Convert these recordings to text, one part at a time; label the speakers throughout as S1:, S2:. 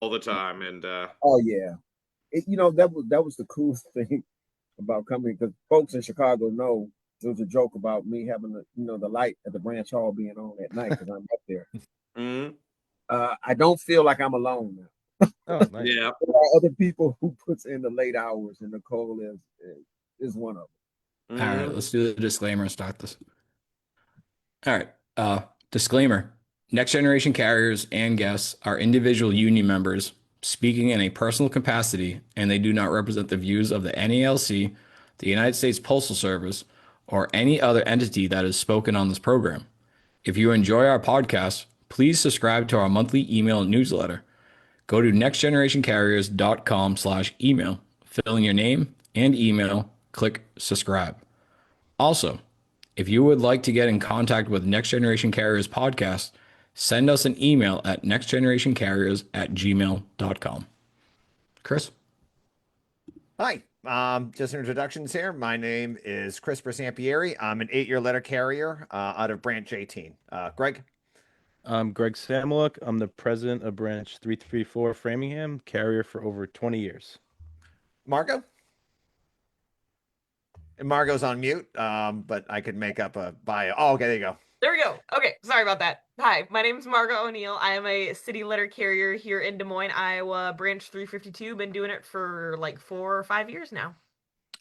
S1: all the time. And
S2: Oh yeah, that was the coolest thing about coming, because folks in Chicago know there was a joke about me having the light at the branch hall being on at night because I'm up there.
S1: mhm.
S2: I don't feel like I'm alone now.
S3: Oh, nice.
S1: Yeah.
S2: There are other people who puts in the late hours, and Nicole is one of them.
S4: All right,
S1: Mhm.
S4: let's do the disclaimer and start this. All right. Disclaimer. Next generation carriers and guests are individual union members speaking in a personal capacity, and they do not represent the views of the NALC, the United States Postal Service, or any other entity that is spoken on this program. If you enjoy our podcast, please subscribe to our monthly email newsletter. Go to nextgenerationcarriers.com/email, fill in your name and email, click subscribe. Also, if you would like to get in contact with Next Generation Carriers podcast, send us an email at nextgenerationcarriers@gmail.com. Chris?
S3: Hi. Just introductions here. My name is Chris Bersampieri. I'm an 8-year letter carrier out of Branch 18. Greg?
S5: I'm Greg Samoluk. I'm the president of Branch 334 Framingham, carrier for over 20 years.
S3: Margo? And Margo's on mute, but I could make up a bio. Oh, okay, there you go.
S6: There we go. Okay, sorry about that. Hi, my name is Margo O'Neill. I am a city letter carrier here in Des Moines, Iowa, Branch 352. Been doing it for like 4 or 5 years now.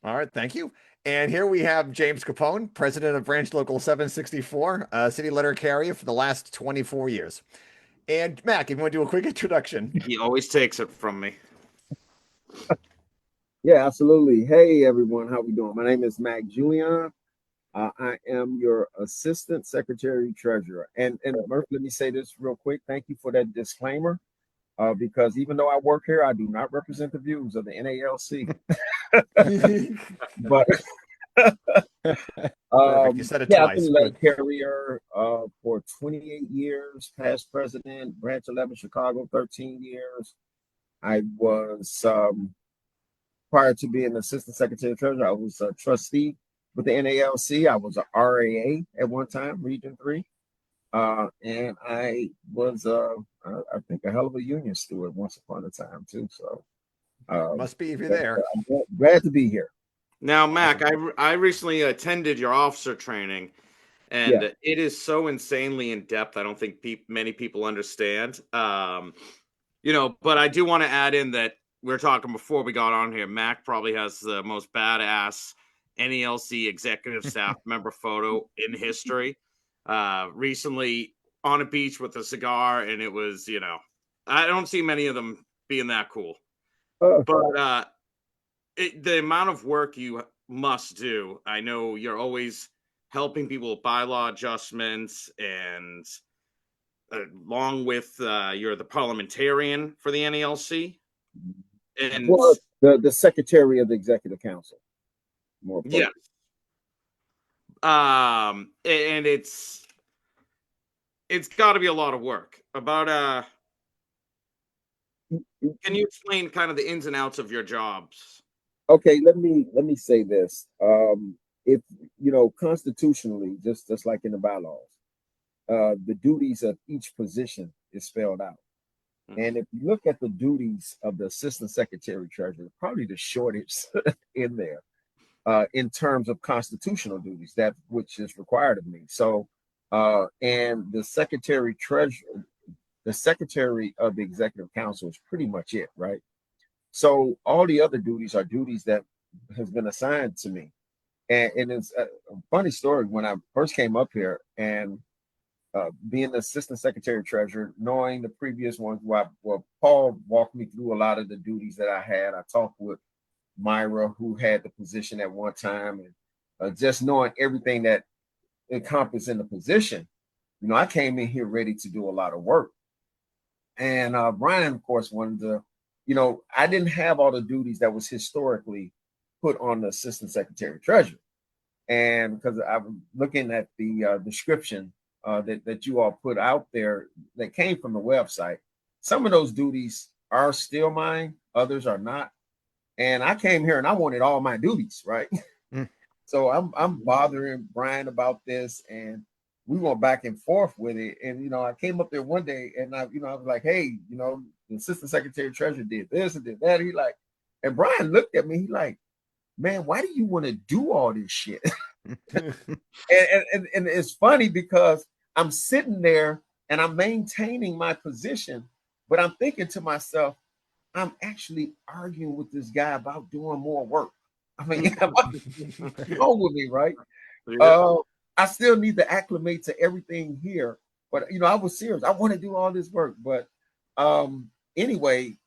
S3: All right, thank you. And here we have James Capone, president of Branch Local 764, city letter carrier for the last 24 years. And Mac, if you want to do a quick introduction.
S1: He always takes it from me.
S2: Yeah, absolutely. Hey, everyone. How we doing? My name is Mack Julion. I am your assistant secretary treasurer. And Murph, let me say this real quick. Thank you for that disclaimer. Because even though I work here, I do not represent the views of the NALC. But
S3: You said it
S2: yeah,
S3: twice.
S2: I've been a letter carrier for 28 years, past president, Branch 11, Chicago, 13 years. I was prior to being assistant secretary treasurer, I was a trustee with the NALC. I was a RAA at one time, Region 3. And I was, I think, a hell of a union steward once upon a time, too. So,
S3: Must be if you're there.
S2: I'm glad to be here.
S1: Now, Mac, I recently attended your officer training, and it is so insanely in depth. I don't think many people understand. But I do want to add in that we were talking before we got on here. Mac probably has the most badass NALC executive staff member photo in history. Recently on a beach with a cigar, and it was, I don't see many of them being that cool. But the amount of work you must do, I know you're always helping people with bylaw adjustments, and along with you're the parliamentarian for the NALC. And
S2: well, the secretary of the executive council. More
S1: yeah. And it's got to be a lot of work. About can you explain kind of the ins and outs of your jobs?
S2: Okay, let me say this. If constitutionally, just like in the bylaws, the duties of each position is spelled out. And if you look at the duties of the assistant secretary treasurer, probably the shortest in there in terms of constitutional duties, that which is required of me. So, and the secretary treasurer, the secretary of the executive council is pretty much it, right? So all the other duties are duties that has been assigned to me. And it's a funny story. When I first came up here and being the assistant secretary treasurer, knowing the previous ones, Paul walked me through a lot of the duties that I had. I talked with Myra, who had the position at one time, and just knowing everything that encompassed in the position, I came in here ready to do a lot of work. And Brian, of course, wanted to, I didn't have all the duties that was historically put on the assistant secretary treasurer. And because I was looking at the description that you all put out there that came from the website, some of those duties are still mine, others are not. And I came here and I wanted all my duties, right? So I'm bothering Brian about this, and we went back and forth with it. And I came up there one day and I was like, hey, the assistant secretary treasurer did this and did that. He like, and Brian looked at me. He like, man, why do you want to do all this shit? And it's funny because I'm sitting there and I'm maintaining my position, but I'm thinking to myself, I'm actually arguing with this guy about doing more work. I mean, what's wrong with me, right?
S1: Yeah.
S2: I still need to acclimate to everything here, but I was serious. I want to do all this work, but anyway,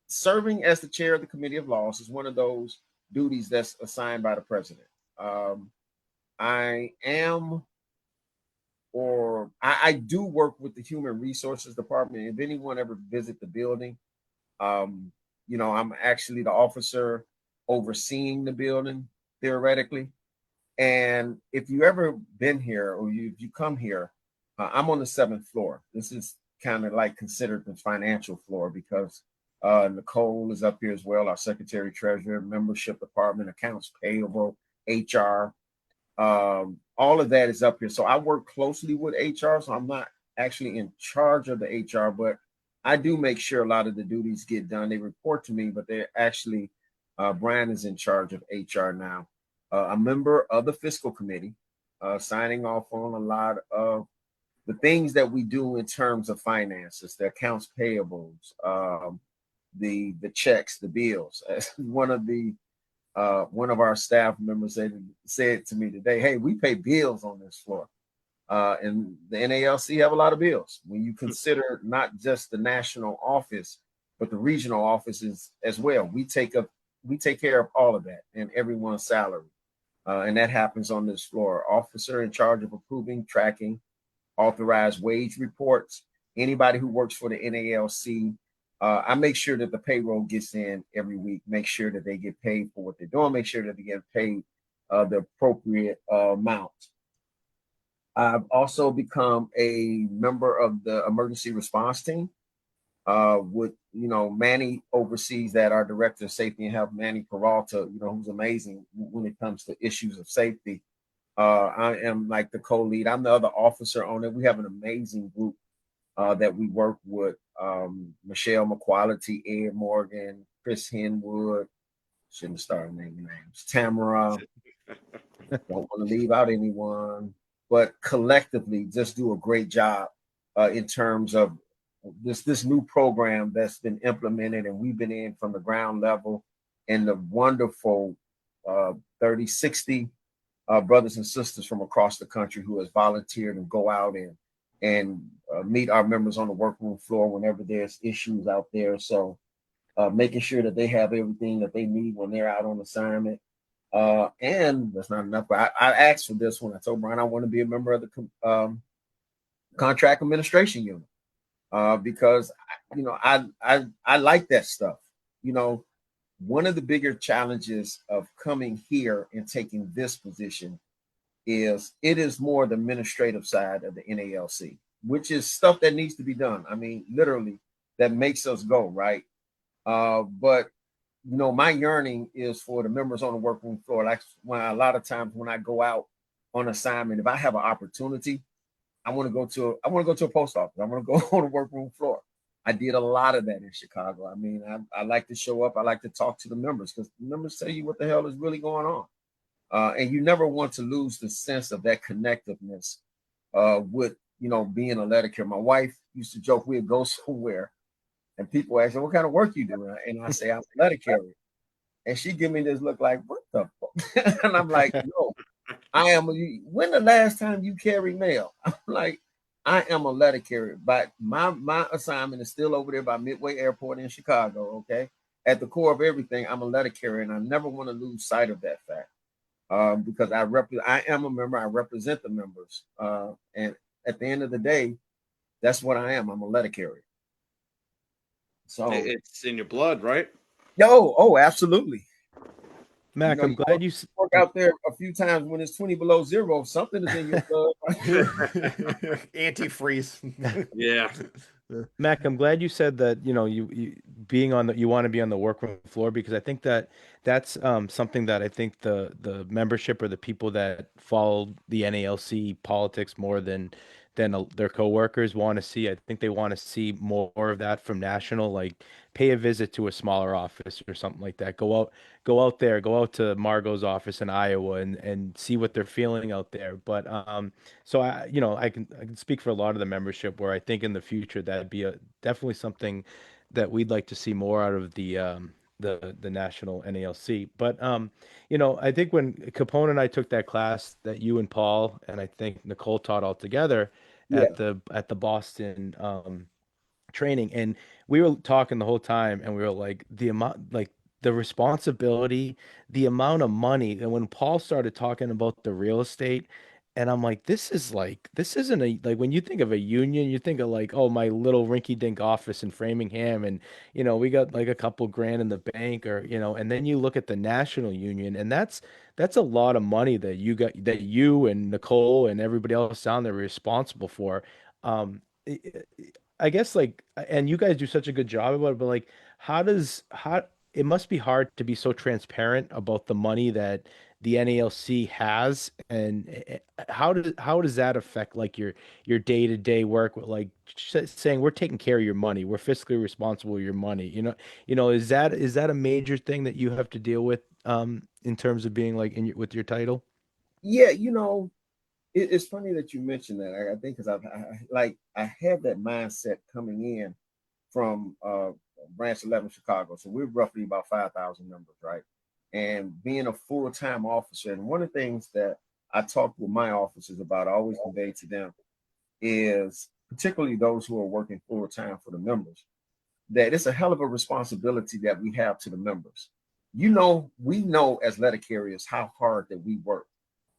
S2: serving as the chair of the committee of laws is one of those duties that's assigned by the president. I am, or I do work with the human resources department. If anyone ever visit the building, I'm actually the officer overseeing the building theoretically. And if you ever been here or if you come here, I'm on the 7th floor. This is kind of like considered the financial floor because Nicole is up here as well, our secretary treasurer, membership department, accounts payable, HR. All of that is up here. So I work closely with HR. So I'm not actually in charge of the HR, but I do make sure a lot of the duties get done. They report to me, but they're actually, Brian is in charge of HR now. A member of the fiscal committee, signing off on a lot of the things that we do in terms of finances, the accounts payables, the checks, the bills. One of our staff members said to me today, "Hey, we pay bills on this floor." And the NALC have a lot of bills. When you consider not just the national office, but the regional offices as well, we take care of all of that and everyone's salary. And that happens on this floor. Officer in charge of approving, tracking, authorized wage reports. Anybody who works for the NALC, I make sure that the payroll gets in every week, make sure that they get paid for what they're doing, make sure that they get paid the appropriate amount. I've also become a member of the emergency response team. With Manny oversees that, our director of safety and health, Manny Peralta, who's amazing when it comes to issues of safety. I am like the co-lead. I'm the other officer on it. We have an amazing group that we work with. Michelle McQuality, Ed Morgan, Chris Henwood. Shouldn't have started naming names. Tamara. Don't want to leave out anyone, but collectively just do a great job in terms of this new program that's been implemented, and we've been in from the ground level, and the wonderful 30, 60 brothers and sisters from across the country who has volunteered and go out and meet our members on the workroom floor whenever there's issues out there. So making sure that they have everything that they need when they're out on assignment. And that's not enough. I asked for this one. I told Brian I want to be a member of the contract administration unit. Because I like that stuff. One of the bigger challenges of coming here and taking this position is it is more the administrative side of the NALC, which is stuff that needs to be done. I mean, literally, that makes us go, right? But my yearning is for the members on the workroom floor. Like a lot of times when I go out on assignment, if I have an opportunity, I want to go to a post office. I want to go on the workroom floor. I did a lot of that in Chicago. I mean, I like to show up. I like to talk to the members because the members tell you what the hell is really going on. And you never want to lose the sense of that connectiveness with, being a letter carrier. My wife used to joke, we'd go somewhere and people ask, what kind of work you do? And I say, I'm a letter carrier. And she give me this look like, what the fuck? And I'm like, no. When the last time you carried mail? I'm like, I am a letter carrier, but my assignment is still over there by Midway Airport in Chicago. Okay. At the core of everything, I'm a letter carrier, and I never want to lose sight of that fact. Because I am a member, I represent the members. And at the end of the day, that's what I am. I'm a letter carrier. So
S1: it's in your blood, right?
S2: Absolutely.
S5: Mack, I'm glad you
S2: work out there a few times when it's 20 below zero. Something is in your blood.
S3: Antifreeze.
S1: Yeah.
S5: Mack, I'm glad you said that, you being on you want to be on the workroom floor, because I think that's something that I think the membership or the people that follow the NALC politics more than their coworkers want to see. I think they want to see more of that from national, like pay a visit to a smaller office or something like that. Go out to Margot's office in Iowa and see what they're feeling out there. But so I can speak for a lot of the membership where I think in the future that'd be definitely something that we'd like to see more out of the national NALC. But I think when Capone and I took that class that you and Paul and I think Nicole taught all together
S2: Yeah.
S5: at the Boston training, and we were talking the whole time, and we were like the responsibility, the amount of money. And when Paul started talking about the real estate, and I'm like, this isn't a, like, when you think of a union, you think of like, oh, my little rinky-dink office in Framingham, and we got like a couple grand in the bank, or and then you look at the national union, and that's a lot of money that you and Nicole and everybody else down there are responsible for. Um, I guess, like, and you guys do such a good job about it, but like, how it must be hard to be so transparent about the money that the NALC has, and how does that affect like your day-to-day work with, like, saying we're taking care of your money, we're fiscally responsible with your money, is that a major thing that you have to deal with in terms of being like with your title?
S2: Yeah, it's funny that you mentioned that. I think because I had that mindset coming in from Branch 11 Chicago. So we're roughly about 5,000 members, right? And being a full-time officer, and one of the things that I talk with my officers about, I always convey to them, is particularly those who are working full-time for the members, that it's a hell of a responsibility that we have to the members. We know as letter carriers how hard that we work.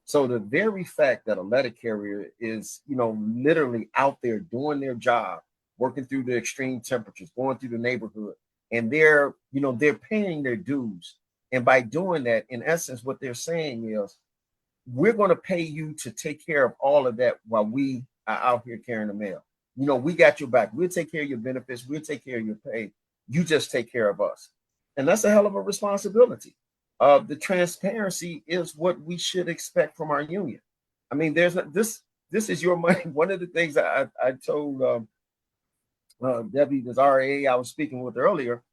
S2: So the very fact that a letter carrier is, literally out there doing their job, working through the extreme temperatures, going through the neighborhood, and they're paying their dues. And by doing that, in essence, what they're saying is, we're going to pay you to take care of all of that while we are out here carrying the mail. We got your back. We'll take care of your benefits. We'll take care of your pay. You just take care of us. And that's a hell of a responsibility. The transparency is what we should expect from our union. I mean, this is your money. One of the things that I told Debbie, this RA I was speaking with earlier,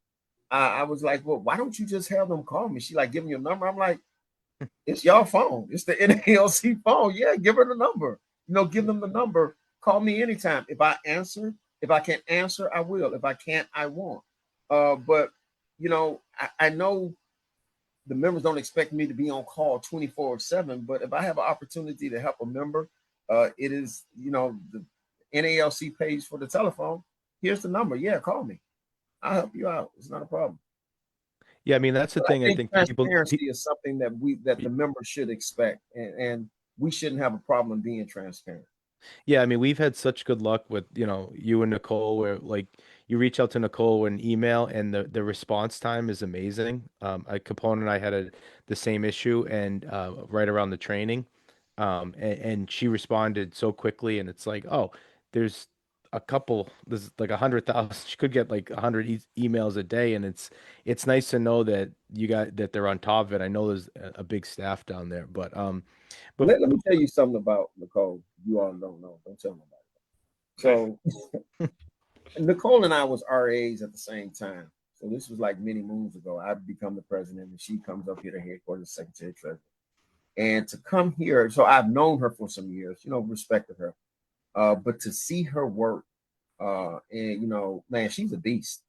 S2: I was like, well, why don't you just have them call me? She like, give me your number. I'm like, it's your phone. It's the NALC phone. Yeah, give her the number. Give them the number. Call me anytime. If I answer, if I can't answer, I will. If I can't, I won't. But I know the members don't expect me to be on call 24/7, but if I have an opportunity to help a member, it is, the NALC pays for the telephone. Here's the number. Yeah, call me. I'll help you out. It's not a problem.
S5: Yeah, I mean, that's the
S2: But I
S5: thing. I
S2: think
S5: think
S2: transparency is something that the members should expect, and we shouldn't have a problem being transparent.
S5: Yeah, I mean, we've had such good luck with, you and Nicole, where like you reach out to Nicole with an email, and the response time is amazing. Capone and I had the same issue, and right around the training, and she responded so quickly, and it's like, oh, there's there's like 100,000. She could get like 100 emails a day, and it's nice to know that that they're on top of it. I know there's a big staff down there, but
S2: Let me tell you something about Nicole. You all don't know. Don't tell nobody. So Nicole and I was RAs at the same time. So this was like many moons ago. I'd become the president, and she comes up here to headquarters, secretary treasurer. And to come here, so I've known her for some years, respected her. But to see her work, and man, she's a beast.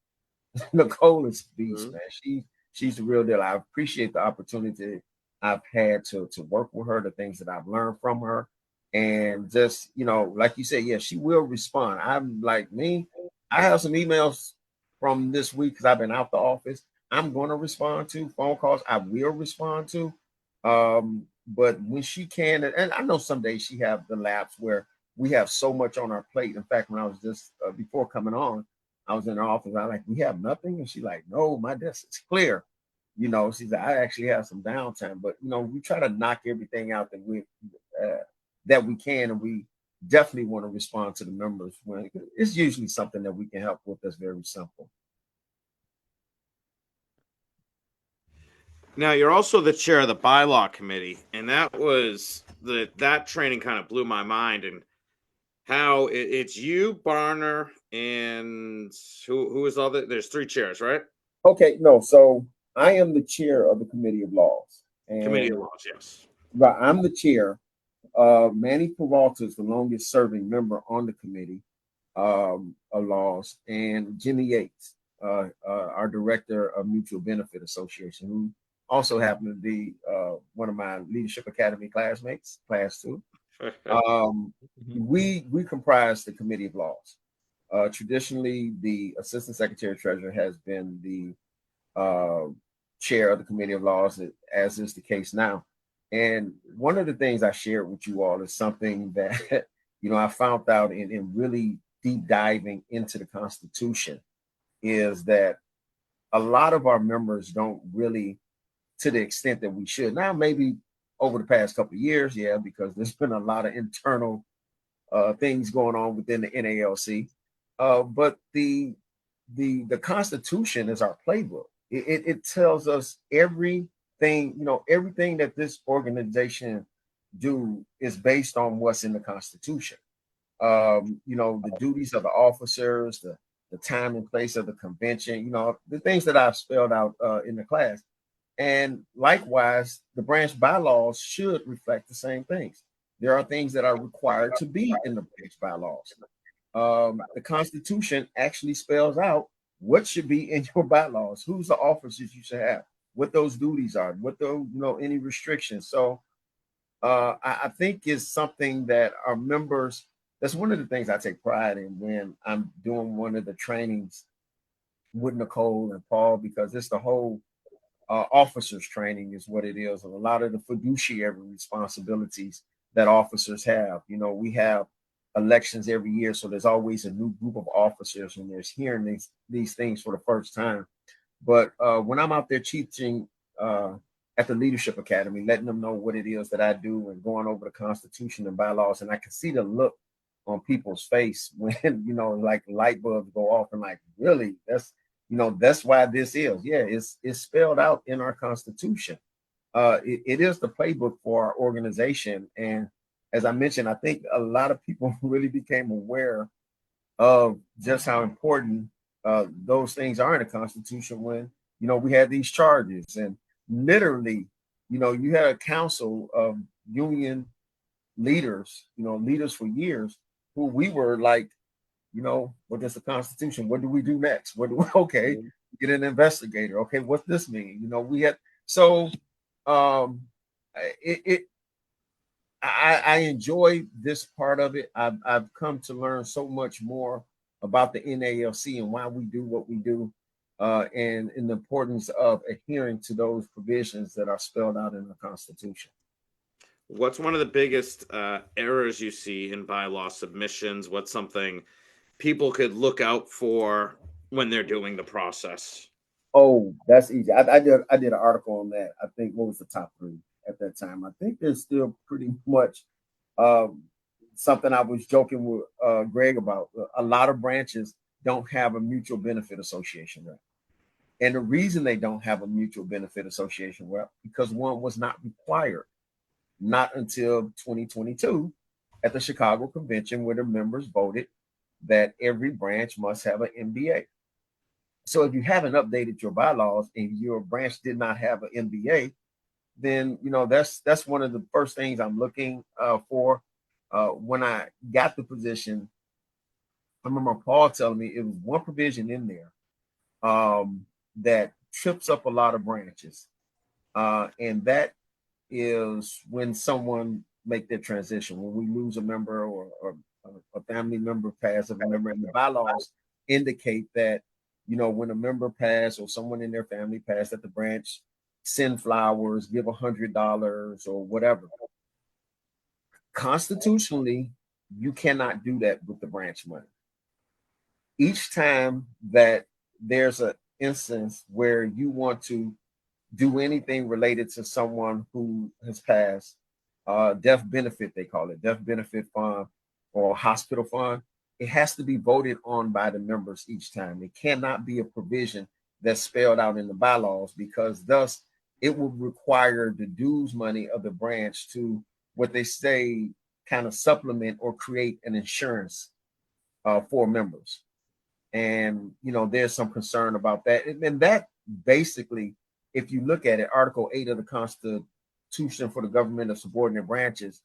S2: Nicole is a beast, man. She's the real deal. I appreciate the opportunity I've had to work with her, the things that I've learned from her. And just, like you said, yeah, she will respond. I'm like me, I have some emails from this week because I've been out the office. I'm going to respond to phone calls. I will respond to. But when she can, and I know some days she have the lapse where we have so much on our plate. In fact, when I was just before coming on, I was in her office. I like, we have nothing, and she's like, no, my desk is clear. She's like, I actually have some downtime, but we try to knock everything out that we can, and we definitely want to respond to the members when it's usually something that we can help with that's very simple.
S1: Now you're also the chair of the bylaw committee, and that training kind of blew my mind. And how it's you, Barner, and who is all the, there's 3 chairs, right?
S2: Okay, no, so I am the chair of the committee of laws,
S1: Committee
S2: and
S1: of Laws, yes.
S2: right, I'm the chair. Manny Peralta is the longest serving member on the committee of laws, and Jimmy Yates, our director of Mutual Benefit Association, who also happened to be one of my Leadership Academy classmates, class 2. We comprise the committee of laws. Traditionally, the assistant secretary treasurer has been the chair of the committee of laws, as is the case now. And one of the things I shared with you all is something that I found out in really deep diving into the Constitution, is that a lot of our members don't really, to the extent that we should. Now, maybe over the past couple of years, yeah, because there's been a lot of internal things going on within the NALC. But the Constitution is our playbook. It tells us everything, everything that this organization do is based on what's in the Constitution. The duties of the officers, the time and place of the convention, the things that I've spelled out in the class. And likewise, the branch bylaws should reflect the same things. There are things that are required to be in the branch bylaws. The Constitution actually spells out what should be in your bylaws, who's the officers you should have, what those duties are, what those, any restrictions. So I think is something that our members, that's one of the things I take pride in when I'm doing one of the trainings with Nicole and Paul, because it's the whole officers training is what it is, and a lot of the fiduciary responsibilities that officers have. We have elections every year, so there's always a new group of officers, and there's hearing these things for the first time. But when I'm out there teaching at the Leadership Academy, letting them know what it is that I do and going over the Constitution and bylaws, and I can see the look on people's face when like light bulbs go off, and like, really, that's why this is. Yeah, it's spelled out in our Constitution. It is the playbook for our organization. And as I mentioned, I think a lot of people really became aware of just how important those things are in the Constitution when, we had these charges. And literally, you had a council of union leaders, leaders for years, who we were like, what is the Constitution? What do we do next? Okay, get an investigator. Okay, what's this mean? We had, so I enjoy this part of it. I've come to learn so much more about the NALC and why we do what we do, and the importance of adhering to those provisions that are spelled out in the Constitution.
S1: What's one of the biggest errors you see in bylaw submissions? What's something people could look out for when they're doing the process?
S2: Oh, that's easy. I did an article on that. I think, what was the top 3 at that time? I think there's still pretty much something I was joking with Greg about. A lot of branches don't have a mutual benefit association rep. And the reason they don't have a mutual benefit association rep, because one was not required, not until 2022 at the Chicago Convention, where the members voted that every branch must have an MBA. So if you haven't updated your bylaws and your branch did not have an MBA, then that's one of the first things I'm looking for. When I got the position, I remember Paul telling me it was one provision in there that trips up a lot of branches, and that is when someone make their transition, when we lose a member or a family member pass a member, and the bylaws indicate that when a member pass or someone in their family pass, at the branch send flowers, give $100 or whatever. Constitutionally, you cannot do that with the branch money. Each time that there's an instance where you want to do anything related to someone who has passed, death benefit, they call it, death benefit fund or hospital fund, it has to be voted on by the members each time. It cannot be a provision that's spelled out in the bylaws, because thus it would require the dues money of the branch to, what they say, kind of supplement or create an insurance for members. And, there's some concern about that. And that basically, if you look at it, Article 8 of the Constitution for the government of subordinate branches,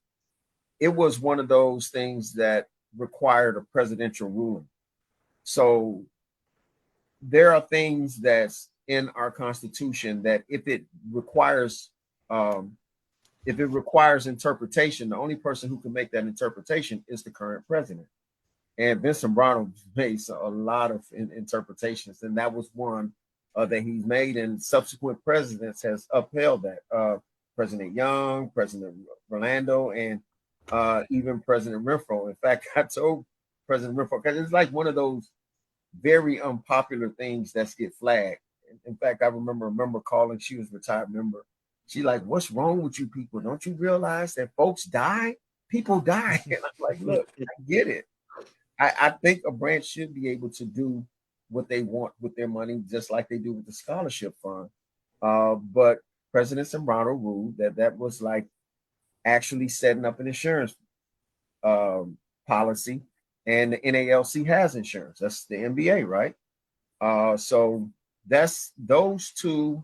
S2: it was one of those things that required a presidential ruling. So there are things that's in our Constitution that if it requires interpretation, the only person who can make that interpretation is the current president. And Vincent Bronner makes a lot of interpretations, and that was one that he's made, and subsequent presidents has upheld that. President Young, President Rolando, and even President Renfro. In fact, I told President Renfro, because it's like one of those very unpopular things that get flagged. In fact, I remember a member calling, she was a retired member. She like, what's wrong with you people? Don't you realize that folks die? People die. And I'm like, look, I get it. I think a branch should be able to do what they want with their money, just like they do with the scholarship fund. But President Zambrano ruled that was like actually setting up an insurance policy, and the NALC has insurance. That's the NBA, right? So that's those two.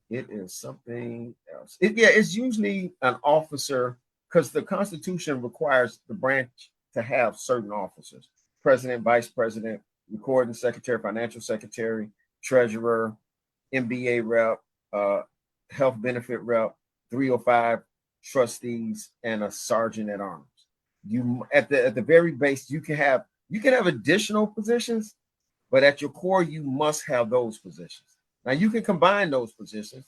S2: It is something else. It's usually an officer, because the Constitution requires the branch to have certain officers: president, vice president, recording secretary, financial secretary, treasurer, MBA rep, health benefit rep, 305 trustees, and a sergeant at arms. You at the very base, you can have additional positions, but at your core, you must have those positions. Now you can combine those positions.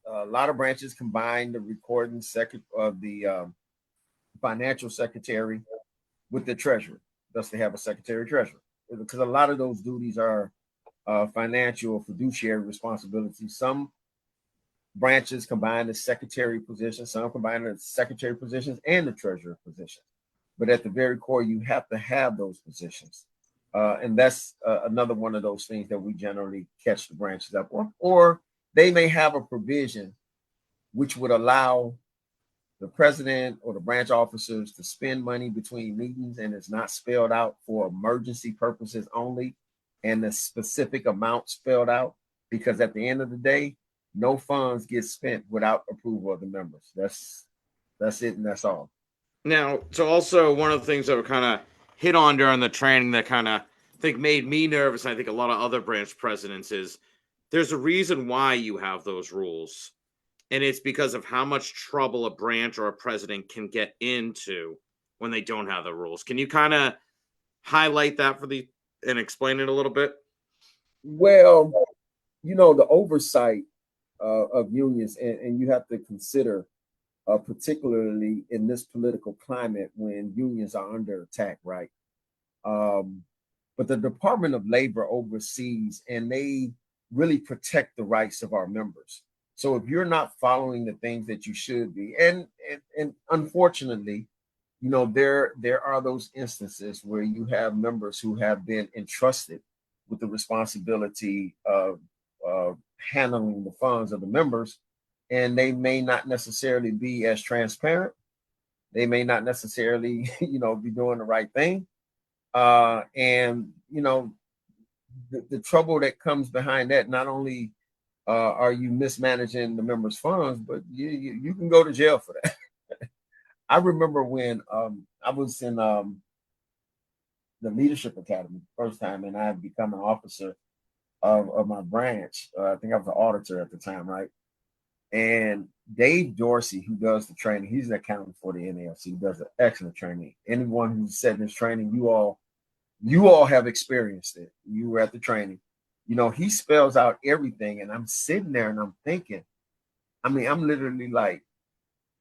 S2: A lot of branches combine the recording the financial secretary with the treasurer. Thus, they have a secretary treasurer, because a lot of those duties are financial or fiduciary responsibilities. Some branches combine the secretary position, some combine the secretary positions and the treasurer position. But at the very core, you have to have those positions. And that's another one of those things that we generally catch the branches up on. Or they may have a provision which would allow the president or the branch officers to spend money between meetings, and it's not spelled out for emergency purposes only, and the specific amount spelled out, because at the end of the day, no funds get spent without approval of the members. That's it, and that's all.
S1: Now, so also one of the things that were kind of hit on during the training that kind of made me nervous, and I think a lot of other branch presidents, is there's a reason why you have those rules. And it's because of how much trouble a branch or a president can get into when they don't have the rules. Can you kind of highlight that and explain it a little bit?
S2: Well, the oversight of unions, and you have to consider, particularly in this political climate when unions are under attack, right? But the Department of Labor oversees, and they really protect the rights of our members. So if you're not following the things that you should be, and unfortunately, there are those instances where you have members who have been entrusted with the responsibility of handling the funds of the members, and they may not necessarily be as transparent. They may not necessarily, be doing the right thing. And the trouble that comes behind that, not only are you mismanaging the members' funds, but you can go to jail for that. I remember when I was in the Leadership Academy first time, and I had become an officer of my branch. I think I was an auditor at the time, right? And Dave Dorsey, who does the training, he's an accountant for the NALC. He does an excellent training. Anyone who's said this training, you all have experienced it. You were at the training. He spells out everything, and I'm sitting there and I'm thinking, I'm literally like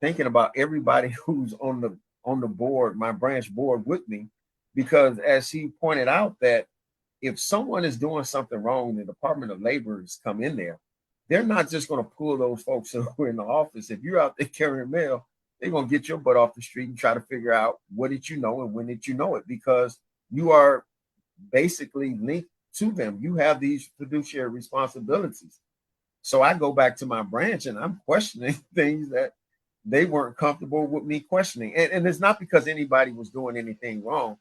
S2: thinking about everybody who's on the board, my branch board with me, because as he pointed out, that if someone is doing something wrong, the Department of Labor has come in there, they're not just going to pull those folks who are in the office. If you're out there carrying mail, they're going to get your butt off the street and try to figure out what did you know and when did you know it, because you are basically linked to them. You have these fiduciary responsibilities. So I go back to my branch and I'm questioning things that, they weren't comfortable with me questioning. And it's not because anybody was doing anything wrong.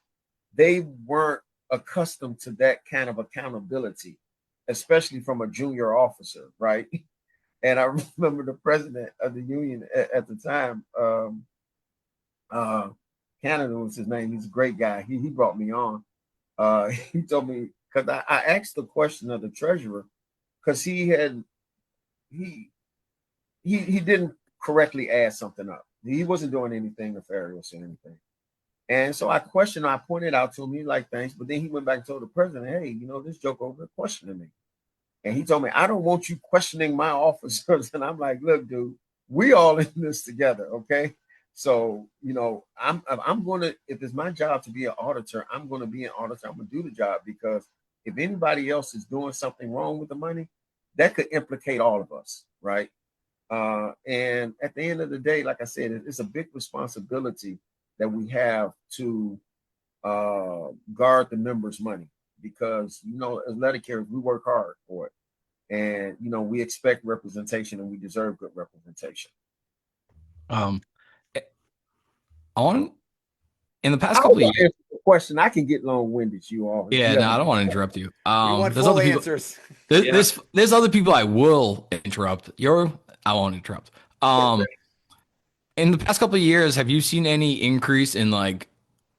S2: They weren't accustomed to that kind of accountability, especially from a junior officer, right? And I remember the president of the union at the time, Canada was his name. He's a great guy. He brought me on. He told me, because I asked the question of the treasurer, because he didn't correctly add something up. He wasn't doing anything nefarious or anything. And so I pointed out to him, he like, thanks. But then he went back and told the president, hey, you know, this joke over questioning me. And he told me, I don't want you questioning my officers. And I'm like, look, dude, we all in this together, okay? So, you know, I'm going to, if it's my job to be an auditor, I'm going to be an auditor. I'm going to do the job, because if anybody else is doing something wrong with the money, that could implicate all of us, right? And at the end of the day, like I said, it's a big responsibility that we have to guard the members' money, because, you know, as letter carriers, we work hard for it. And, you know, we expect representation, and we deserve good representation.
S4: In the past couple of years,
S2: question, I can get long-winded, you all.
S4: Yeah, no, I don't want to interrupt you.
S3: We want
S4: there's
S3: full
S4: other people,
S3: answers.
S4: There's other people I will interrupt. I won't interrupt. In the past couple of years, have you seen any increase in like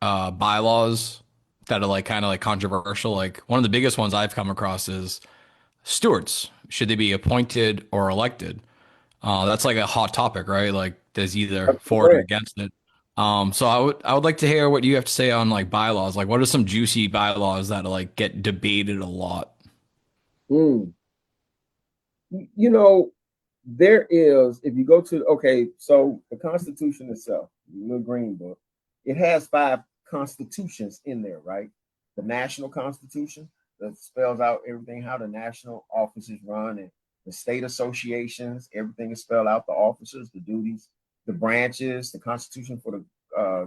S4: bylaws that are like kind of like controversial? Like one of the biggest ones I've come across is stewards. Should they be appointed or elected? That's like a hot topic, right? Like there's either for or against it. So I would like to hear what you have to say on like bylaws. Like what are some juicy bylaws that like get debated a lot?
S2: You know, there is, if you go to, okay, so the Constitution itself, the little green book, it has 5 constitutions in there, right? The national constitution that spells out everything, how the national offices run, and the state associations, everything is spelled out, the officers, the duties, the branches, the constitution for the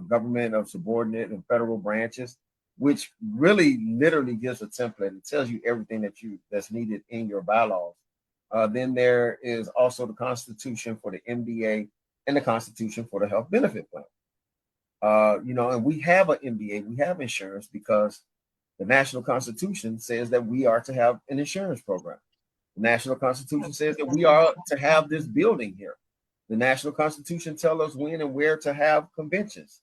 S2: government of subordinate and federal branches, which really literally gives a template. It tells you everything that's needed in your bylaws. Then there is also the Constitution for the MBA and the Constitution for the health benefit plan. You know, and we have an MBA, we have insurance, because the National Constitution says that we are to have an insurance program. The National Constitution says that we are to have this building here. The National Constitution tells us when and where to have conventions.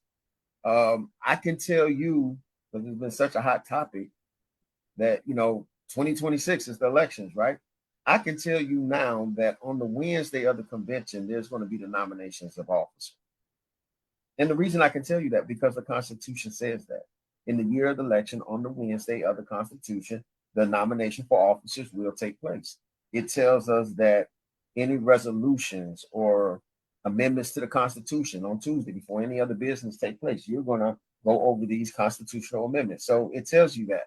S2: I can tell you, because it's been such a hot topic, that, you know, 2026 is the elections, right? I can tell you now that on the Wednesday of the convention, there's going to be the nominations of officers. And the reason I can tell you that, because the Constitution says that in the year of the election, on the Wednesday of the Constitution, the nomination for officers will take place. It tells us that any resolutions or amendments to the Constitution on Tuesday, before any other business take place, you're going to go over these constitutional amendments. So it tells you that.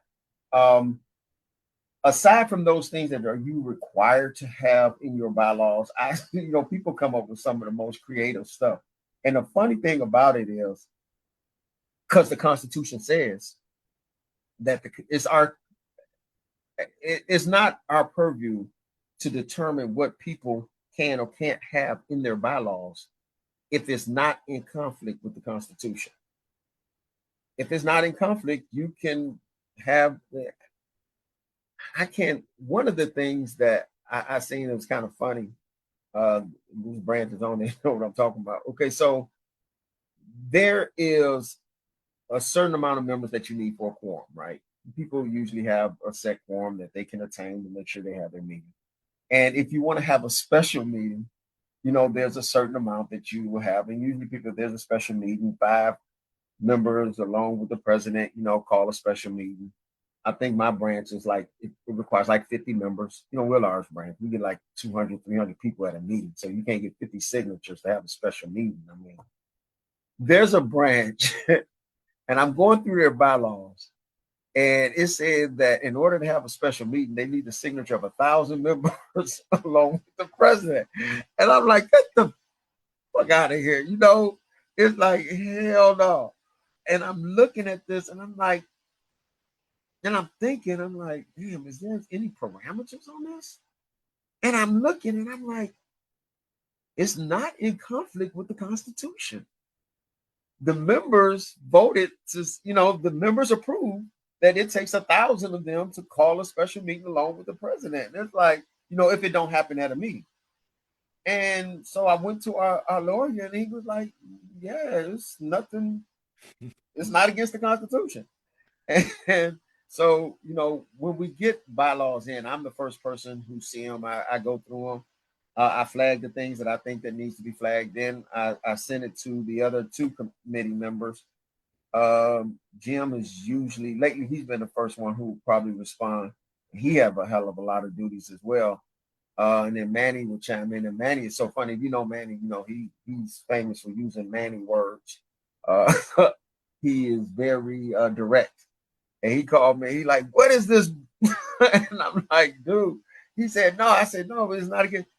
S2: Aside from those things that are you required to have in your bylaws, you know, people come up with some of the most creative stuff. And the funny thing about it is, because the Constitution says that it's not our purview to determine what people can or can't have in their bylaws if it's not in conflict with the Constitution. If it's not in conflict, you can have one of the things that I seen that was kind of funny, these branches on, they know what I'm talking about. Okay, so there is a certain amount of members that you need for a quorum, right? People usually have a set quorum that they can attain to make sure they have their meeting. And if you want to have a special meeting, you know, there's a certain amount that you will have. And usually people, if there's a special meeting, 5 members along with the president, you know, call a special meeting. I think my branch is like, it requires like 50 members. You know, we're a large branch. We get like 200, 300 people at a meeting. So you can't get 50 signatures to have a special meeting. I mean, there's a branch and I'm going through their bylaws, and it said that in order to have a special meeting, they need the signature of 1,000 members along with the president. And I'm like, get the fuck out of here. You know, it's like, hell no. And I'm looking at this and I'm like, and I'm thinking, I'm like, damn, is there any parameters on this? And I'm looking and I'm like, it's not in conflict with the Constitution. The members voted to, the members approved that it takes 1,000 of them to call a special meeting along with the president. And it's like, if it don't happen at a meeting. And so I went to our lawyer and he was like, yeah, it's nothing. It's not against the Constitution. And so, when we get bylaws in, I'm the first person who see them. I go through them. I flag the things that I think that needs to be flagged. Then I send it to the other two committee members. Jim is usually, lately, he's been the first one who will probably respond. He have a hell of a lot of duties as well. And then Manny will chime in. And Manny is so funny. Manny, he's famous for using Manny words. He is very direct. And he called me. He like, what is this? And I'm like, dude. He said, no. I said, no, it's not against.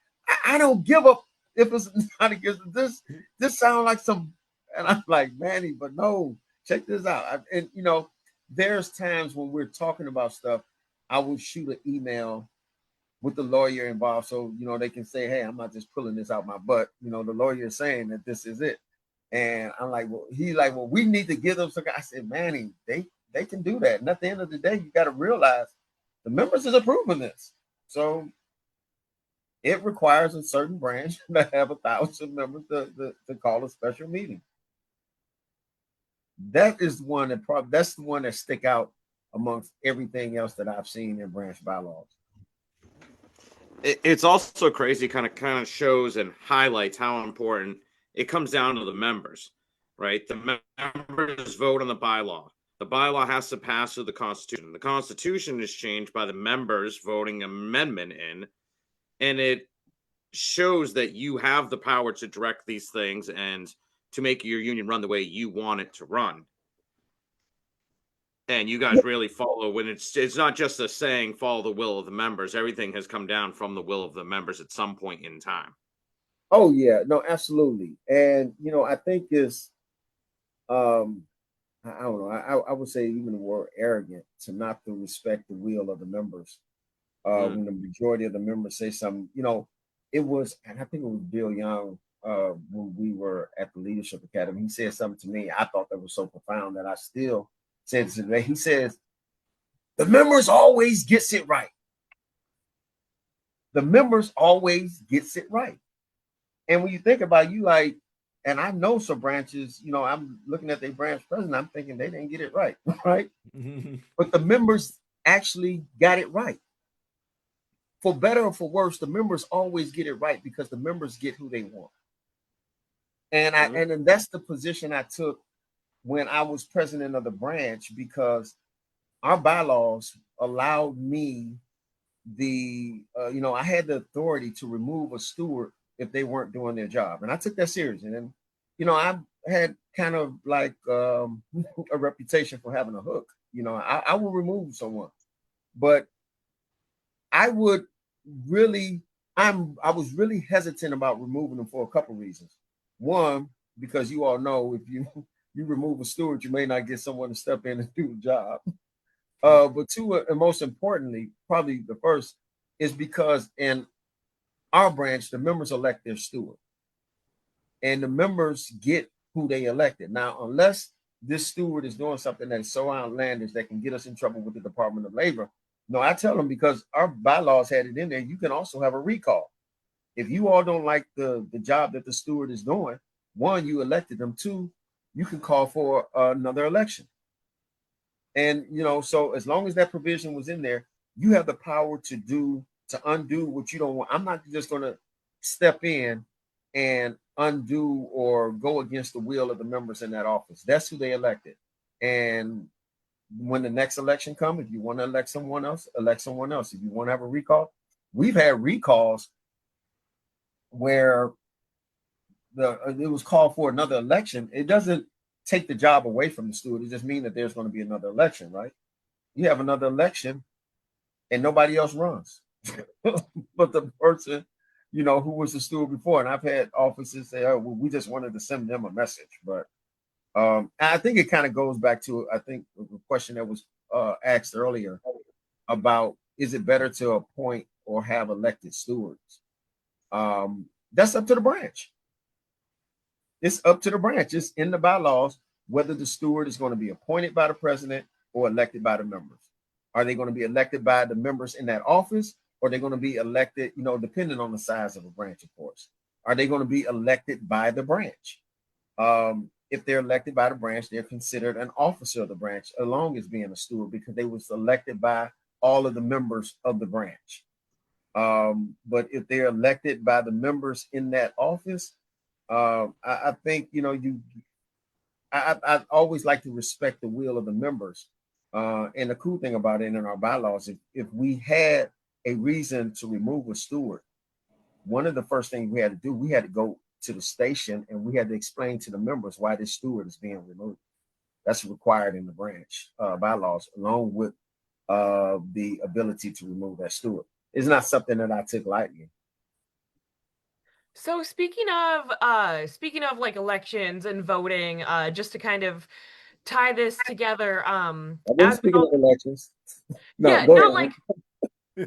S2: I don't give up if it's not against this. This sounds like some. And I'm like, Manny, but no, check this out. And there's times when we're talking about stuff, I will shoot an email with the lawyer involved, so they can say, hey, I'm not just pulling this out my butt. The lawyer is saying that this is it. And I'm like, well, he's like, well, we need to give them some. I said, Manny, they can do that. And at the end of the day, you got to realize the members is approving this. So it requires a certain branch to have 1,000 members to call a special meeting. That is one that's the one that stick out amongst everything else that I've seen in branch bylaws.
S1: It's also crazy, kind of shows and highlights how important it comes down to the members, right? The members vote on the bylaw. The bylaw has to pass through the Constitution. The Constitution is changed by the members voting an amendment in, and it shows that you have the power to direct these things and to make your union run the way you want it to run. And you guys really follow when it's not just a saying, follow the will of the members. Everything has come down from the will of the members at some point in time.
S2: Oh yeah, no, absolutely. And I think it's I don't know, I would say even the word arrogant to not to respect the will of the members. When the majority of the members say something, it was, and I think it was Bill Young, when we were at the Leadership Academy, he said something to me. I thought that was so profound that I still said today. He says, the members always gets it right. The members always gets it right. And when you think about it, you like, and I know some branches, I'm looking at their branch president, I'm thinking they didn't get it right, right? But the members actually got it right. For better or for worse, the members always get it right because the members get who they want. And and that's the position I took when I was president of the branch, because our bylaws allowed me I had the authority to remove a steward if they weren't doing their job. And I took that serious. And then, I had kind of like a reputation for having a hook. I will remove someone, but I was really hesitant about removing them for a couple of reasons. One, because you all know if you remove a steward, you may not get someone to step in and do the job. But two, and most importantly, probably the first, is because in our branch, the members elect their steward. And the members get who they elected. Now, unless this steward is doing something that is so outlandish that can get us in trouble with the Department of Labor, no, I tell them, because our bylaws had it in there, you can also have a recall. If you all don't like the job that the steward is doing, one, you elected them. Two, you can call for another election. And, so as long as that provision was in there, you have the power to undo what you don't want. I'm not just going to step in and undo or go against the will of the members in that office. That's who they elected. And when the next election comes, if you want to elect someone else, elect someone else. If you want to have a recall, we've had recalls where it was called for another election. It doesn't take the job away from the steward. It just means that there's going to be another election, right? You have another election and nobody else runs but the person, who was the steward before. And I've had offices say, oh, well, we just wanted to send them a message. But I think it kind of goes back to, I think, the question that was asked earlier about, is it better to appoint or have elected stewards? That's up to the branch. It's up to the branch. It's in the bylaws whether the steward is going to be appointed by the president or elected by the members. Are they going to be elected by the members in that office, or are they going to be elected, depending on the size of a branch, of course? Are they going to be elected by the branch? If they're elected by the branch, they're considered an officer of the branch, along as being a steward, because they was elected by all of the members of the branch. But if they're elected by the members in that office, I think I always like to respect the will of the members. And the cool thing about it in our bylaws, if we had a reason to remove a steward, one of the first things we had to do, we had to go to the station and we had to explain to the members why this steward is being removed. That's required in the branch bylaws, along with the ability to remove that steward. It's not something that I took lightly.
S6: So speaking of like elections and voting, just to kind of tie this together,
S2: I've been speaking of elections. No,
S6: yeah,
S2: go
S6: not
S2: ahead.
S6: like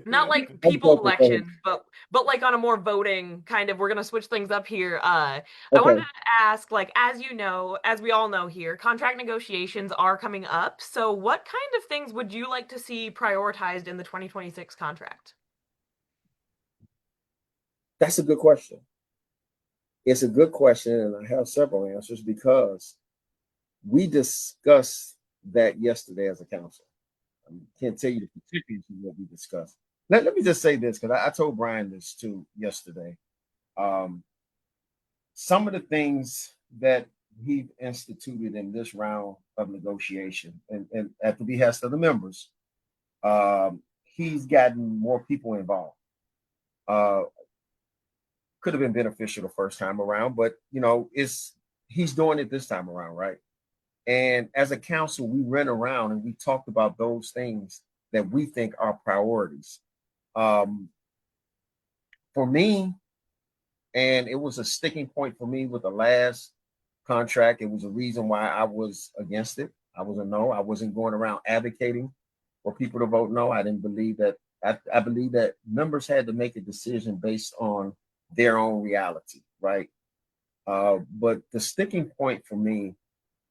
S6: not like people elections, but like on a more voting kind of. We're gonna switch things up here. I wanted to ask, like, as you know, as we all know here, contract negotiations are coming up. So what kind of things would you like to see prioritized in the 2026 contract?
S2: That's a good question. It's a good question, and I have several answers because we discussed that yesterday as a council. I can't tell you the particulars of what we discussed. Let me just say this, because I told Brian this too yesterday. Some of the things that he instituted in this round of negotiation, and at the behest of the members, he's gotten more people involved. Could have been beneficial the first time around, but he's doing it this time around, right? And as a council, we ran around and we talked about those things that we think are priorities. For me, and it was a sticking point for me with the last contract. It was a reason why I was against it. I was a no. I wasn't going around advocating for people to vote no. I didn't believe that. I believe that members had to make a decision based on their own reality, right? But the sticking point for me,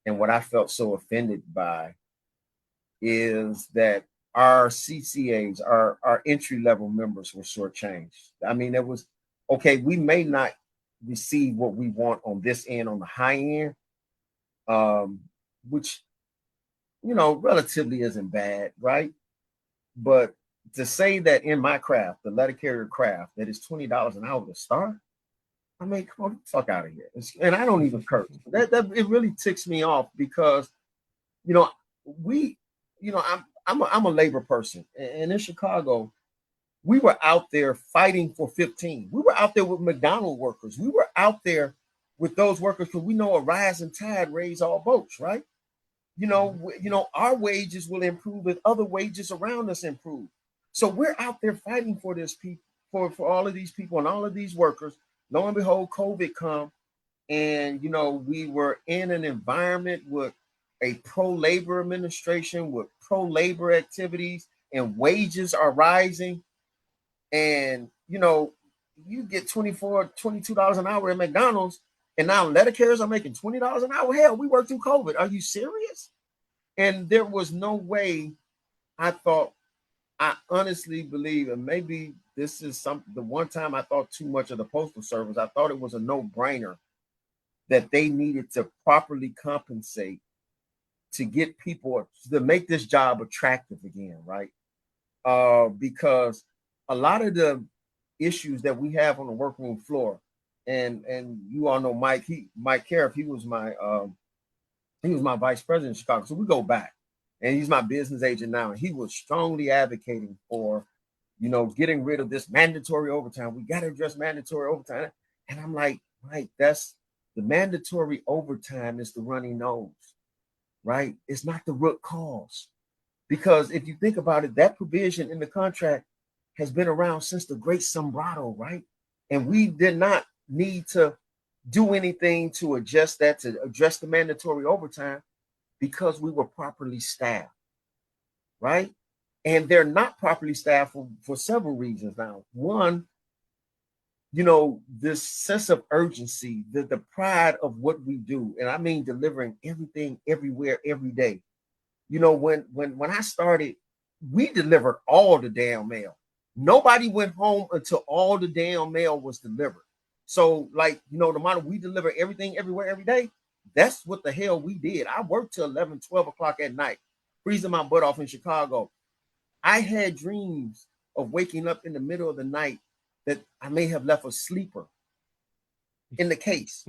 S2: and what I felt so offended by, is that our CCAs, our entry-level members were shortchanged. I mean, it was, okay, we may not receive what we want on this end, on the high end, which, relatively isn't bad, right? But to say that in my craft, the letter carrier craft, that is $20 an hour to start, I mean, come on, fuck out of here. And I don't even curse. That it really ticks me off because, I'm a labor person, and in Chicago, we were out there fighting for 15. We were out there with McDonald's workers. We were out there with those workers because we know a rising tide raises all boats, right? Our wages will improve if other wages around us improve. So we're out there fighting for this people, for all of these people and all of these workers. Lo and behold, COVID come, and we were in an environment with a pro-labor administration, with pro-labor activities, and wages are rising. And you get $22 an hour at McDonald's, and now letter carriers are making $20 an hour. Hell, we worked through COVID. Are you serious? And there was no way. I honestly believe, and maybe this is the one time I thought too much of the Postal Service. I thought it was a no-brainer that they needed to properly compensate to get people to make this job attractive again, right? Because a lot of the issues that we have on the workroom floor, and you all know Mike Cariff, he was my vice president in Chicago. So we go back, and he's my business agent now. And he was strongly advocating for, getting rid of this mandatory overtime. We got to address mandatory overtime. And I'm like, Mike, that's the mandatory overtime is the runny nose, right? It's not the root cause. Because if you think about it, that provision in the contract has been around since the Great Sombrado, right? And we did not need to do anything to adjust that, to address the mandatory overtime, because we were properly staffed, right? And they're not properly staffed for several reasons now. One, you know, this sense of urgency, the pride of what we do. And I mean delivering everything everywhere every day. You know, when I started, we delivered all the damn mail. Nobody went home until all the damn mail was delivered. So, like, you know, the amount we deliver everything everywhere every day, that's what the hell we did. I worked till 11, 12 o'clock at night, freezing my butt off in Chicago. I had dreams of waking up in the middle of the night that I may have left a sleeper in the case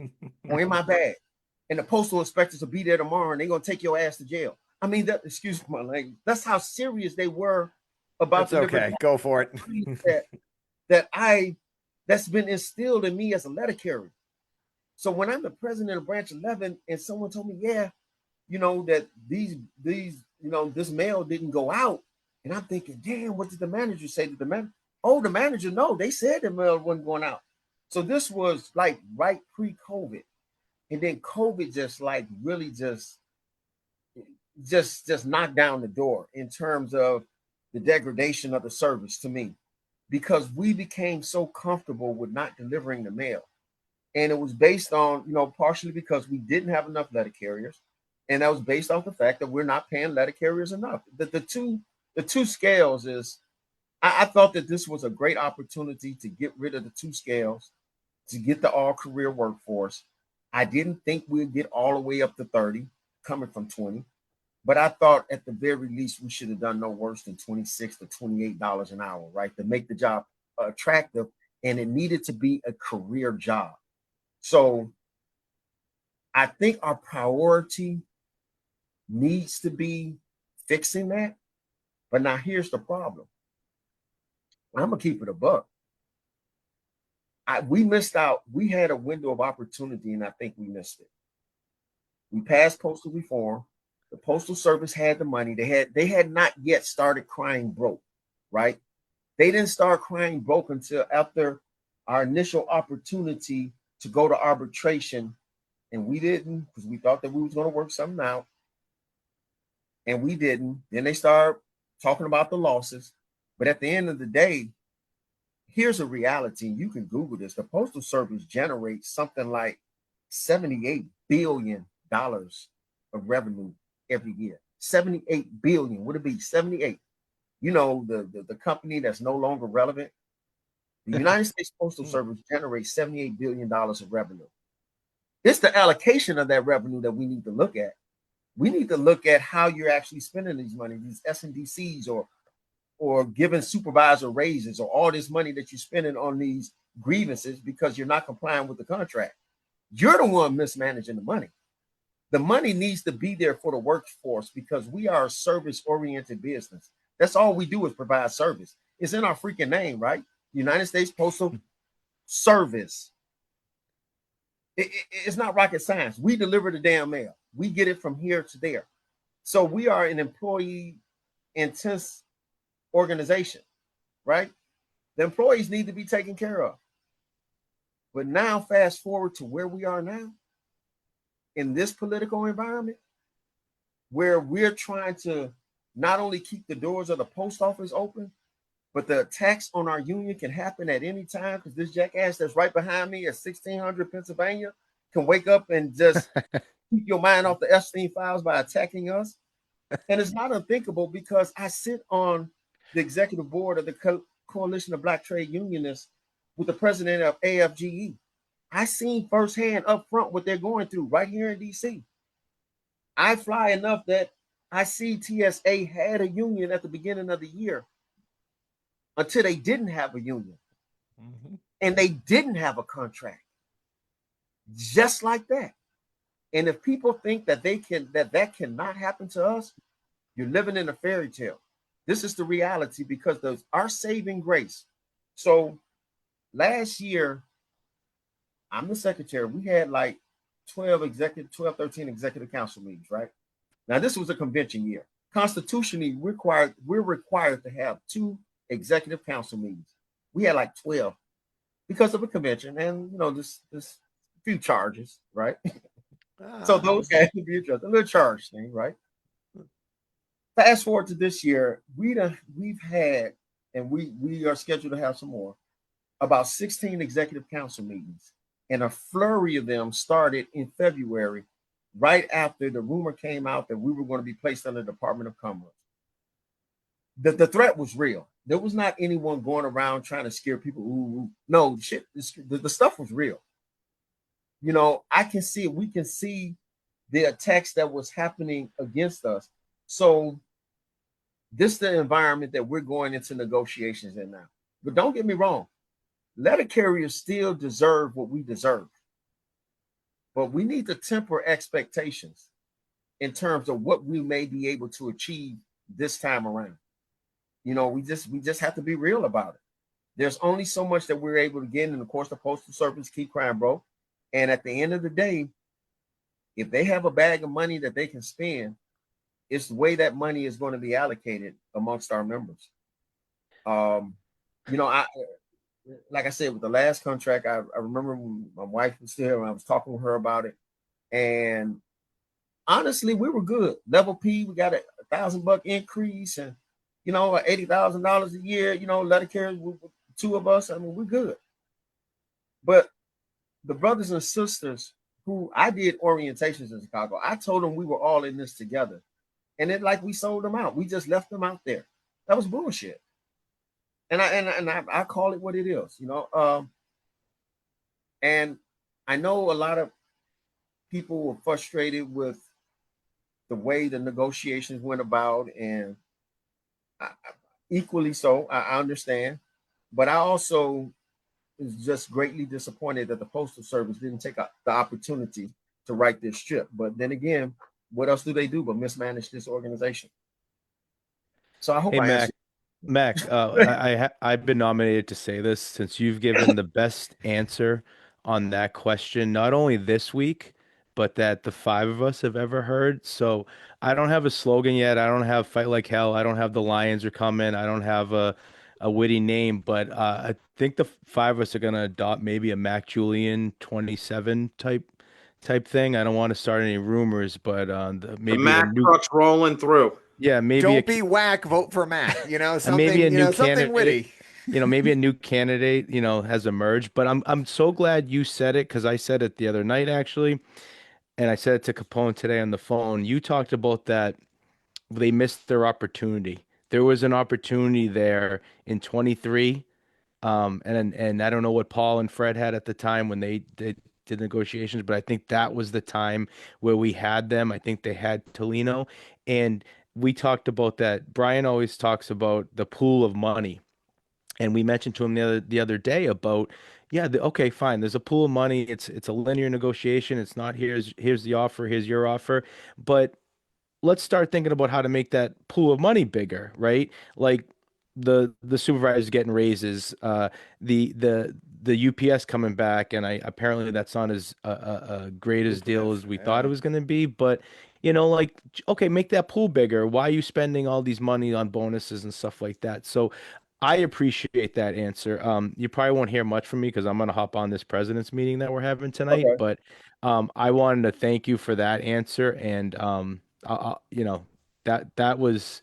S2: or in my bag. And the postal inspectors will be there tomorrow and they're going to take your ass to jail. I mean, that, excuse my language, that's how serious they were about
S3: That's okay. Go for it.
S2: That's been instilled in me as a letter carrier. So when I'm the president of Branch 11 and someone told me, yeah, you know, that these, you know, this mail didn't go out. And I'm thinking, damn, what did the manager say to the manager? Oh, the manager, no, they said the mail wasn't going out. So this was like right pre-COVID. And then COVID just like really just knocked down the door in terms of the degradation of the service to me, because we became so comfortable with not delivering the mail. And it was based on, you know, partially because we didn't have enough letter carriers. And that was based off the fact that we're not paying letter carriers enough. The two scales is, I thought that this was a great opportunity to get rid of the two scales, to get the all career workforce. I didn't think we'd get all the way up to 30 coming from 20, but I thought at the very least we should have done no worse than $26 to $28 an hour, right? To make the job attractive, and it needed to be a career job. So I think our priority needs to be fixing that. But now here's the problem. I'm gonna keep it a buck. We missed out. We had a window of opportunity, and I think we missed it. We passed postal reform. The Postal Service had the money. They had not yet started crying broke, right? They didn't start crying broke until after our initial opportunity to go to arbitration, and we didn't, because we thought that we was going to work something out, and we didn't. Then they started talking about the losses. But at the end of the day, here's a reality. You can Google this. The Postal Service generates something like $78 billion of revenue every year. 78 billion. Would it be 78? You know, the company that's no longer relevant. The United States Postal Service generates $78 billion of revenue. It's the allocation of that revenue that we need to look at. We need to look at how you're actually spending these money, these SNDCs, or giving supervisor raises, or all this money that you're spending on these grievances because you're not complying with the contract. You're the one mismanaging the money. The money needs to be there for the workforce because we are a service-oriented business. That's all we do is provide service. It's in our freaking name, right? United States Postal Service. It's not rocket science. We deliver the damn mail. We get it from here to there. So we are an employee-intense organization, right? The employees need to be taken care of. But now, fast forward to where we are now, in this political environment, where we're trying to not only keep the doors of the post office open, but the attacks on our union can happen at any time, because this jackass that's right behind me at 1600 Pennsylvania can wake up and just keep your mind off the Epstein files by attacking us. And it's not unthinkable because I sit on the executive board of the Coalition of Black Trade Unionists with the president of AFGE. I seen firsthand up front what they're going through right here in DC. I fly enough that I see TSA had a union at the beginning of the year until they didn't have a union. And they didn't have a contract. Just like that. And if people think that that cannot happen to us, you're living in a fairy tale. This is the reality, because our saving grace. So last year, I'm the secretary. We had like 13 executive council meetings, right? Now, this was a convention year. Constitutionally, we're required to have 2 executive council meetings. We had like 12 because of a convention and, you know, this few charges, right? So those guys would be a little charge thing, right? Fast forward to this year, we've had, and we are scheduled to have some more, about 16 executive council meetings, and a flurry of them started in February, right after the rumor came out that we were going to be placed under the Department of Commerce. The threat was real. There was not anyone going around trying to scare people. Ooh, no, shit, the stuff was real. You know, I can see it. We can see the attacks that was happening against us. So this is the environment that we're going into negotiations in now. But don't get me wrong, letter carriers still deserve what we deserve. But we need to temper expectations in terms of what we may be able to achieve this time around. You know, we just have to be real about it. There's only so much that we're able to get, and of course the Postal Service keep crying broke. And at the end of the day, if they have a bag of money that they can spend, it's the way that money is going to be allocated amongst our members. You know, like I said, with the last contract, I remember when my wife was still here and I was talking with her about it. And honestly, we were good. Level P, we got $1,000 increase, and you know, $80,000 a year, you know, letter carriers with two of us. I mean, we're good. But the brothers and sisters who I did orientations in Chicago, I told them we were all in this together. And it like we sold them out. We just left them out there. That was bullshit. And I call it what it is, you know. And I know a lot of people were frustrated with the way the negotiations went about, and equally so, I understand. But I also is just greatly disappointed that the Postal Service didn't take the opportunity to write this ship. But then again, what else do they do but mismanage this organization? So I hope I answered.
S5: Mac, I've been nominated to say this since you've given the best answer on that question, not only this week, but that the five of us have ever heard. So I don't have a slogan yet. I don't have Fight Like Hell. I don't have The Lions Are Coming. I don't have a witty name, but I think the five of us are going to adopt maybe a Mac Julion 27 type thing. I don't want to start any rumors, but maybe
S1: the Mack truck's rolling through.
S5: Yeah, maybe
S3: don't be whack, vote for Mac. You know, something,
S5: maybe a new
S3: something
S5: candidate,
S3: witty.
S5: You know, maybe a new candidate, you know, has emerged. But I'm so glad you said it, because I said it the other night actually, and I said it to Capone today on the phone. You talked about that they missed their opportunity. There was an opportunity there in 23, and I don't know what Paul and Fred had at the time when they did negotiations, but I think that was the time where we had them. I think they had Tolino, and we talked about that. Brian always talks about the pool of money, and we mentioned to him the other day about, yeah, okay, fine. There's a pool of money. It's a linear negotiation. It's not here's the offer, here's your offer, but let's start thinking about how to make that pool of money bigger, right? Like the supervisors getting raises, the UPS coming back, and apparently that's not as great as deal as we thought it was going to be. But you know, like, okay, make that pool bigger. Why are you spending all these money on bonuses and stuff like that? So I appreciate that answer. You probably won't hear much from me because I'm going to hop on this president's meeting that we're having tonight. Okay. But I wanted to thank you for that answer, and you know, that was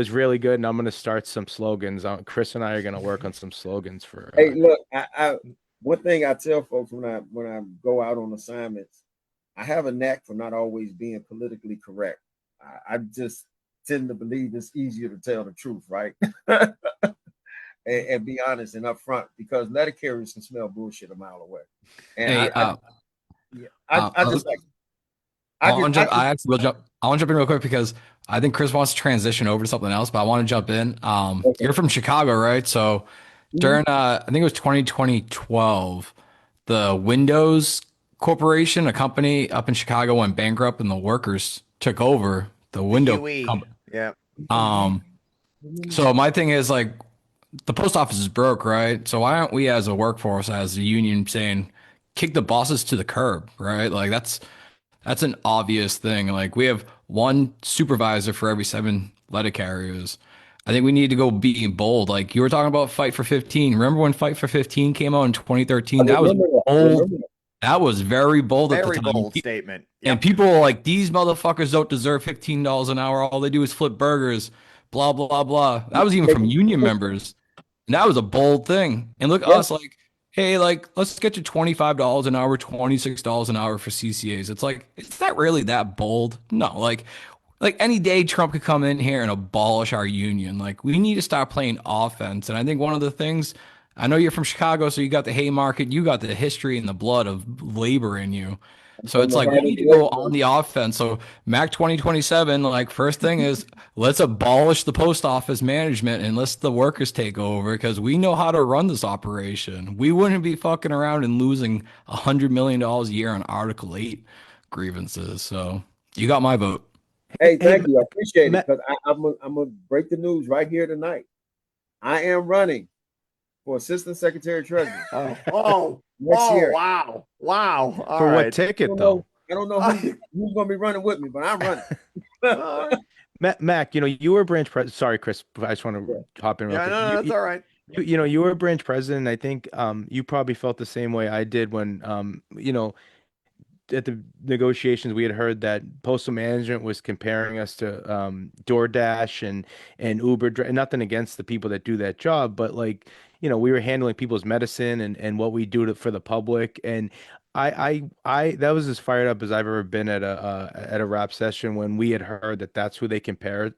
S5: really good, and I'm going to start some slogans. Chris and I are going to work on some slogans for.
S2: Hey, look, I one thing I tell folks when I go out on assignments, I have a knack for not always being politically correct. I just tend to believe it's easier to tell the truth, right? and be honest and upfront, because letter carriers can smell bullshit a mile away. And
S4: hey,
S2: I just like.
S4: I want to jump in real quick because I think Chris wants to transition over to something else, but I want to jump in. Okay. You're from Chicago, right? So during, I think it was 2012, the Windows Corporation, a company up in Chicago, went bankrupt, and the workers took over the window company.
S3: Yeah.
S4: So my thing is, like, the post office is broke, right? So why aren't we as a workforce, as a union, saying, kick the bosses to the curb, right? Like that's an obvious thing. Like, we have one supervisor for every 7 letter carriers. I think we need to go be bold. Like you were talking about Fight for 15. Remember when Fight for 15 came out in 2013? That was bold. That was very bold at the time.
S3: Very bold statement.
S4: Yep. And people were like, these motherfuckers don't deserve $15 an hour. All they do is flip burgers, blah, blah, blah. That was even from union members. And that was a bold thing. And look at us like, hey, like, let's get you $25 an hour, $26 an hour for CCAs. It's like, is that really that bold? No, like any day Trump could come in here and abolish our union. Like we need to start playing offense. And I think one of the things, I know you're from Chicago, so you got the Haymarket, you got the history and the blood of labor in you. So it's like we need to go on the offense. So Mac 2027, like first thing is let's abolish the post office management and let's the workers take over because we know how to run this operation. We wouldn't be fucking around and losing $100 million a year on Article 8 grievances. So you got my vote.
S2: Hey, thank you. I appreciate it because I'm gonna break the news right here tonight. I am running for Assistant Secretary Treasury. Next year.
S3: Wow. All
S5: For
S3: right.
S5: what ticket though?
S2: I don't know who's gonna be running with me, but I'm running.
S5: Mac, you were branch president. Sorry, Chris, I just want to hop in real quick.
S3: No, that's all right.
S5: You were a branch president. I think you probably felt the same way I did when at the negotiations we had heard that postal management was comparing us to DoorDash and Uber. Nothing against the people that do that job, but like we were handling people's medicine and what we do for the public. And I that was as fired up as I've ever been at a rap session when we had heard that that's who they compare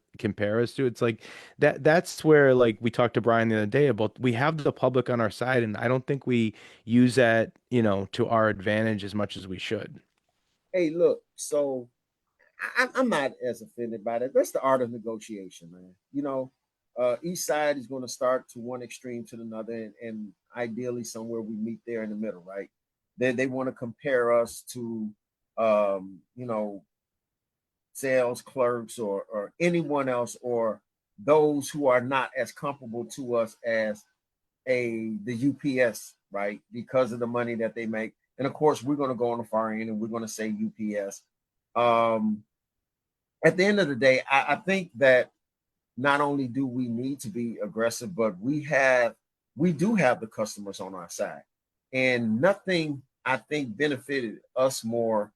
S5: us to. It's like that's where, like, we talked to Brian the other day about, we have the public on our side, and I don't think we use that to our advantage as much as we should.
S2: Hey, look, so I'm not as offended by that. That's the art of negotiation, man. Each side is going to start to one extreme to another, and ideally somewhere we meet there in the middle, right? They want to compare us to, sales clerks or anyone else, or those who are not as comparable to us as the UPS, right? Because of the money that they make. And of course, we're going to go on the far end and we're going to say UPS. At the end of the day, I think that not only do we need to be aggressive, but we do have the customers on our side. And nothing, I think, benefited us more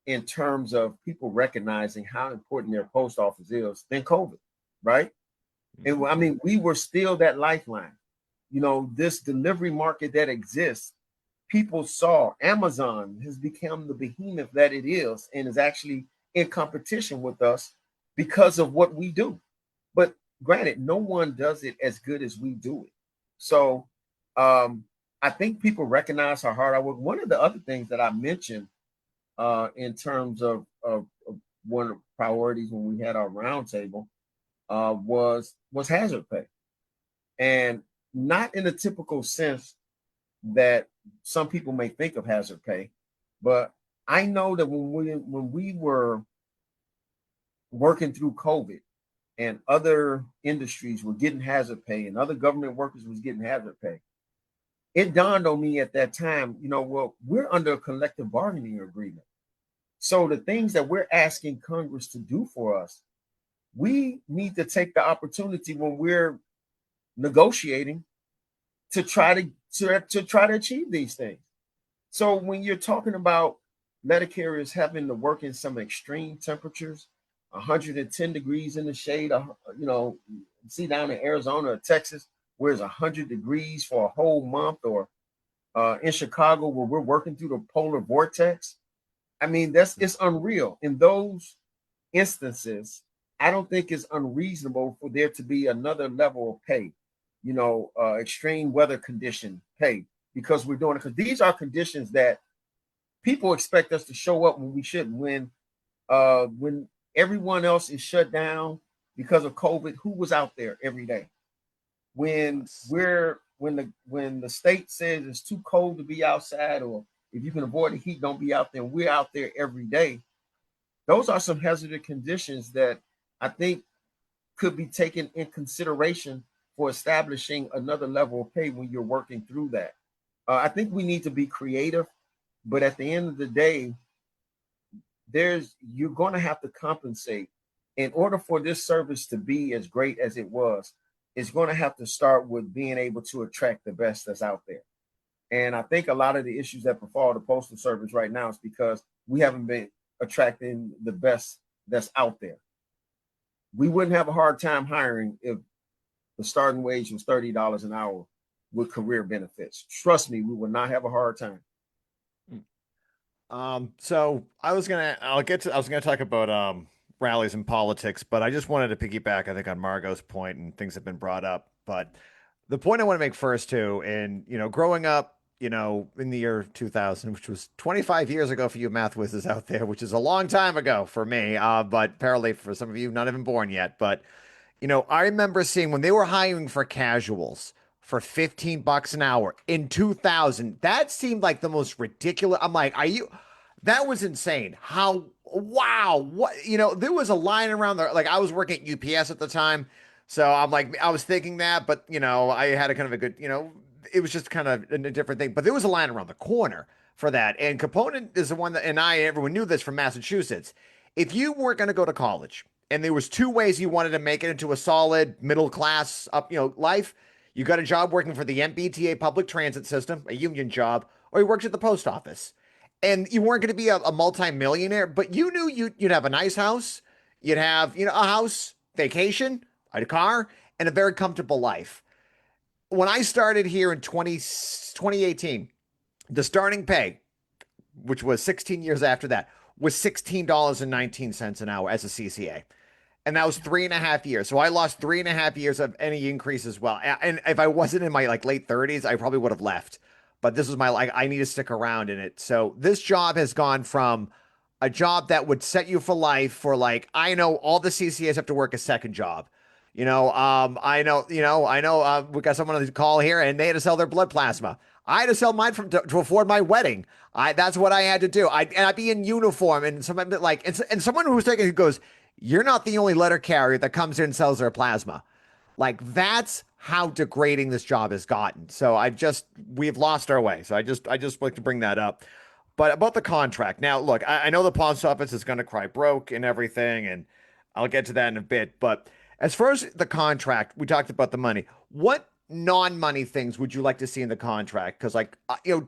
S2: in terms of people recognizing how important their post office is than COVID, right? And I mean, we were still that lifeline. This delivery market that exists, people saw Amazon has become the behemoth that it is and is actually in competition with us because of what we do. But granted, no one does it as good as we do it. So I think people recognize how hard I work. One of the other things that I mentioned in terms of one of the priorities when we had our roundtable was hazard pay. And not in a typical sense that some people may think of hazard pay, but I know that when we were working through COVID and other industries were getting hazard pay and other government workers was getting hazard pay, it dawned on me at that time, well, we're under a collective bargaining agreement. So the things that we're asking Congress to do for us, we need to take the opportunity when we're negotiating to try to achieve these things. So when you're talking about letter carriers having to work in some extreme temperatures, 110 degrees in the shade, see down in Arizona or Texas, where it's 100 degrees for a whole month, or in Chicago where we're working through the polar vortex. I mean, it's unreal. In those instances, I don't think it's unreasonable for there to be another level of pay, extreme weather condition pay, because we're doing it. Because these are conditions that people expect us to show up when we shouldn't. When everyone else is shut down because of COVID, who was out there every day? When the state says it's too cold to be outside, or if you can avoid the heat, don't be out there. We're out there every day. Those are some hazardous conditions that I think could be taken in consideration for establishing another level of pay when you're working through that. I think we need to be creative, but at the end of the day, you're going to have to compensate. In order for this service to be as great as it was, it's going to have to start with being able to attract the best that's out there. And I think a lot of the issues that befall the Postal Service right now is because we haven't been attracting the best that's out there. We wouldn't have a hard time hiring if the starting wage was $30 an hour with career benefits. Trust me, we will not have a hard time.
S3: So I was gonna talk about rallies and politics, but I just wanted to piggyback, I think, on Margot's point, and things have been brought up. But the point I want to make first too, and growing up, in the year 2000, which was 25 years ago for you math whizzes out there, which is a long time ago for me, but apparently for some of you not even born yet. But I remember seeing when they were hiring for casuals for $15 an hour in 2000. That seemed like the most ridiculous. I'm like, are you? That was insane. How? Wow. What? There was a line around there. Like, I was working at UPS at the time. So I'm like, I was thinking that, but I had a kind of a good, it was just kind of a different thing. But there was a line around the corner for that. And Component is the one that, and everyone knew this from Massachusetts. If you weren't going to go to college, and there was two ways you wanted to make it into a solid middle class up, life. You got a job working for the MBTA public transit system, a union job, or you worked at the post office. And you weren't going to be a multi-millionaire, but you knew you'd have a nice house, you'd have, a house, vacation, a car, and a very comfortable life. When I started here in 2018, the starting pay, which was 16 years after that, was $16.19 an hour as a CCA. And that was 3.5 years. So I lost 3.5 years of any increase as well. And if I wasn't in my late 30s, I probably would have left. But this was my I need to stick around in it. So this job has gone from a job that would set you for life for I know all the CCAs have to work a second job. I know we got someone on the call here and they had to sell their blood plasma. I had to sell mine to afford my wedding. That's what I had to do. I'd be in uniform and someone and someone who's taking who goes, you're not the only letter carrier that comes in and sells their plasma. That's how degrading this job has gotten. So we've lost our way. So I just like to bring that up. But about the contract. Now, look, I know the post office is going to cry broke and everything, and I'll get to that in a bit. But as far as the contract, we talked about the money. What non-money things would you like to see in the contract? Because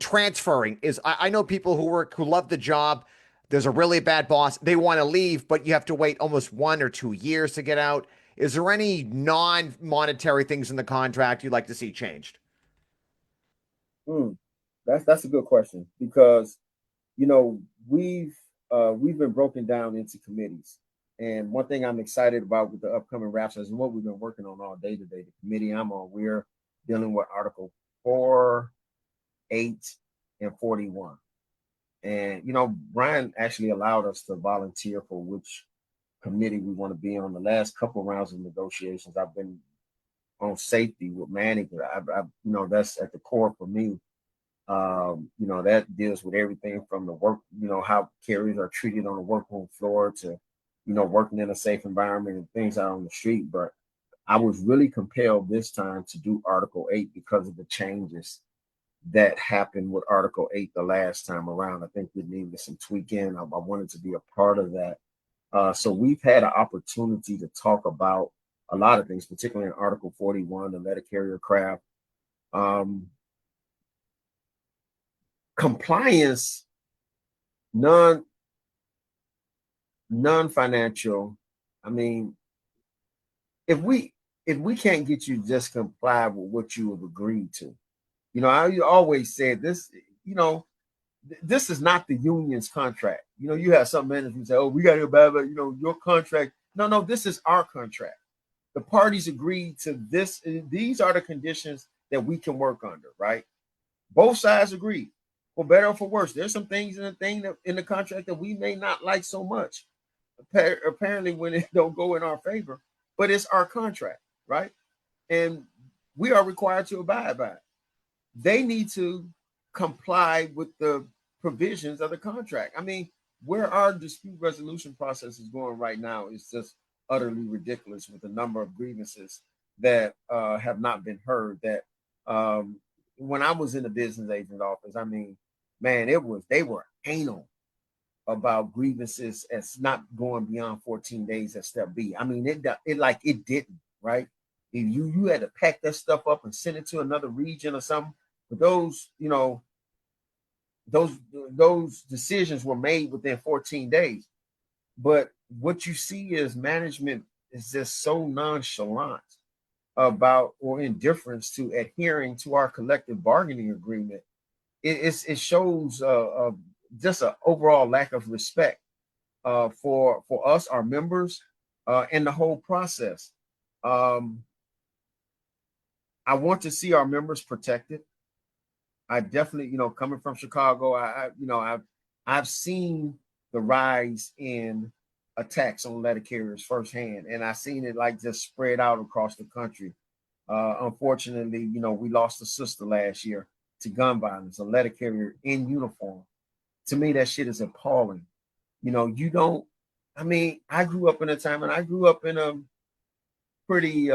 S3: transferring is, I know people who love the job. There's a really bad boss. They want to leave, but you have to wait almost 1 or 2 years to get out. Is there any non-monetary things in the contract you'd like to see changed?
S2: That's a good question, because we've been broken down into committees. And one thing I'm excited about with the upcoming rap session, what we've been working on all day today, the committee I'm on, we're dealing with Article 4, 8, and 41. And, Brian actually allowed us to volunteer for which committee we want to be on. The last couple of rounds of negotiations, I've been on safety with Manning. That's at the core for me. That deals with everything from the work, how carriers are treated on the workroom floor to, working in a safe environment and things out on the street. But I was really compelled this time to do Article 8 because of the changes that happened with Article 8 the last time around. I think we needed some tweaking. I wanted to be a part of that. So we've had an opportunity to talk about a lot of things, particularly in Article 41, the letter carrier craft. Compliance, non-financial. I mean, if we can't get you to just comply with what you have agreed to, I always said this, this is not the union's contract. You have some managers who say, oh, we got to abide by, your contract. No, this is our contract. The parties agreed to this. These are the conditions that we can work under, right? Both sides agreed, for better or for worse. There's some things in the contract that we may not like so much, apparently, when it don't go in our favor, but it's our contract, right? And we are required to abide by it. They need to comply with the provisions of the contract. I mean, where our dispute resolution process is going right now is just utterly ridiculous, with the number of grievances that have not been heard. That when I was in the business agent office, I mean, man, they were anal about grievances as not going beyond 14 days at step B. I mean, it didn't, right? If you had to pack that stuff up and send it to another region or something, but those decisions were made within 14 days. But what you see is management is just so nonchalant about or indifference to adhering to our collective bargaining agreement, it shows just an overall lack of respect for us, our members, and the whole process. I want to see our members protected. I definitely, coming from Chicago, I've seen the rise in attacks on letter carriers firsthand, and I've seen it like just spread out across the country. Unfortunately, we lost a sister last year to gun violence, a letter carrier in uniform. To me, that shit is appalling. You don't. I mean, I grew up in a time, and I grew up in a pretty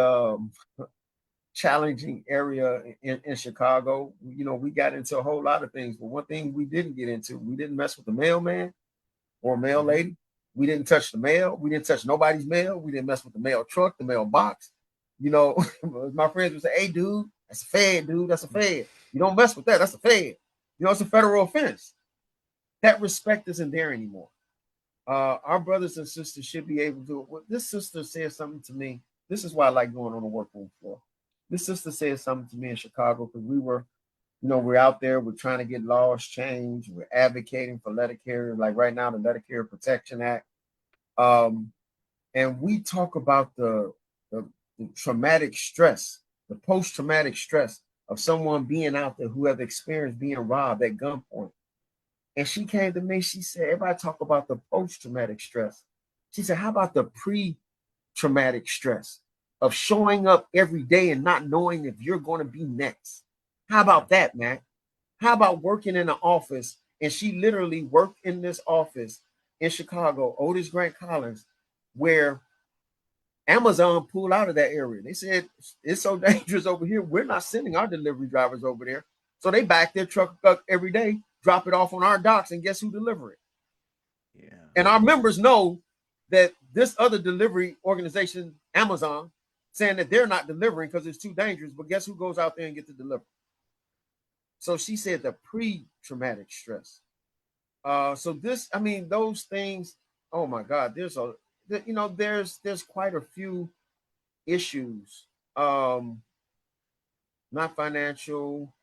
S2: challenging area in Chicago. We got into a whole lot of things, but one thing we didn't get into, we didn't mess with the mailman or mail lady. We didn't touch the mail. We didn't touch nobody's mail. We didn't mess with the mail truck, the mailbox. My friends would say, "Hey, dude, that's a fed, dude. That's a fed. You don't mess with that. That's a fed. It's a federal offense." That respect isn't there anymore. Our brothers and sisters should be able to. Well, this sister said something to me. This is why I like going on the workroom floor. This sister said something to me in Chicago because we're out there. We're trying to get laws changed. We're advocating for letter carriers. Like right now, the Letter Carrier Protection Act. And we talk about the traumatic stress, the post-traumatic stress of someone being out there who have experienced being robbed at gunpoint. And she came to me, she said, everybody talk about the post-traumatic stress. She said, how about the pre-traumatic stress of showing up every day and not knowing if you're going to be next? How about that, Mac? How about working in an office? And she literally worked in this office in Chicago, Otis Grant Collins, where Amazon pulled out of that area. They said, it's so dangerous over here. We're not sending our delivery drivers over there. So they back their truck up every day, drop it off on our docks, and guess who deliver it? Yeah. And our members know that this other delivery organization, Amazon, saying that they're not delivering because it's too dangerous, but guess who goes out there and get to deliver? So she said the pre-traumatic stress. So this, I mean, those things, oh my God, there's quite a few issues. Not financial,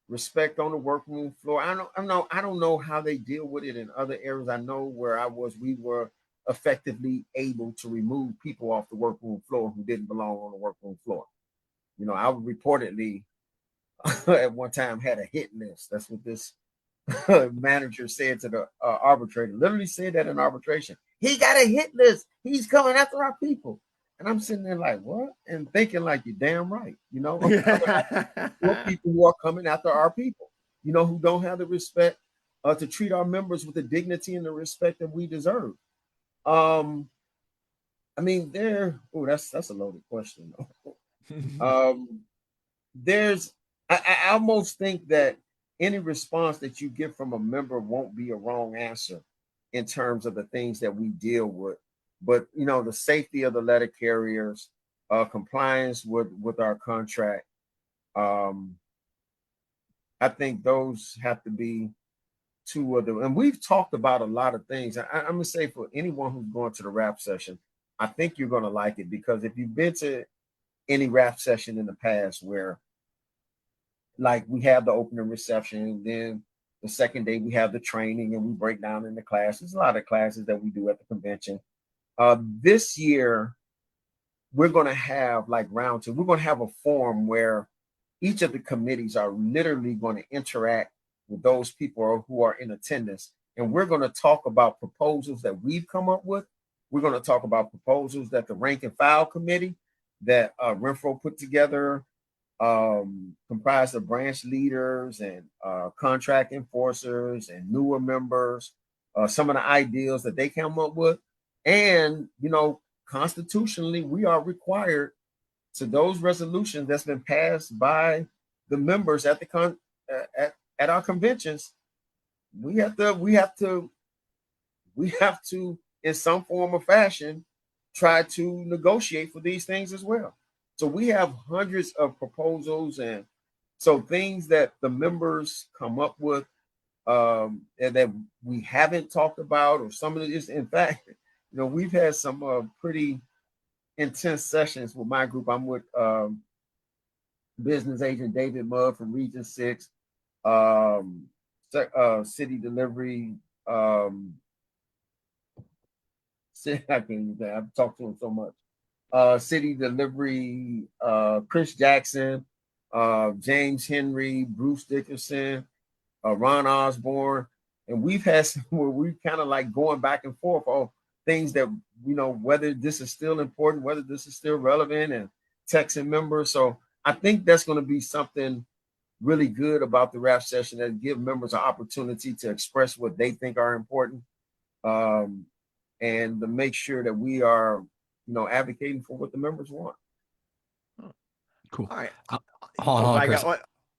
S2: respect on the workroom floor. I don't know how they deal with it in other areas. I know where I was, we were effectively able to remove people off the workroom floor who didn't belong on the workroom floor. I reportedly at one time had a hit list. That's what this manager said to the arbitrator. Literally said that in arbitration. He got a hit list. He's coming after our people. And I'm sitting there like, what? And thinking like, you're damn right. More people who are coming after our people, who don't have the respect to treat our members with the dignity and the respect that we deserve. I mean, that's a loaded question. I almost think that any response that you get from a member won't be a wrong answer in terms of the things that we deal with. But, the safety of the letter carriers, compliance with our contract, I think those have to be two of them. And we've talked about a lot of things. I'm going to say for anyone who's going to the rap session, I think you're going to like it, because if you've been to any rap session in the past where, like, we have the opening reception, then the second day we have the training and we break down in the class. There's a lot of classes that we do at the convention. This year, we're going to have like round two. We're going to have a forum where each of the committees are literally going to interact with those people who are in attendance. And we're going to talk about proposals that we've come up with. We're going to talk about proposals that the rank and file committee that Renfro put together, comprised of branch leaders and contract enforcers and newer members, some of the ideals that they came up with. And, constitutionally, we are required to those resolutions that's been passed by the members at the at our conventions. We have to in some form or fashion try to negotiate for these things as well. So we have hundreds of proposals, and so things that the members come up with and that we haven't talked about, or some of it is, in fact, we've had some pretty intense sessions with my group. I'm with business agent David Mudd from Region 6, City Delivery. I can't even think. I've talked to him so much. City Delivery, Chris Jackson, James Henry, Bruce Dickerson, Ron Osborne, and we've had some where we kind of like going back and forth on things that, whether this is still important, whether this is still relevant, and texting members. So I think that's going to be something really good about the rap session, that give members an opportunity to express what they think are important, and to make sure that we are, advocating for what the members want.
S4: Cool.
S3: All right.
S4: Hold on, Chris.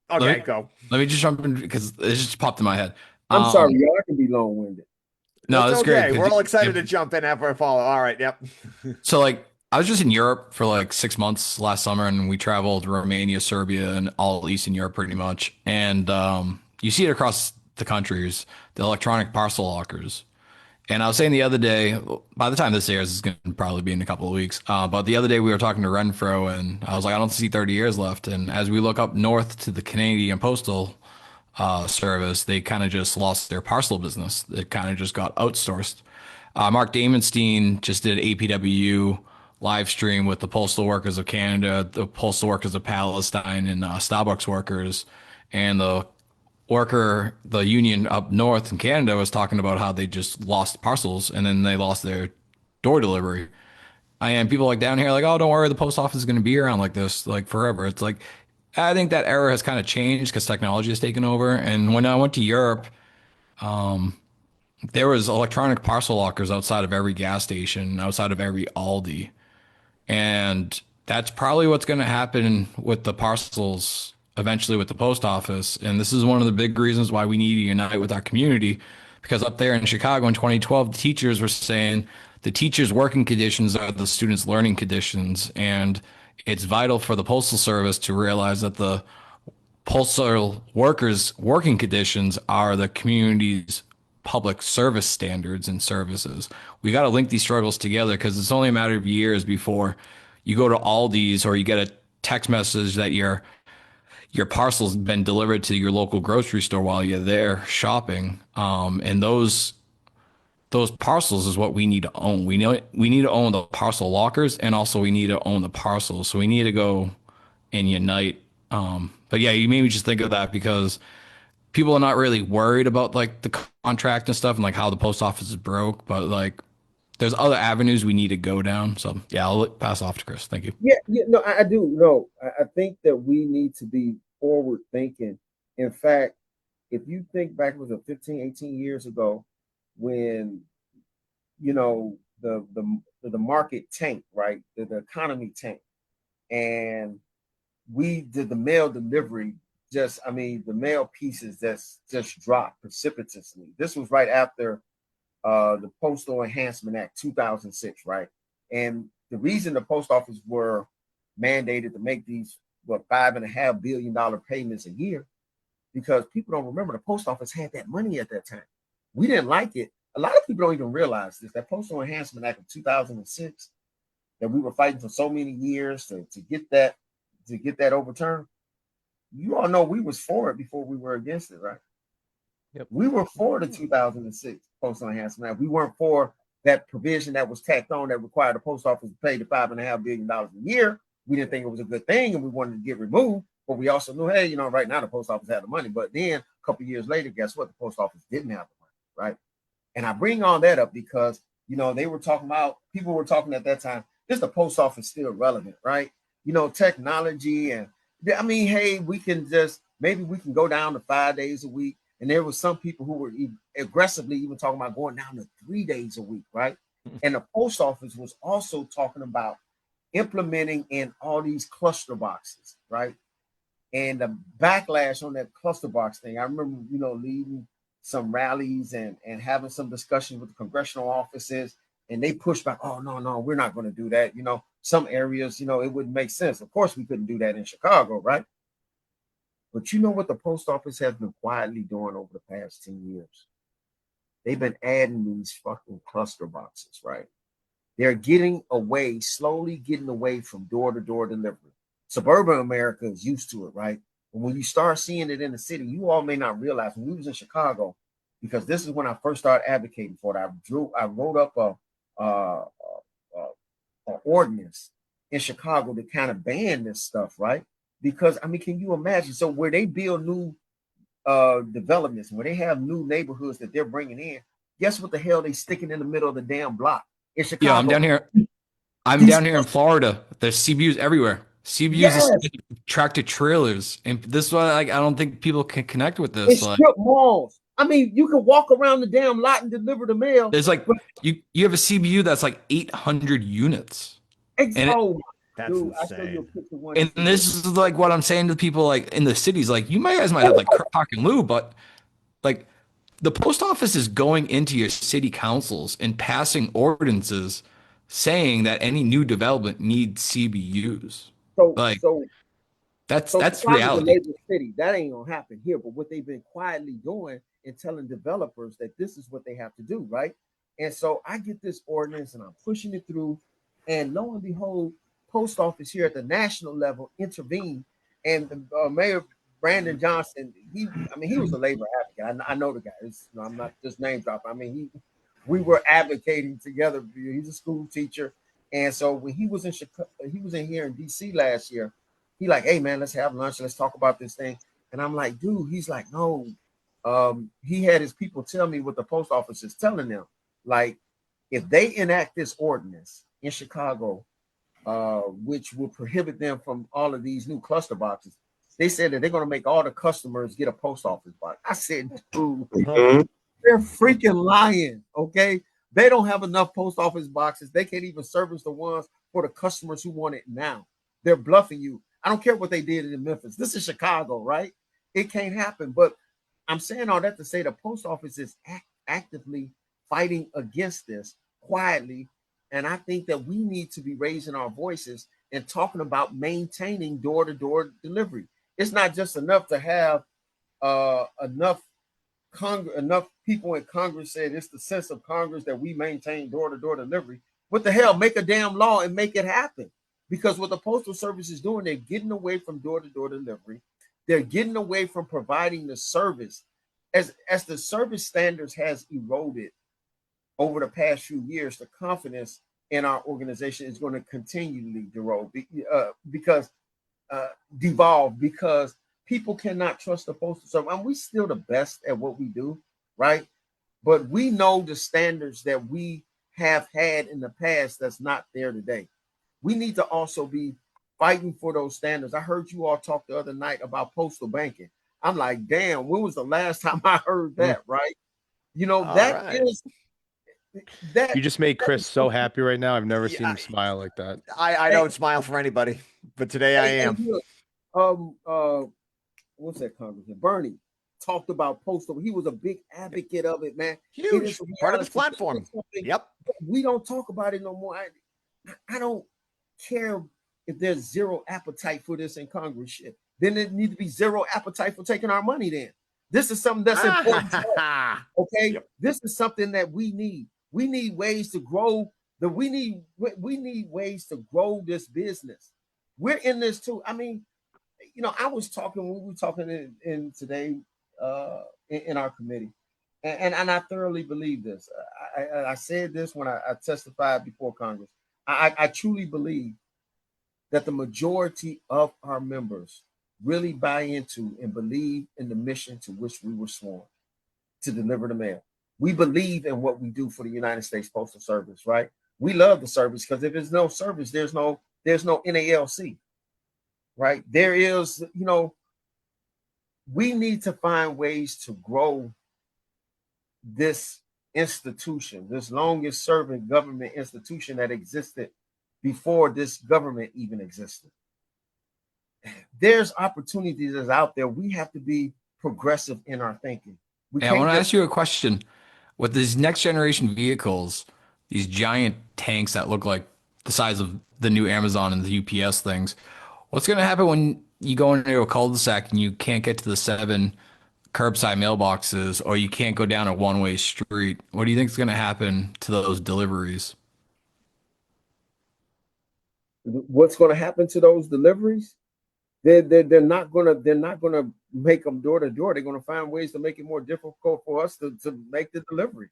S3: Okay, go.
S4: Let me just jump in because it just popped in my head.
S2: I'm sorry, y'all, I can be long-winded.
S4: No, that's
S3: okay.
S4: great.
S3: We're all excited to jump in after I follow. All right, yep.
S4: So I was just in Europe for like 6 months last summer, and we traveled Romania, Serbia, and all Eastern Europe pretty much. And you see it across the countries, the electronic parcel lockers. And I was saying the other day, by the time this airs, it's going to probably be in a couple of weeks. But the other day we were talking to Renfro, and I was like, I don't see 30 years left. And as we look up north to the Canadian Postal Service, they kind of just lost their parcel business. It kind of just got outsourced. Mark Damenstein just did APWU live stream with the Postal Workers of Canada, the Postal Workers of Palestine, and Starbucks workers. And the union up north in Canada was talking about how they just lost parcels and then they lost their door delivery. And people like down here like, oh, don't worry, the post office is going to be around like this like forever. It's like, I think that era has kind of changed because technology has taken over. And when I went to Europe, there was electronic parcel lockers outside of every gas station, outside of every Aldi. And that's probably what's going to happen with the parcels eventually with the post office. And this is one of the big reasons why we need to unite with our community, because up there in Chicago in 2012, the teachers were saying the teachers' working conditions are the students' learning conditions. And it's vital for the Postal Service to realize that the postal workers' working conditions are the community's public service standards and services. We got to link these struggles together because it's only a matter of years before you go to Aldi's or you get a text message that your parcel's been delivered to your local grocery store while you're there shopping. And those parcels is what we need to own. We need to own the parcel lockers, and also we need to own the parcels. So we need to go and unite. But yeah, you made me just think of that because people are not really worried about like the contract and stuff and like how the post office is broke, but like there's other avenues we need to go down. So yeah, I'll pass off to Chris. Thank you.
S2: Yeah, no, I do. No, I think that we need to be forward thinking. In fact, if you think back, it was 15, 18 years ago when, the market tanked, right? The economy tanked. And we did the mail delivery. The mail pieces just dropped precipitously. This was right after the Postal Enhancement Act 2006, right? And the reason the post office were mandated to make these $5.5 billion payments a year, because people don't remember the post office had that money at that time. We didn't like it. A lot of people don't even realize this. That Postal Enhancement Act of 2006 that we were fighting for so many years to get that overturned. You all know we was for it before we were against it, right?
S5: Yep.
S2: We were for the 2006 Postal Enhancement Act. We weren't for that provision that was tacked on that required the post office to pay the $5.5 billion a year. We didn't think it was a good thing, and we wanted to get removed. But we also knew, hey, right now the post office had the money. But then a couple of years later, guess what? The post office didn't have the money, right? And I bring all that up because people were talking at that time, is the post office still relevant, right? Technology and hey, we can go down to 5 days a week. And there were some people who were aggressively even talking about going down to 3 days a week, right? And the post office was also talking about implementing in all these cluster boxes, right? And the backlash on that cluster box thing, I remember, leading some rallies and having some discussions with the congressional offices, and they pushed back, oh, no, we're not going to do that. Some areas, it wouldn't make sense. Of course, we couldn't do that in Chicago, right? But you know what the post office has been quietly doing over the past 10 years? They've been adding these fucking cluster boxes, right? They're getting away, slowly getting away from door-to-door delivery. Suburban America is used to it, right? But when you start seeing it in the city, you all may not realize when we was in Chicago, because this is when I first started advocating for it. I wrote up a ordinance in Chicago to kind of ban this stuff, right? Because I mean, can you imagine? So where they build new developments, where they have new neighborhoods that they're bringing in, guess what the hell they sticking in the middle of the damn block in Chicago?
S4: Yeah, I'm down here. I'm down here in Florida. There's CBUs everywhere. CBUs
S2: Yes.
S4: is tractor trailers, and this is why like I don't think people can connect with this.
S2: It's
S4: Like,
S2: strip malls. I mean, you can walk around the damn lot and deliver the mail.
S4: there's like
S2: but
S4: you have a CBU that's like 800 units, and
S2: oh,
S3: That's
S2: dude, I show you a
S3: insane.
S2: picture one.
S4: and this is like what I'm saying to people like in the cities. Like you guys might have like Crock and Lou, but like the post office is going into your city councils and passing ordinances saying that any new development needs CBUs.
S2: So,
S4: Like
S2: so
S4: that's
S2: Chicago's a
S4: reality.
S2: labor city. That ain't gonna happen here. But what they've been quietly doing and telling developers that this is what they have to do, right? And so I get this ordinance and I'm pushing it through, and lo and behold, post office here at the national level intervened, and Mayor Brandon Johnson, he was a labor advocate. I know the guy. I'm not just name dropping. I mean, we were advocating together. He's a school teacher, and so when he was in Chicago, he was in here in DC last year. He like, hey man, let's have lunch. Let's talk about this thing. And I'm like, dude, he's like, no. He had his people tell me what the post office is telling them. Like, if they enact this ordinance in Chicago, which will prohibit them from all of these new cluster boxes, they said that they're going to make all the customers get a post office box. I said, dude, they're freaking lying. Okay. They don't have enough post office boxes. They can't even service the ones for the customers who want it now. They're bluffing you. I don't care what they did in Memphis. This is Chicago, right? It can't happen. But I'm saying all that to say the post office is actively fighting against this quietly. And I think that we need to be raising our voices and talking about maintaining door-to-door delivery. It's not just enough to have enough people in Congress said it's the sense of Congress that we maintain door-to-door delivery. What the hell? Make a damn law and make it happen. Because what the Postal Service is doing, they're getting away from door-to-door delivery. They're getting away from providing the service. As the service standards has eroded over the past few years, the confidence in our organization is going to continually erode devolve because people cannot trust the Postal Service. And we're still the best at what we do, right? But we know the standards that we have had in the past that's not there today. We need to also be fighting for those standards. I heard you all talk the other night about postal banking. I'm like, damn, when was the last time I heard that, right? You know, that
S5: You just made Chris so happy right now. I've never seen him smile like that.
S3: I don't smile for anybody, but today I am.
S2: What's that Congressman? Bernie talked about postal. He was a big advocate of it, man.
S3: Huge part of his platform. Yep.
S2: We don't talk about it no more. I don't care if there's zero appetite for this in Congress. Shit. Then there needs to be zero appetite for taking our money. Then this is something that's important. Okay, yep. This is something that we need. We need ways to grow. We need ways to grow this business. We're in this too. I mean, you know, I was talking when we were talking in today in our committee, and I thoroughly believe this. I said this when I testified before Congress. I truly believe that the majority of our members really buy into and believe in the mission to which we were sworn to deliver the mail. We believe in what we do for the United States Postal Service, right? We love the service because if there's no service, there's no NALC, right? There is, you know, we need to find ways to grow this institution, this longest serving government institution that existed before this government even existed. There's opportunities that's out there. We have to be progressive in our thinking.
S4: I want to ask you a question. With these next generation vehicles, these giant tanks that look like the size of the new Amazon and the UPS things, what's going to happen when you go into a cul-de-sac and you can't get to the 7 curbside mailboxes, or you can't go down a one-way street? What do you think is going to happen to those deliveries?
S2: what's going to happen to those deliveries? They're not gonna make them door to door. They're gonna find ways to make it more difficult for us to make the delivery.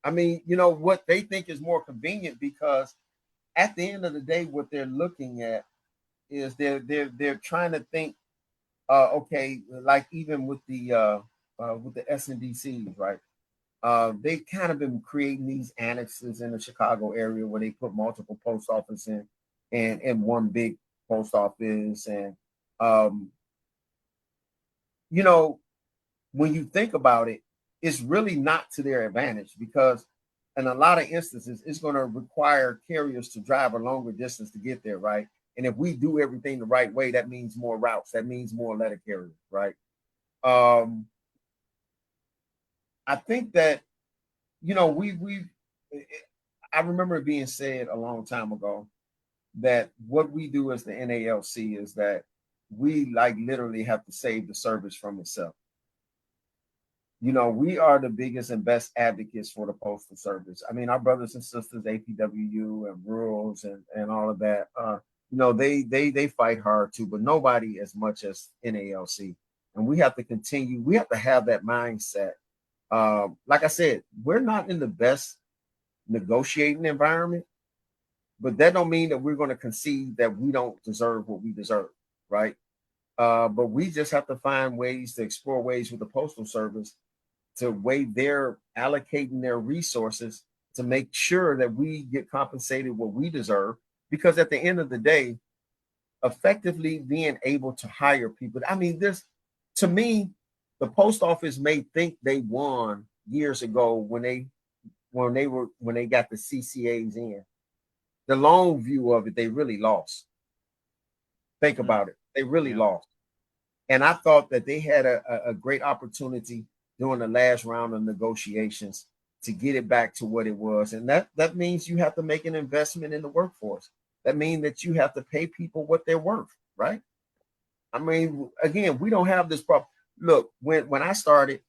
S2: I mean, you know what they think is more convenient, because at the end of the day, what they're looking at is they're trying to think. Okay, like even with the SNDCs, right? They kind of been creating these annexes in the Chicago area where they put multiple post offices in one big post office. And um, you know, when you think about it, it's really not to their advantage, because in a lot of instances, it's going to require carriers to drive a longer distance to get there, right? And if we do everything the right way, that means more routes. That means more letter carriers, right? Um, I think that, you know, I remember it being said a long time ago that what we do as the NALC is that we like literally have to save the service from itself. You know, we are the biggest and best advocates for the Postal Service. I mean, our brothers and sisters, APWU and rurals and all of that, you know, they fight hard too, but nobody as much as NALC. And we have to continue, we have to have that mindset. Like I said, we're not in the best negotiating environment, but that don't mean that we're going to concede that we don't deserve what we deserve, right? But we just have to find ways to explore ways with the Postal Service to way they're allocating their resources to make sure that we get compensated what we deserve. Because at the end of the day, effectively being able to hire people. I mean, this, to me, the post office may think they won years ago when they got the CCAs in. The long view of it, they really lost. Think about it. They really lost. And I thought that they had a great opportunity during the last round of negotiations to get it back to what it was. And that means you have to make an investment in the workforce. That means that you have to pay people what they're worth, right? I mean, again, we don't have this problem. Look, when I started,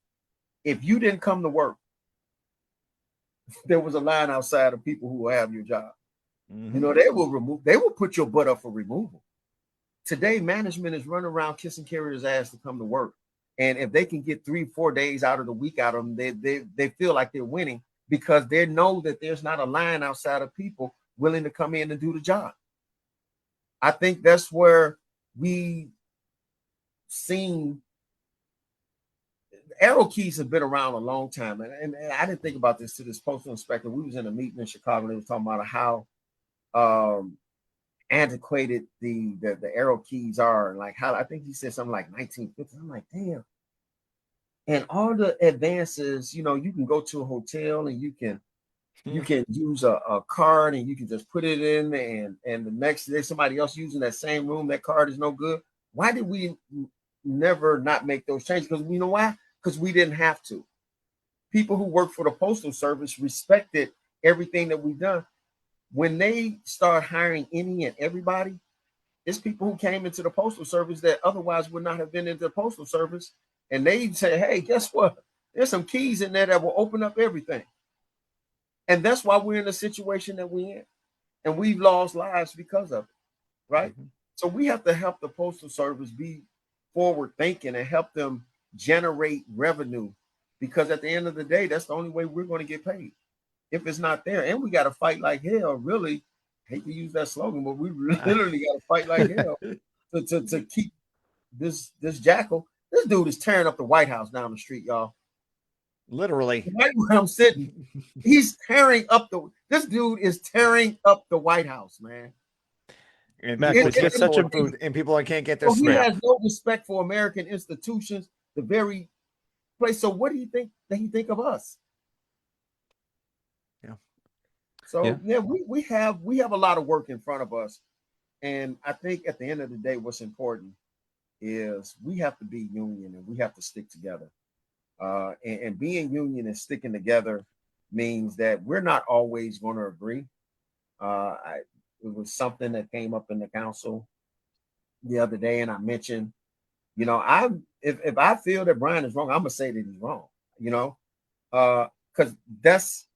S2: if you didn't come to work, there was a line outside of people who will have your job. You know, they will put your butt up for removal. Today, management is running around kissing carriers' ass to come to work. And if they can get 3-4 days out of the week out of them, they feel like they're winning, because they know that there's not a line outside of people willing to come in and do the job. I think that's where we seen arrow keys have been around a long time. And I didn't think about this to this postal inspector. We was in a meeting in Chicago, and they were talking about how antiquated the arrow keys are, and like how I think he said something like 1950. I'm like, damn. And all the advances, you know, you can go to a hotel and you can use a card and you can just put it in, and the next day somebody else using that same room, that card is no good. Why did we never not make those changes? Because you know why? Because we didn't have to. People who work for the Postal Service respected everything that we've done. When they start hiring any and everybody, it's people who came into the Postal Service that otherwise would not have been into the Postal Service. And they say, hey, guess what? There's some keys in there that will open up everything. And that's why we're in the situation that we're in. And we've lost lives because of it, right? So we have to help the Postal Service be forward thinking and help them generate revenue, because at the end of the day, that's the only way we're going to get paid. If it's not there, and we got to fight like hell, really, I hate to use that slogan, but we literally got to fight like hell to keep this jackal. This dude is tearing up the White House down the street, y'all.
S3: Literally.
S2: Right where I'm sitting, he's tearing up this dude is tearing up the White House, man.
S3: And
S5: Mack,
S3: people,
S5: it's such a
S3: and people can't get their
S2: he
S3: snap.
S2: has no respect for American institutions, the very place. So what do you think that he think of us?
S3: Yeah.
S2: So yeah, we have a lot of work in front of us. And I think at the end of the day, what's important is we have to be union and we have to stick together. And being union and sticking together means that we're not always going to agree. It was something that came up in the council the other day, and I mentioned, you know, if I feel that Brian is wrong, I'm gonna say that he's wrong, you know, because that's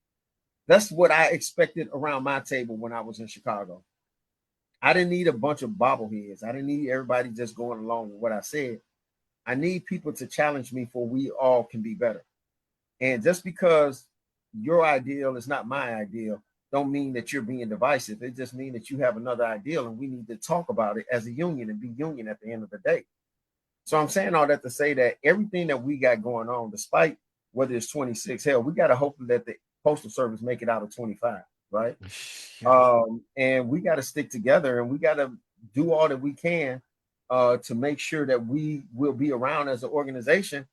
S2: what I expected around my table when I was in Chicago. I didn't need a bunch of bobbleheads. I didn't need everybody just going along with what I said. I need people to challenge me for we all can be better. And just because your ideal is not my ideal, don't mean that you're being divisive. It just means that you have another ideal and we need to talk about it as a union and be union at the end of the day. So I'm saying all that to say that everything that we got going on, despite whether it's 26, hell, we got to hope that the Postal Service make it out of 25, right? And we got to stick together and we got to do all that we can to make sure that we will be around as an organization.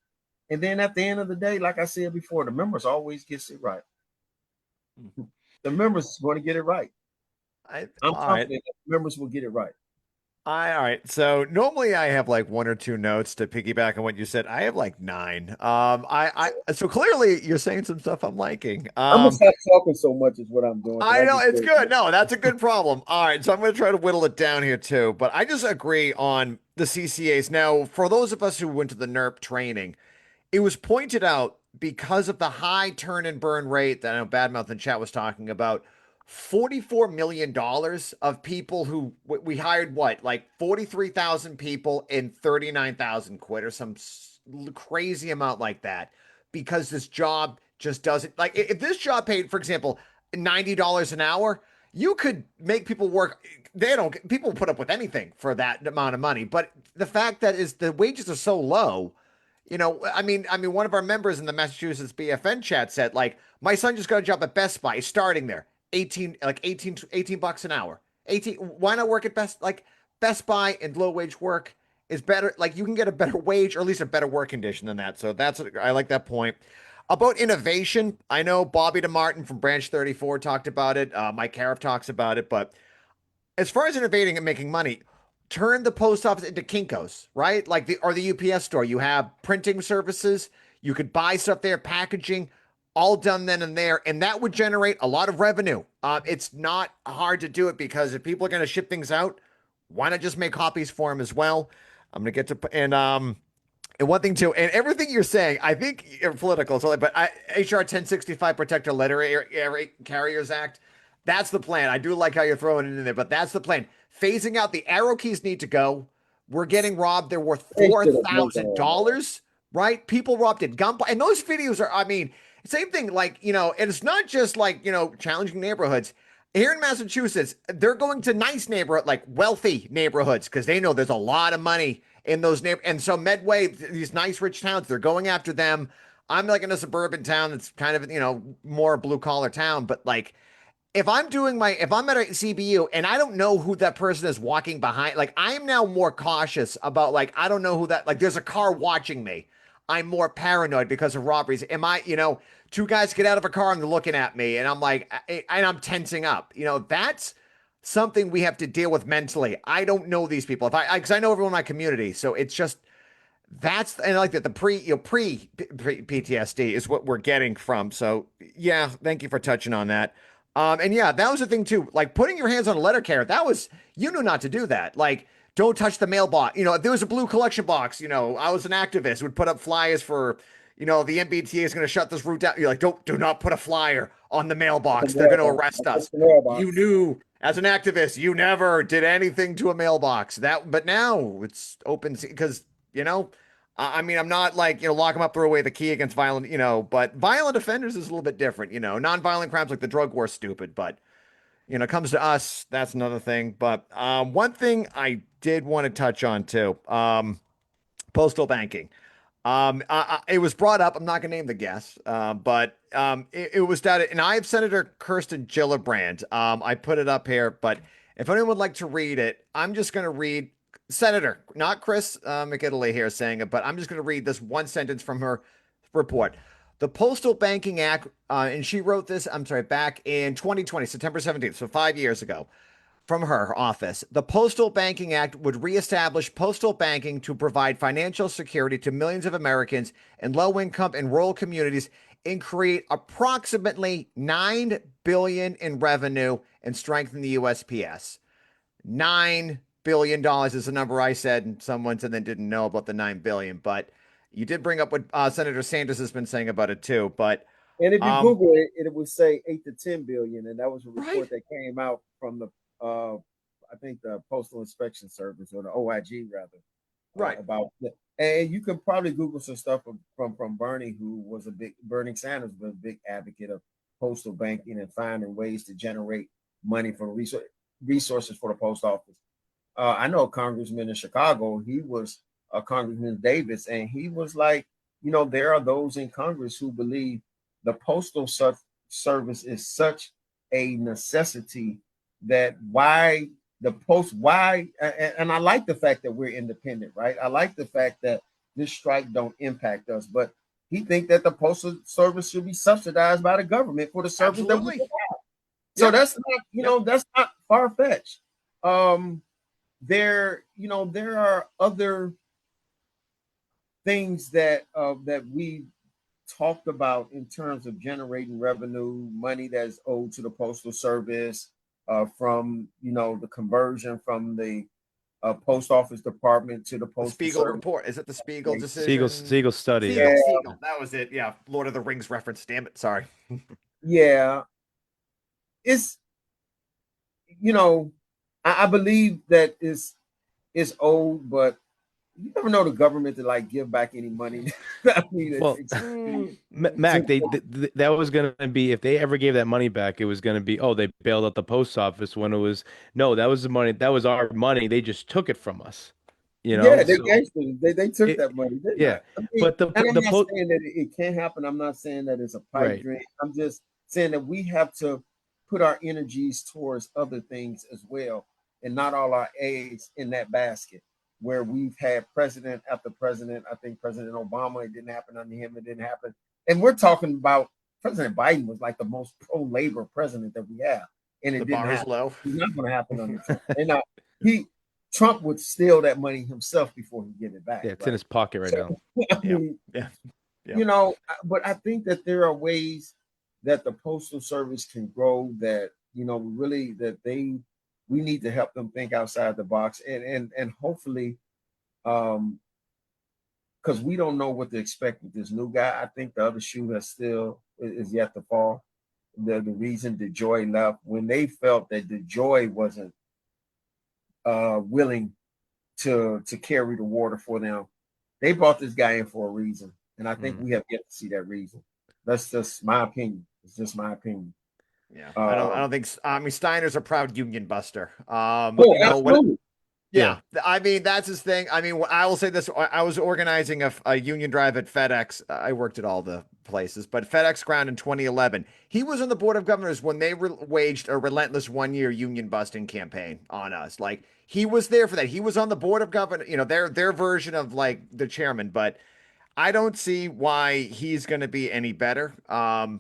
S2: And then at the end of the day, like I said before, the members always gets it right. The members going to get it right. I'm confident that the members will get it right.
S3: All right. So normally I have like 1 or 2 notes to piggyback on what you said. I have like 9. So clearly you're saying some stuff I'm liking.
S2: I'm gonna stop talking so much is what I'm doing.
S3: I know it's good. No, that's a good problem. All right. So I'm going to try to whittle it down here too. But I just agree on the CCAs. Now, for those of us who went to the NERP training, it was pointed out because of the high turn and burn rate that I know Badmouth in chat was talking about. $44 million of people who we hired, what, like 43,000 people and 39,000 quit, or some crazy amount like that, because this job just doesn't, like, if this job paid, for example, $90 an hour, you could make people work. People put up with anything for that amount of money. But the fact that is the wages are so low. I mean, one of our members in the Massachusetts BFN chat said, like, my son just got a job at Best Buy, he's starting there. 18 bucks an hour. 18. Why not work at Best Buy and low wage work is better. Like, you can get a better wage or at least a better work condition than that. So I like that point. About innovation, I know Bobby DeMartin from Branch 34 talked about it. Mike Cariff talks about it. But as far as innovating and making money, turn the post office into Kinko's, right? Like the UPS store. You have printing services. You could buy stuff there, packaging, all done then and there, and that would generate a lot of revenue. It's not hard to do it because if people are going to ship things out, why not just make copies for them as well? I'm going to get to and one thing too, and everything you're saying, I think you're political, but HR 1065 Protect Our Letter Carriers Act, that's the plan. I do like how you're throwing it in there, but that's the plan. Phasing out the arrow keys need to go. We're getting robbed. They're worth $4,000, right? People robbed at gunpoint, and those videos are, I mean. Same thing, like, and it's not just like, challenging neighborhoods. Here in Massachusetts, they're going to nice neighborhood, like wealthy neighborhoods, because they know there's a lot of money in those neighborhoods. And so Medway, these nice rich towns, they're going after them. I'm like in a suburban town that's kind of, more blue collar town. But like, if I'm at a CBU and I don't know who that person is walking behind, like I am now more cautious about like, I don't know who that, like there's a car watching me. I'm more paranoid because of robberies. Am I, 2 guys get out of a car and they're looking at me and I'm like, and I'm tensing up. That's something we have to deal with mentally. I don't know these people. Because I know everyone in my community. So it's just, and I like that the pre PTSD is what we're getting from. So yeah, thank you for touching on that. And yeah, that was the thing too. Like putting your hands on a letter carrier, you knew not to do that. Like, don't touch the mailbox. If there was a blue collection box, I was an activist, would put up flyers for, the MBTA is going to shut this route down. You're like, do not put a flyer on the mailbox. They're going to arrest us. You knew as an activist, you never did anything to a mailbox. But now it's open because, I mean, I'm not like, lock them up, throw away the key against violent, but violent offenders is a little bit different, nonviolent crimes like the drug war, stupid, but it comes to us, that's another thing. But one thing I did want to touch on too, postal banking. It was brought up. I'm not going to name the guest, but it was that, and I have Senator Kirsten Gillibrand. I put it up here, but if anyone would like to read it, I'm just going to read Senator, not Chris McIdley here saying it, but I'm just going to read this one sentence from her report. The Postal Banking Act, and she wrote this, back in 2020, September 17th, so 5 years ago, from her office. The Postal Banking Act would reestablish postal banking to provide financial security to millions of Americans in low-income and rural communities and create approximately $9 billion in revenue and strengthen the USPS. $9 billion is the number I said, and someone said they didn't know about the $9 billion, but you did bring up what Senator Sanders has been saying about it too. But
S2: and if you Google it, it would say 8 to 10 billion, and that was a report
S3: right.
S2: that came out from the I I think the Postal Inspection Service, or the OIG rather,
S3: Right.
S2: about that. And you can probably Google some stuff from Bernie, Bernie Sanders was a big advocate of postal banking and finding ways to generate money from resources for the post office. I know a congressman in Chicago, he was a Congressman Davis, and he was like, there are those in Congress who believe the postal service is such a necessity that why and I like the fact that we're independent, right? I like the fact that this strike don't impact us, but he think that the postal service should be subsidized by the government for the service that we have. So that's not, that's not far-fetched. There are other things that we talked about in terms of generating revenue, money that's owed to the postal service, from the conversion from the post office department to the postal
S3: Spiegel
S2: service.
S3: report. Is it the Spiegel decision?
S5: Siegel study.
S3: Siegel. That was it. Yeah, Lord of the Rings reference. Damn it. Sorry.
S2: Yeah, it's I believe that it's old, but you never know the government to like give back any money. I mean,
S5: Mac, that was going to be, if they ever gave that money back, it was going to be, oh, they bailed out the post office, when it was, no, that was the money. That was our money. They just took it from us.
S2: Yeah, they took that money.
S5: Yeah,
S2: but I'm not saying that it can't happen. I'm not saying that it's a pipe dream. I'm just saying that we have to put our energies towards other things as well, and not all our eggs in that basket, where we've had president after president. I think President Obama, it didn't happen under him. It didn't happen. And we're talking about President Biden was like the most pro-labor president that we have. And it didn't happen.
S3: Low.
S2: It's not going to happen under Trump. And Trump would steal that money himself before he give it back.
S5: Yeah, it's in his pocket right now.
S2: Yeah. But I think that there are ways that the Postal Service can grow, that, really that we need to help them think outside the box, and hopefully, because we don't know what to expect with this new guy. I think the other shoe that still is yet to fall. The reason DeJoy left, when they felt that DeJoy wasn't willing to carry the water for them, they brought this guy in for a reason, and I think we have yet to see that reason. That's just my opinion. It's just my opinion.
S3: Yeah, I don't think. I mean, Steiner's a proud union buster.
S2: Absolutely.
S3: Yeah, I mean, that's his thing. I mean, I will say this: I was organizing a union drive at FedEx. I worked at all the places, but FedEx Ground in 2011. He was on the board of governors when they waged a relentless one-year union busting campaign on us. Like, he was there for that. He was on the board of governors. Their version of like the chairman, but I don't see why he's going to be any better. I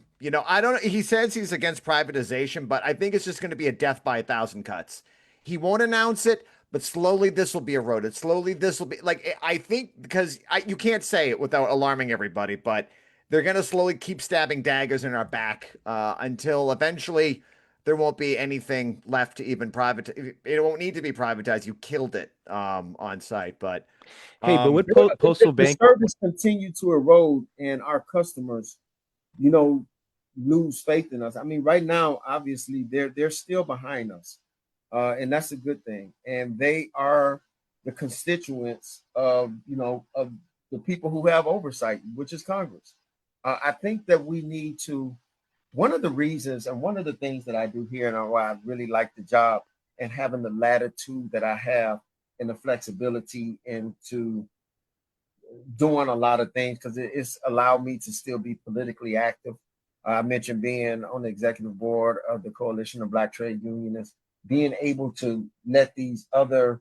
S3: don't. He says he's against privatization, but I think it's just going to be a death by 1,000 cuts. He won't announce it, but slowly this will be eroded. Slowly this will be like, I think, because you can't say it without alarming everybody, but they're going to slowly keep stabbing daggers in our back until eventually there won't be anything left to even privatize. It won't need to be privatized. You killed it on site, but.
S5: Hey, but with postal bank,
S2: the service continue to erode, and our customers, lose faith in us. I mean, right now, obviously, they're still behind us, and that's a good thing. And they are the constituents of the people who have oversight, which is Congress. I think that we need to. One of the reasons and one of the things that I do here, and why I really like the job and having the latitude that I have, and the flexibility into doing a lot of things, because it's allowed me to still be politically active. I mentioned being on the executive board of the Coalition of Black Trade Unionists, being able to let these other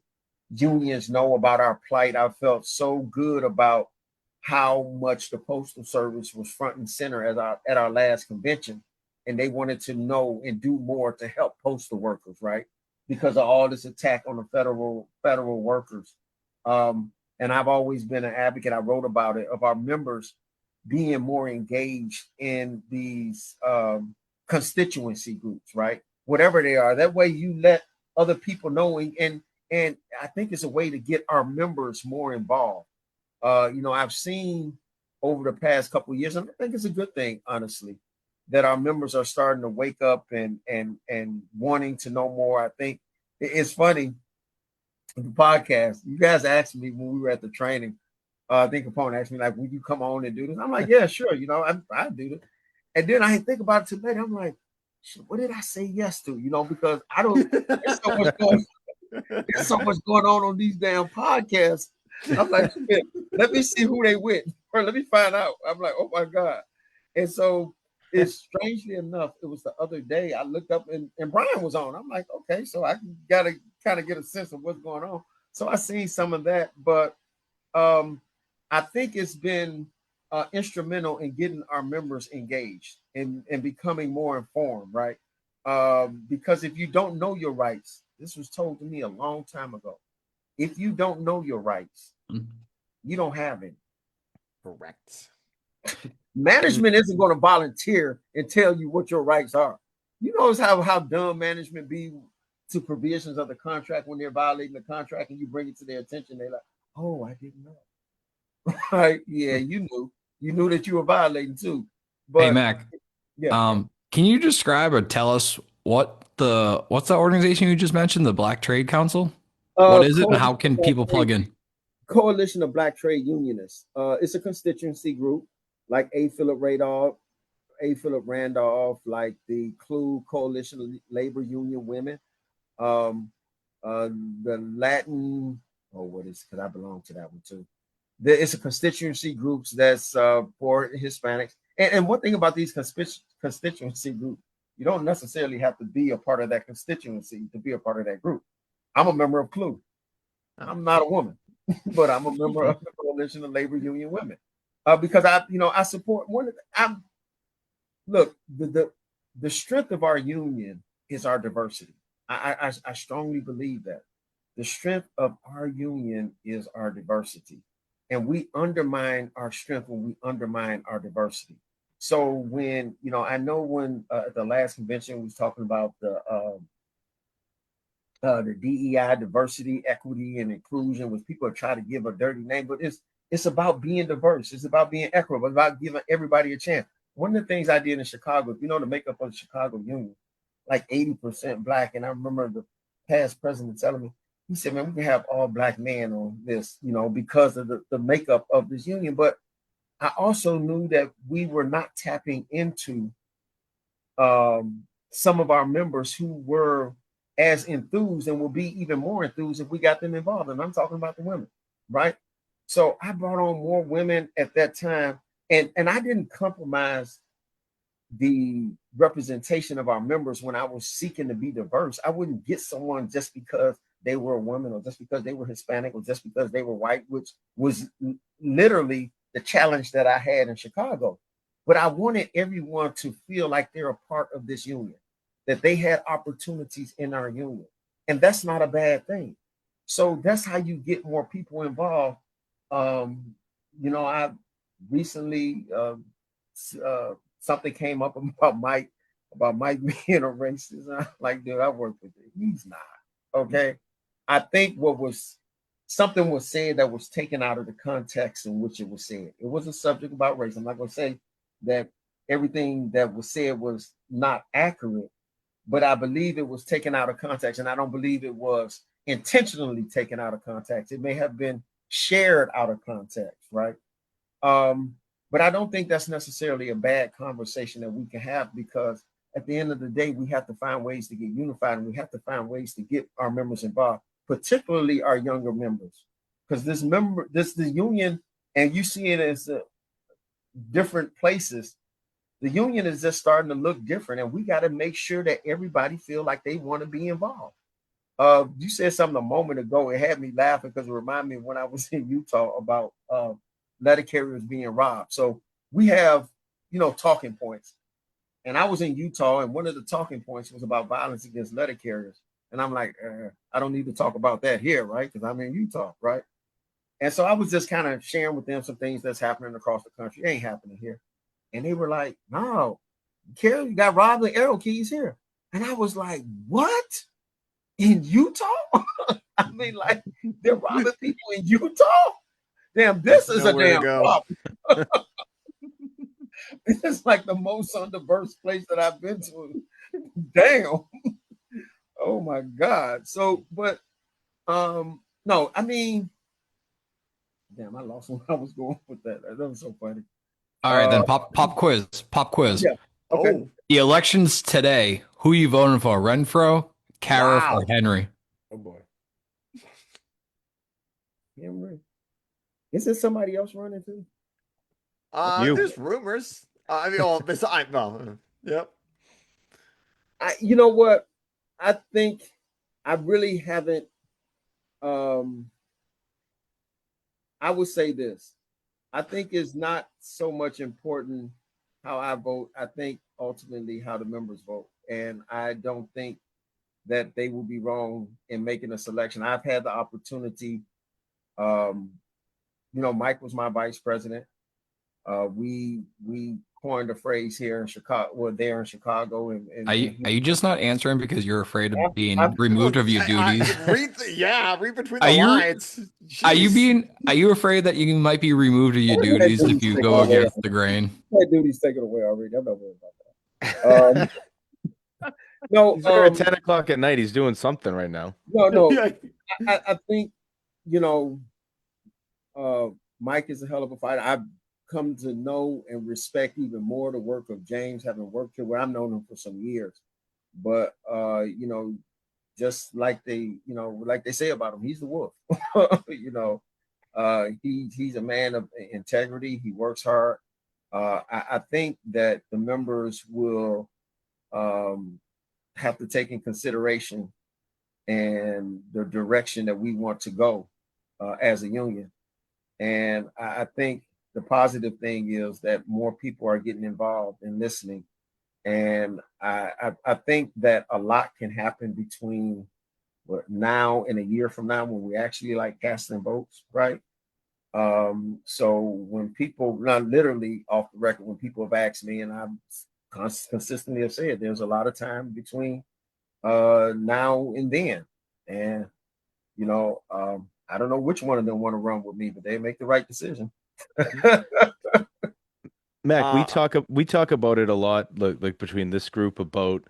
S2: unions know about our plight. I felt so good about how much the Postal Service was front and center at our last convention, and they wanted to know and do more to help postal workers, right? Because of all this attack on the federal workers. And I've always been an advocate, I wrote about it, of our members being more engaged in these constituency groups, right? Whatever they are. That way you let other people know, and I think it's a way to get our members more involved. I've seen over the past couple of years, and I think it's a good thing, honestly, that our members are starting to wake up and wanting to know more. I think It's funny. The podcast, you guys asked me when we were at the training. I think Capone asked me, like, will you come on and do this? I'm like, yeah, sure. You know, I do it. And then I think about it too late. I'm like, what did I say yes to? You know, because I don't, there's so much going on these damn podcasts. I'm like, let me see who they with, or let me find out. I'm like, oh my God. And so it's strangely enough, it was the other day I looked up and Brian was on. I'm like, okay, so I gotta kind of get a sense of what's going on. So I seen some of that, but I think it's been instrumental in getting our members engaged and becoming more informed, right? Because if you don't know your rights, this was told to me a long time ago. If you don't know your rights, you don't have any.
S3: Correct.
S2: Management isn't going to volunteer and tell you what your rights are. You notice how dumb management be to provisions of the contract when they're violating the contract, and you bring it to their attention. They're like, "Oh, I didn't know." Right? Yeah, you knew that you were violating too. But
S4: hey, Mac.
S2: yeah.
S4: Can you describe or tell us what's the organization you just mentioned, the Black Trade Council? What is it, and how can people plug in?
S2: Coalition of Black Trade Unionists. It's a constituency group like A. Philip Randolph, like the CLU, Coalition of Labor Union Women, the Latin, what is, because I belong to that one too. It's a constituency groups that's for Hispanics. And one thing about these constituency groups, you don't necessarily have to be a part of that constituency to be a part of that group. I'm a member of CLU. I'm not a woman, but I'm a member of the Coalition of Labor Union Women because I support one of the, look, the strength of our union is our diversity. I strongly believe that the strength of our union is our diversity, and we undermine our strength when we undermine our diversity. So when I know when at the last convention we was talking about the DEI, diversity, equity, and inclusion, which people are trying to give a dirty name, but it's about being diverse. It's about being equitable. It's about giving everybody a chance. One of the things I did in Chicago, the makeup of the Chicago Union, like 80% Black. And I remember the past president telling me, he said, man, we can have all Black men on this, because of the makeup of this union. But I also knew that we were not tapping into some of our members who were as enthused and will be even more enthused if we got them involved. And I'm talking about the women, right? So I brought on more women at that time, and I didn't compromise the representation of our members when I was seeking to be diverse. I wouldn't get someone just because they were a woman or just because they were Hispanic or just because they were white, which was literally the challenge that I had in Chicago. But I wanted everyone to feel like they're a part of this union, that they had opportunities in our union. And that's not a bad thing. So that's how you get more people involved. I recently something came up about Mike being a racist. I'm like, dude, I work with him. He's not. Okay. I think something was said that was taken out of the context in which it was said. It was a subject about race. I'm not going to say that everything that was said was not accurate, but I believe it was taken out of context, and I don't believe it was intentionally taken out of context. It may have been shared out of context, right? But I don't think that's necessarily a bad conversation that we can have, because at the end of the day, we have to find ways to get unified, and we have to find ways to get our members involved, particularly our younger members, because the union, and you see it as different places. The union is just starting to look different, and we got to make sure that everybody feel like they want to be involved. You said something a moment ago. It had me laughing because it reminded me of when I was in Utah about letter carriers being robbed. So we have, talking points. And I was in Utah, and one of the talking points was about violence against letter carriers. And I'm like, I don't need to talk about that here, right? Because I'm in Utah, right? And so I was just kind of sharing with them some things that's happening across the country. It ain't happening here. And they were like, no, Carrie got robbed of arrow keys here. And I was like, what? In Utah? I mean, like, they're robbing people in Utah? Damn, this is a damn problem. It's like the most undiverse place that I've been to. Damn. Oh my God. So, but no, I mean, damn, I lost where I was going with that. That was so funny.
S4: All right, then pop quiz. Pop quiz.
S2: Yeah. Okay.
S3: Oh,
S4: The elections today, who you voting for? Renfro, Cariff,
S3: wow.
S4: or Henry?
S2: Oh boy. Henry. Is there somebody else running too?
S5: You.
S3: There's rumors. I mean, oh, besides, no, yep.
S2: You know what? I think I really haven't. Um, I would say this. I think it's not so much important how I vote. I think ultimately how the members vote, and I don't think that they will be wrong in making a selection. I've had the opportunity. Mike was my vice president. We coined a phrase here in Chicago, well, there in Chicago, and
S4: Are you just not answering because you're afraid of being removed of your duties?
S3: Read between the
S4: Are you
S3: lines. Jeez.
S4: are you afraid that you might be removed of your duties if you go against the grain?
S2: That duty's taken away already. I'm not worried about that. No,
S5: He's there at 10 o'clock at night. He's doing something right now.
S2: no. I think Mike is a hell of a fighter. I've come to know and respect even more the work of James, having worked here where I've known him for some years. But just like they say about him, he's the wolf. He's a man of integrity. He works hard. I think that the members will have to take in consideration and the direction that we want to go as a union. And I think the positive thing is that more people are getting involved and listening. And I think that a lot can happen between now and a year from now when we actually like casting votes, right? So when people, not literally off the record, when people have asked me, and I've consistently have said, there's a lot of time between now and then. And I don't know which one of them want to run with me, but they make the right decision.
S5: Mac, we talk about it a lot, like between this group about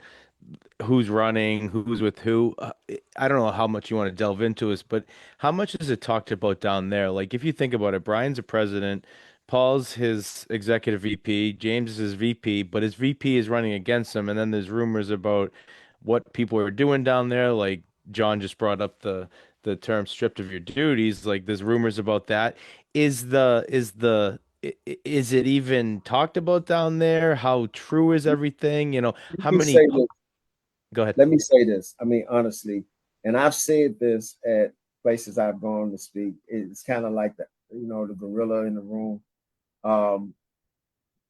S5: who's running, who's with who. I don't know how much you want to delve into this, but how much is it talked about down there? Like, if you think about it, Brian's a president, Paul's his executive VP, James is his VP, but his VP is running against him, and then there's rumors about what people are doing down there. Like John just brought up the term "stripped of your duties." Like, there's rumors about that. Is it even talked about down there? How true is everything? How many? Go ahead.
S2: Let me say this. I mean, honestly, and I've said this at places I've gone to speak. It's kind of like the gorilla in the room.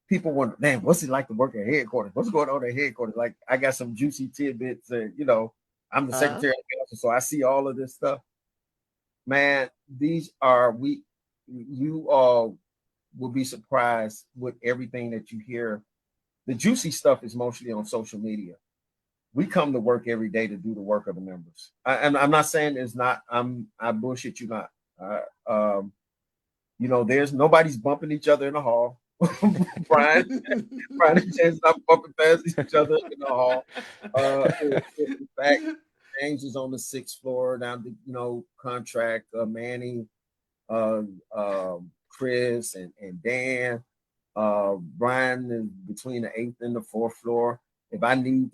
S2: People wonder, man, what's it like to work at headquarters? What's going on at headquarters? Like, I got some juicy tidbits, and I'm the secretary of the council, so I see all of this stuff. Man, you all will be surprised with everything that you hear. The juicy stuff is mostly on social media. We come to work every day to do the work of the members. And I'm not saying it's not. I bullshit you not. There's nobody's bumping each other in the hall. Brian and James not bumping past each other in the hall. In fact, James is on the 6th floor down the contract. Manny, Chris, and Dan. Brian is between the 8th and the 4th floor. If I need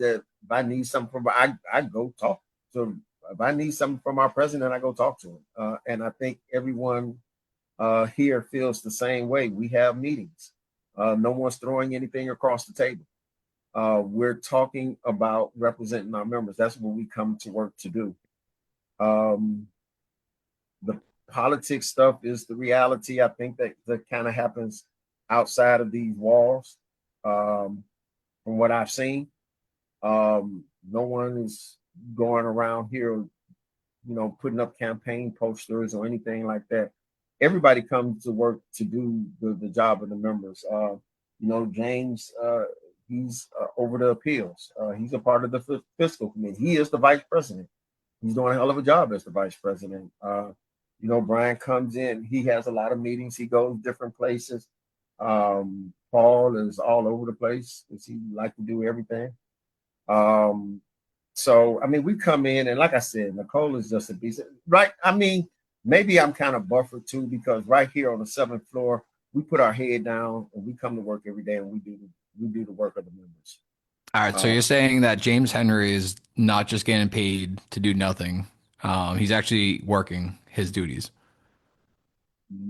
S2: something from, I go talk. So if I need something from our president, I go talk to him. And I think everyone here feels the same way. We have meetings. No one's throwing anything across the table. We're talking about representing our members. That's what we come to work to do. The politics stuff is the reality. I think that kind of happens outside of these walls. From what I've seen, no one is going around here, putting up campaign posters or anything like that. Everybody comes to work to do the job of the members. James, he's over the appeals. He's a part of the fiscal committee. He is the vice president. He's doing a hell of a job as the vice president. Brian comes in. He has a lot of meetings. He goes different places. Paul is all over the place because he like to do everything. So, I mean, we come in and like I said, Nicole is just a beast, right? I mean, maybe I'm kind of buffered too, because right here on the 7th floor, we put our head down and we come to work every day and we do the work of the members.
S4: All right, so you're saying that James Henry is not just getting paid to do nothing. He's actually working his duties.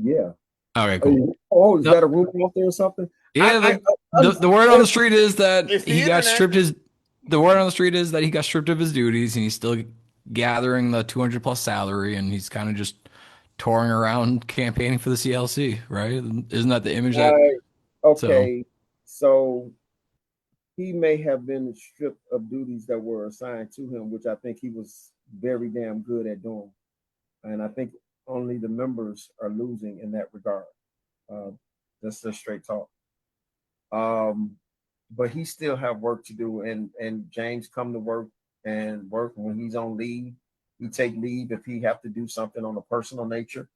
S2: Yeah.
S4: Okay, cool.
S2: Oh, is
S4: No,
S2: that a rumor out there or something?
S4: yeah, the word on the street is that
S3: It's the
S4: he got
S3: internet.
S4: stripped his. The word on the street is that he got stripped of his duties, and he's still gathering the 200 plus salary, and he's kind of just touring around campaigning for the CLC, right? Isn't that the image that?
S2: Right.
S4: So
S2: Okay. So he may have been stripped of duties that were assigned to him, which I think he was very damn good at doing. And I think only the members are losing in that regard. That's just straight talk. But he still have work to do, and James come to work and work when he's on leave. He take leave if he have to do something on a personal nature.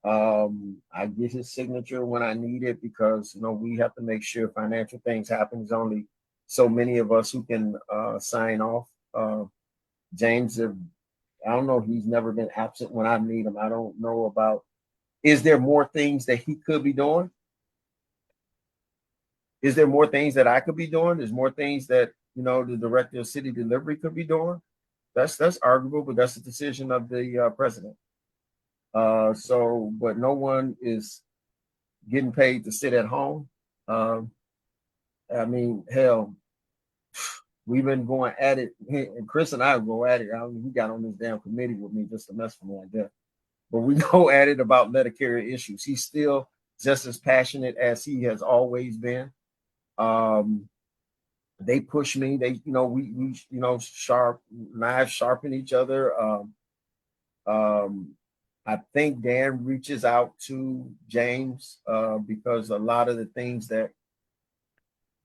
S2: I get his signature when I need it, because we have to make sure financial things happen. There's only so many of us who can sign off. James, I don't know, he's never been absent when I need him. I don't know about, is there more things that he could be doing? Is there more things that I could be doing? There's more things that the director of city delivery could be doing. That's arguable, but that's the decision of the president. So, but no one is getting paid to sit at home. I mean, hell, we've been going at it, and Chris and I go at it. He got on this damn committee with me just to mess with me like that. But we go at it about letter carrier issues. He's still just as passionate as he has always been. They push me. They, we sharp knives sharpen each other. I think Dan reaches out to James because a lot of the things that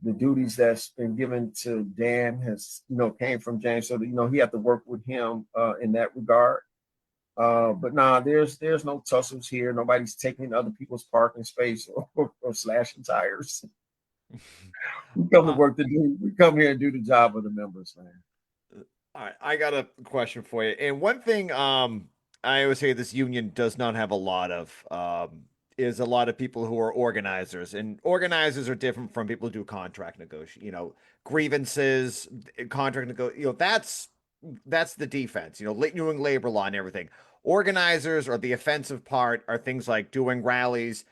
S2: the duties that's been given to Dan has, came from James. So, he had to work with him in that regard. But nah, there's no tussles here. Nobody's taking other people's parking space or slashing tires. We come to work we come here and do the job of the members, man.
S3: All right, I got a question for you. And one thing I always say this union does not have a lot of is a lot of people who are organizers. And organizers are different from people who do contract negotiation, grievances, contract negotiation, that's the defense, doing labor law and everything. Organizers, or the offensive part, are things like doing rallies,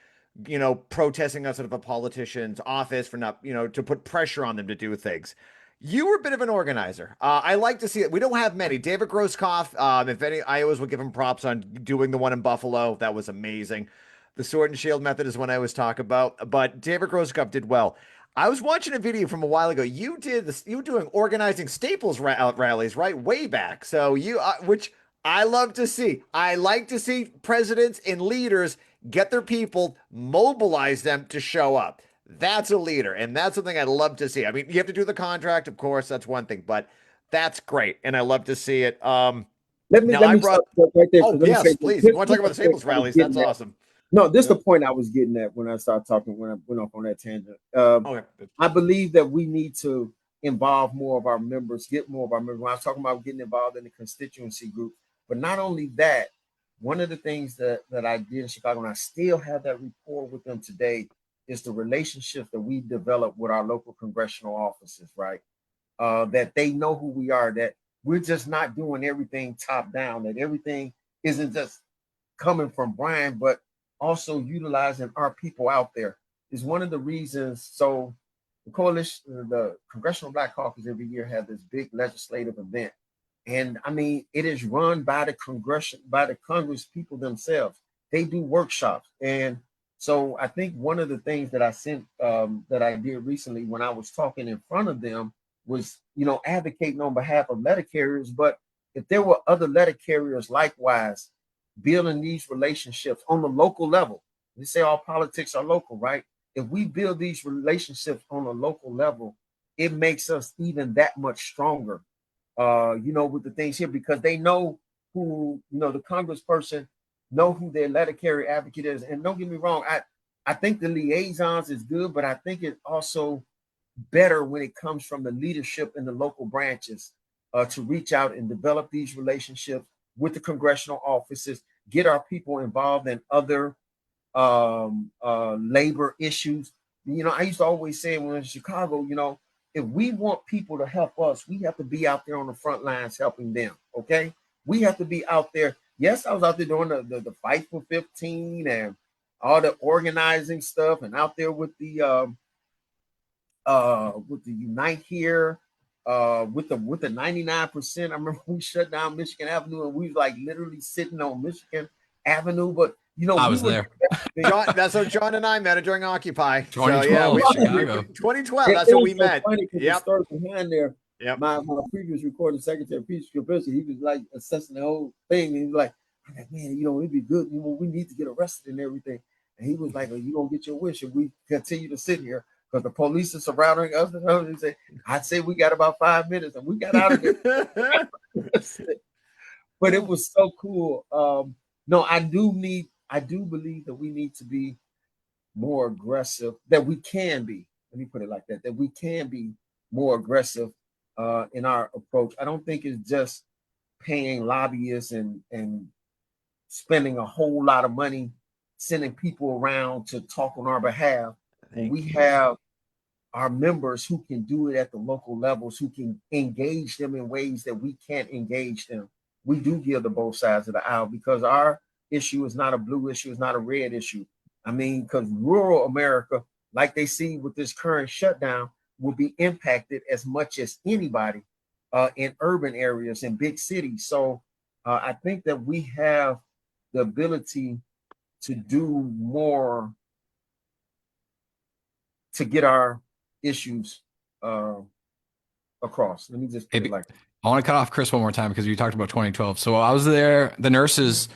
S3: protesting outside of a politician's office for not, to put pressure on them to do things. You were a bit of an organizer. I like to see it. We don't have many. David Grosskopf, if any, I always would give him props on doing the one in Buffalo. That was amazing. The sword and shield method is one I always talk about, but David Grosskopf did well. I was watching a video from a while ago. You did this. You were doing organizing Staples rallies, right, way back. So which I love to see. I like to see presidents and leaders get their people, mobilize them to show up. That's a leader, and that's something I'd love to see. I mean, you have to do the contract, of course, that's one thing, but that's great, and I love to see it.
S2: Let me stop right there.
S3: Oh, yes, please. You want to talk about the Staples rallies? That's awesome.
S2: No, this is the point I was getting at when I started talking, when I went off on that tangent. I believe that we need to involve more of our members, get more of our members. When I was talking about getting involved in the constituency group, but not only that, one of the things that I did in Chicago, and I still have that rapport with them today, is the relationships that we develop with our local congressional offices, right? That they know who we are, that we're just not doing everything top down, that everything isn't just coming from Brian, but also utilizing our people out there is one of the reasons. So the coalition, the Congressional Black Caucus, every year have this big legislative event. And I mean, it is run by the Congress people themselves. They do workshops. And so I think one of the things that I sent, that I did recently when I was talking in front of them was, advocating on behalf of letter carriers. But if there were other letter carriers likewise building these relationships on the local level, they say all politics are local, right? If we build these relationships on a local level, it makes us even that much stronger. With the things here, because they know who, the congressperson know who their letter carrier advocate is. And don't get me wrong, I think the liaisons is good, but I think it's also better when it comes from the leadership in the local branches. to reach out and develop these relationships with the congressional offices, get our people involved in other labor issues. You know, I used to always say when in Chicago, you know, if we want people to help us, we have to be out there on the front lines helping them. Okay, we have to be out there. Yes, I was out there doing the fight for 15 and all the organizing stuff, and out there with the Unite Here, with the 99%. I remember we shut down Michigan Avenue, and we was like literally sitting on Michigan Avenue. But you know,
S4: I was there.
S3: John, that's how John and I met during Occupy.
S4: 2012,
S3: so,
S4: Chicago.
S3: 2012. That's what we
S2: so
S3: met.
S2: Funny because the story behind there.
S3: Yep.
S2: My previous recording secretary, Peter Scribnerski, he was like assessing the whole thing. And he was like, man, you know, it'd be good. You know, we need to get arrested and everything. And he was like, you don't get your wish if we continue to sit here because the police are surrounding us. And he said, I'd say we got about 5 minutes, and we got out of there. But it was so cool. No, I do believe that we need to be more aggressive, that we can be. Let me put it like that we can be more aggressive in our approach. I don't think it's just paying lobbyists and spending a whole lot of money sending people around to talk on our behalf. We have our members who can do it at the local levels, who can engage them in ways that we can't engage them. We do give the both sides of the aisle because our issue is not a blue issue, it's not a red issue. I mean, because rural America, like they see with this current shutdown, will be impacted as much as anybody in urban areas and big cities. So I think that we have the ability to do more to get our issues across. Let me just put it like that.
S4: I want to cut off Chris one more time because you talked about 2012. So I was there. The nurses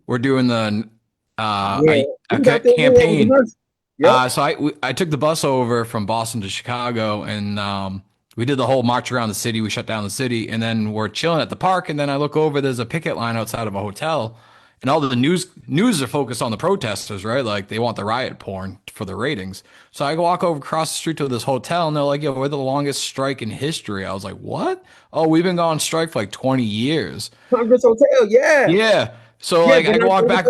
S4: were doing the campaign. Yep. So I took the bus over from Boston to Chicago, and we did the whole march around the city. We shut down the city, and then we're chilling at the park. And then I look over, there's a picket line outside of a hotel, and all the news are focused on the protesters, right? Like they want the riot porn for the ratings. So I walk over across the street to this hotel, and they're like, "Yo, we're the longest strike in history." I was like, "What? Oh, we've been on strike for like 20 years."
S2: Congress Hotel, yeah.
S4: Yeah. So like I walk back.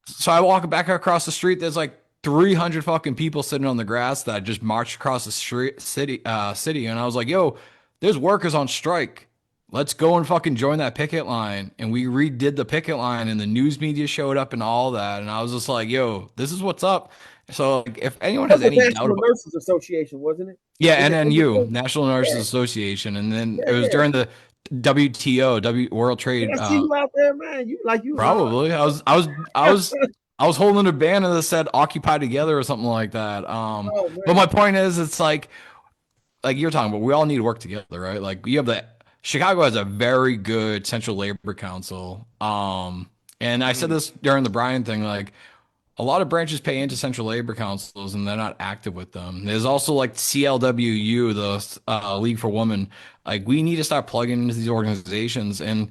S4: So I walk back across the street. There's like 300 fucking people sitting on the grass that just marched across the city, and I was like, "Yo, there's workers on strike. Let's go and fucking join that picket line." And we redid the picket line, and the news media showed up and all that. And I was just like, "Yo, this is what's up." So like, if anyone has any doubt
S2: National Nurses Association, wasn't it?
S4: Yeah, NNU, National Nurses Association, and then it was during the WTO, World Trade.
S2: I see you out there, man. You
S4: probably. I was holding a banner that said "Occupy Together" or something like that. But my point is, it's like you're talking about, we all need to work together, right? Like you have Chicago has a very good Central Labor Council. And I said this during the Brian thing, like a lot of branches pay into Central Labor Councils and they're not active with them. There's also like CLWU, the League for Women. Like we need to start plugging into these organizations. And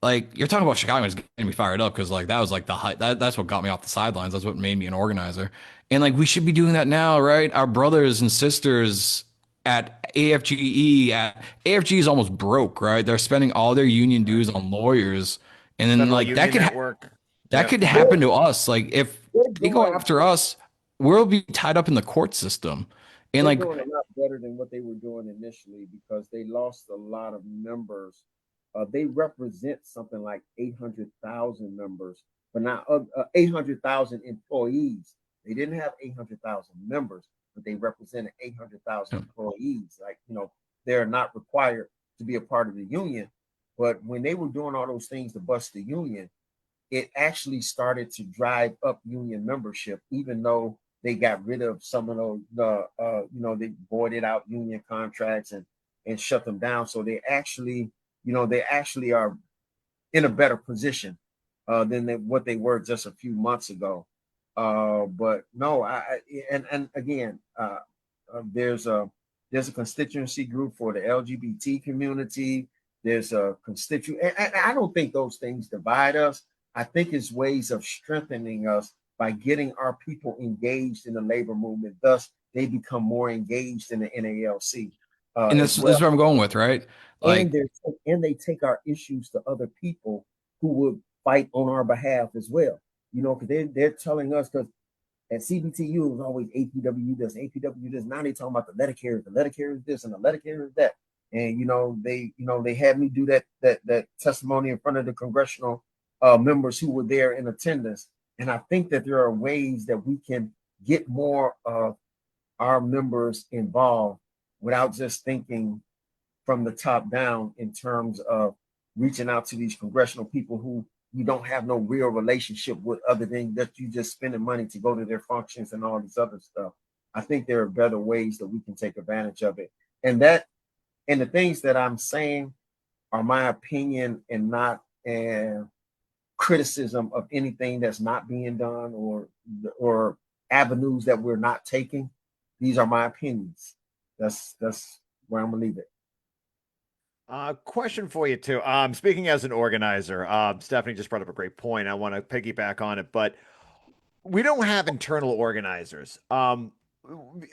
S4: like you're talking about Chicago, it's getting me fired up because like that was like the height. That's what got me off the sidelines. That's what made me an organizer. And like we should be doing that now, right? Our brothers and sisters at AFGE, AFG is almost broke, right? They're spending all their union dues on lawyers, and then like that could happen to us. Like if they go after us, we'll be tied up in the court system. And
S2: they're doing a lot better than what they were doing initially because they lost a lot of members. They represent something like 800,000 members, but not 800,000 employees. They didn't have 800,000 members, but they represented 800,000 employees. Like, you know, they're not required to be a part of the union. But when they were doing all those things to bust the union, it actually started to drive up union membership, even though they got rid of some of those, they voided out union contracts and shut them down. So they actually are in a better position than what they were just a few months ago. But no, again, there's a constituency group for the LGBT community. There's a constituent, and I don't think those things divide us. I think it's ways of strengthening us by getting our people engaged in the labor movement. Thus, they become more engaged in the NALC.
S4: And
S2: as
S4: this is
S2: well.
S4: where I'm going with, right?
S2: And
S4: Like,
S2: they take our issues to other people who would fight on our behalf as well. You know, because they're telling us, because at CBTU it was always APW this, APW this. Now they talking about the letter carriers this, and the letter carriers that. And they had me do that testimony in front of the congressional members who were there in attendance. And I think that there are ways that we can get more of our members involved without just thinking from the top down in terms of reaching out to these congressional people who you don't have no real relationship with, other than that you just spending money to go to their functions and all this other stuff. I think there are better ways that we can take advantage of it. And the things that I'm saying are my opinion and not a criticism of anything that's not being done or avenues that we're not taking. These are my opinions. That's where I'm gonna leave it.
S3: Question for you too. Speaking as an organizer, Stephanie just brought up a great point. I want to piggyback on it, but we don't have internal organizers.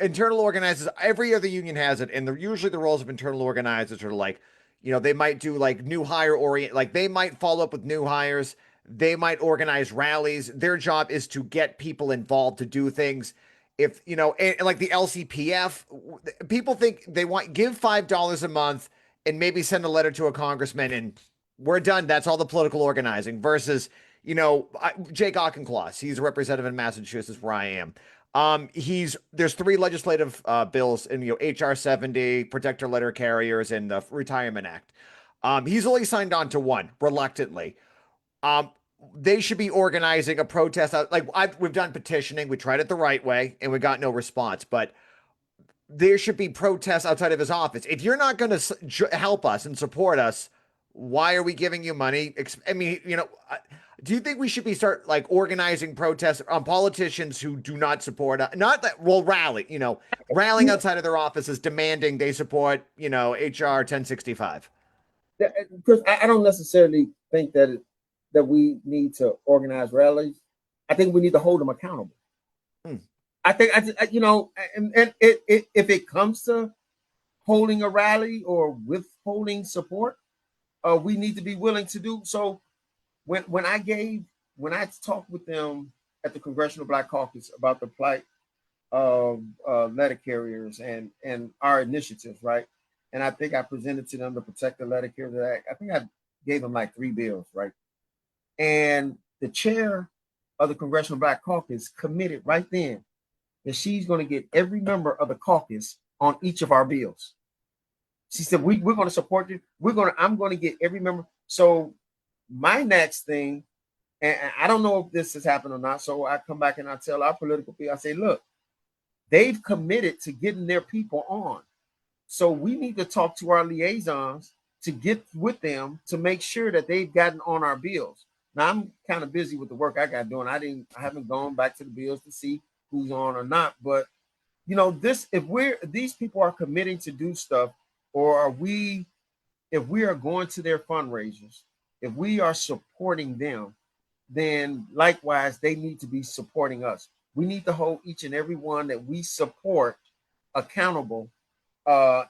S3: Internal organizers, every other union has it, and usually the roles of internal organizers are like, they might do like new hire like they might follow up with new hires. They might organize rallies. Their job is to get people involved to do things. If and like the LCPF, people think they give $5 a month and maybe send a letter to a congressman and we're done. That's all the political organizing versus, Jake Auchincloss. He's a representative in Massachusetts where I am. There's three legislative bills in HR 70, protector letter carriers, and the Retirement Act. He's only signed on to one reluctantly. Um, they should be organizing a protest. We've done petitioning. We tried it the right way, and we got no response. But there should be protests outside of his office. If you're not going to help us and support us, why are we giving you money? I mean, do you think we should start like organizing protests on politicians who do not support us? Not that we'll rallying outside of their offices, demanding they support, HR 1065.
S2: Because I don't necessarily think that we need to organize rallies. I think we need to hold them accountable. I think and if it comes to holding a rally or withholding support, we need to be willing to do so. When I talked with them at the Congressional Black Caucus about the plight of letter carriers and our initiatives, right? And I think I presented to them the Protect the Letter Carrier Act. I think I gave them like 3 bills, right? And the chair of the Congressional Black Caucus committed right then that she's going to get every member of the caucus on each of our bills. She said, we're going to support you. I'm going to get every member. So my next thing, and I don't know if this has happened or not. So I come back and I tell our political people, I say, look, they've committed to getting their people on. So we need to talk to our liaisons to get with them to make sure that they've gotten on our bills. Now I'm kind of busy with the work I got doing. I haven't gone back to the bills to see who's on or not. But if these people are committing to do stuff, or if we are going to their fundraisers, if we are supporting them, then likewise they need to be supporting us. We need to hold each and every one that we support accountable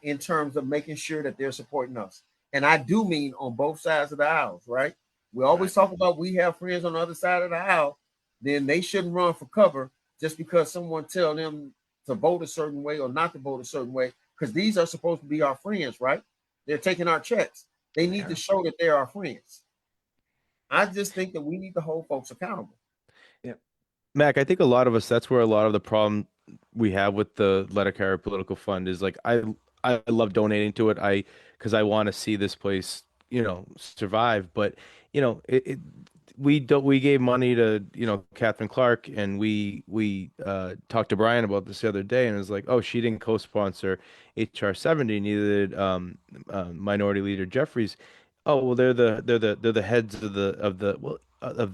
S2: in terms of making sure that they're supporting us. And I do mean on both sides of the aisles, right? We always talk about we have friends on the other side of the aisle, then they shouldn't run for cover just because someone tell them to vote a certain way or not to vote a certain way, because these are supposed to be our friends, right? They're taking our checks. They need to show that they're our friends. I just think that we need to hold folks accountable.
S5: Yeah. Mac, I think a lot of us, that's where a lot of the problem we have with the letter carrier political fund is like, I love donating to it. Because I want to see this place, survive. But, we gave money to, Catherine Clark, and we talked to Brian about this the other day, and it was like, oh, she didn't co-sponsor HR 70, neither did Minority Leader Jeffries. Oh, well, they're the heads of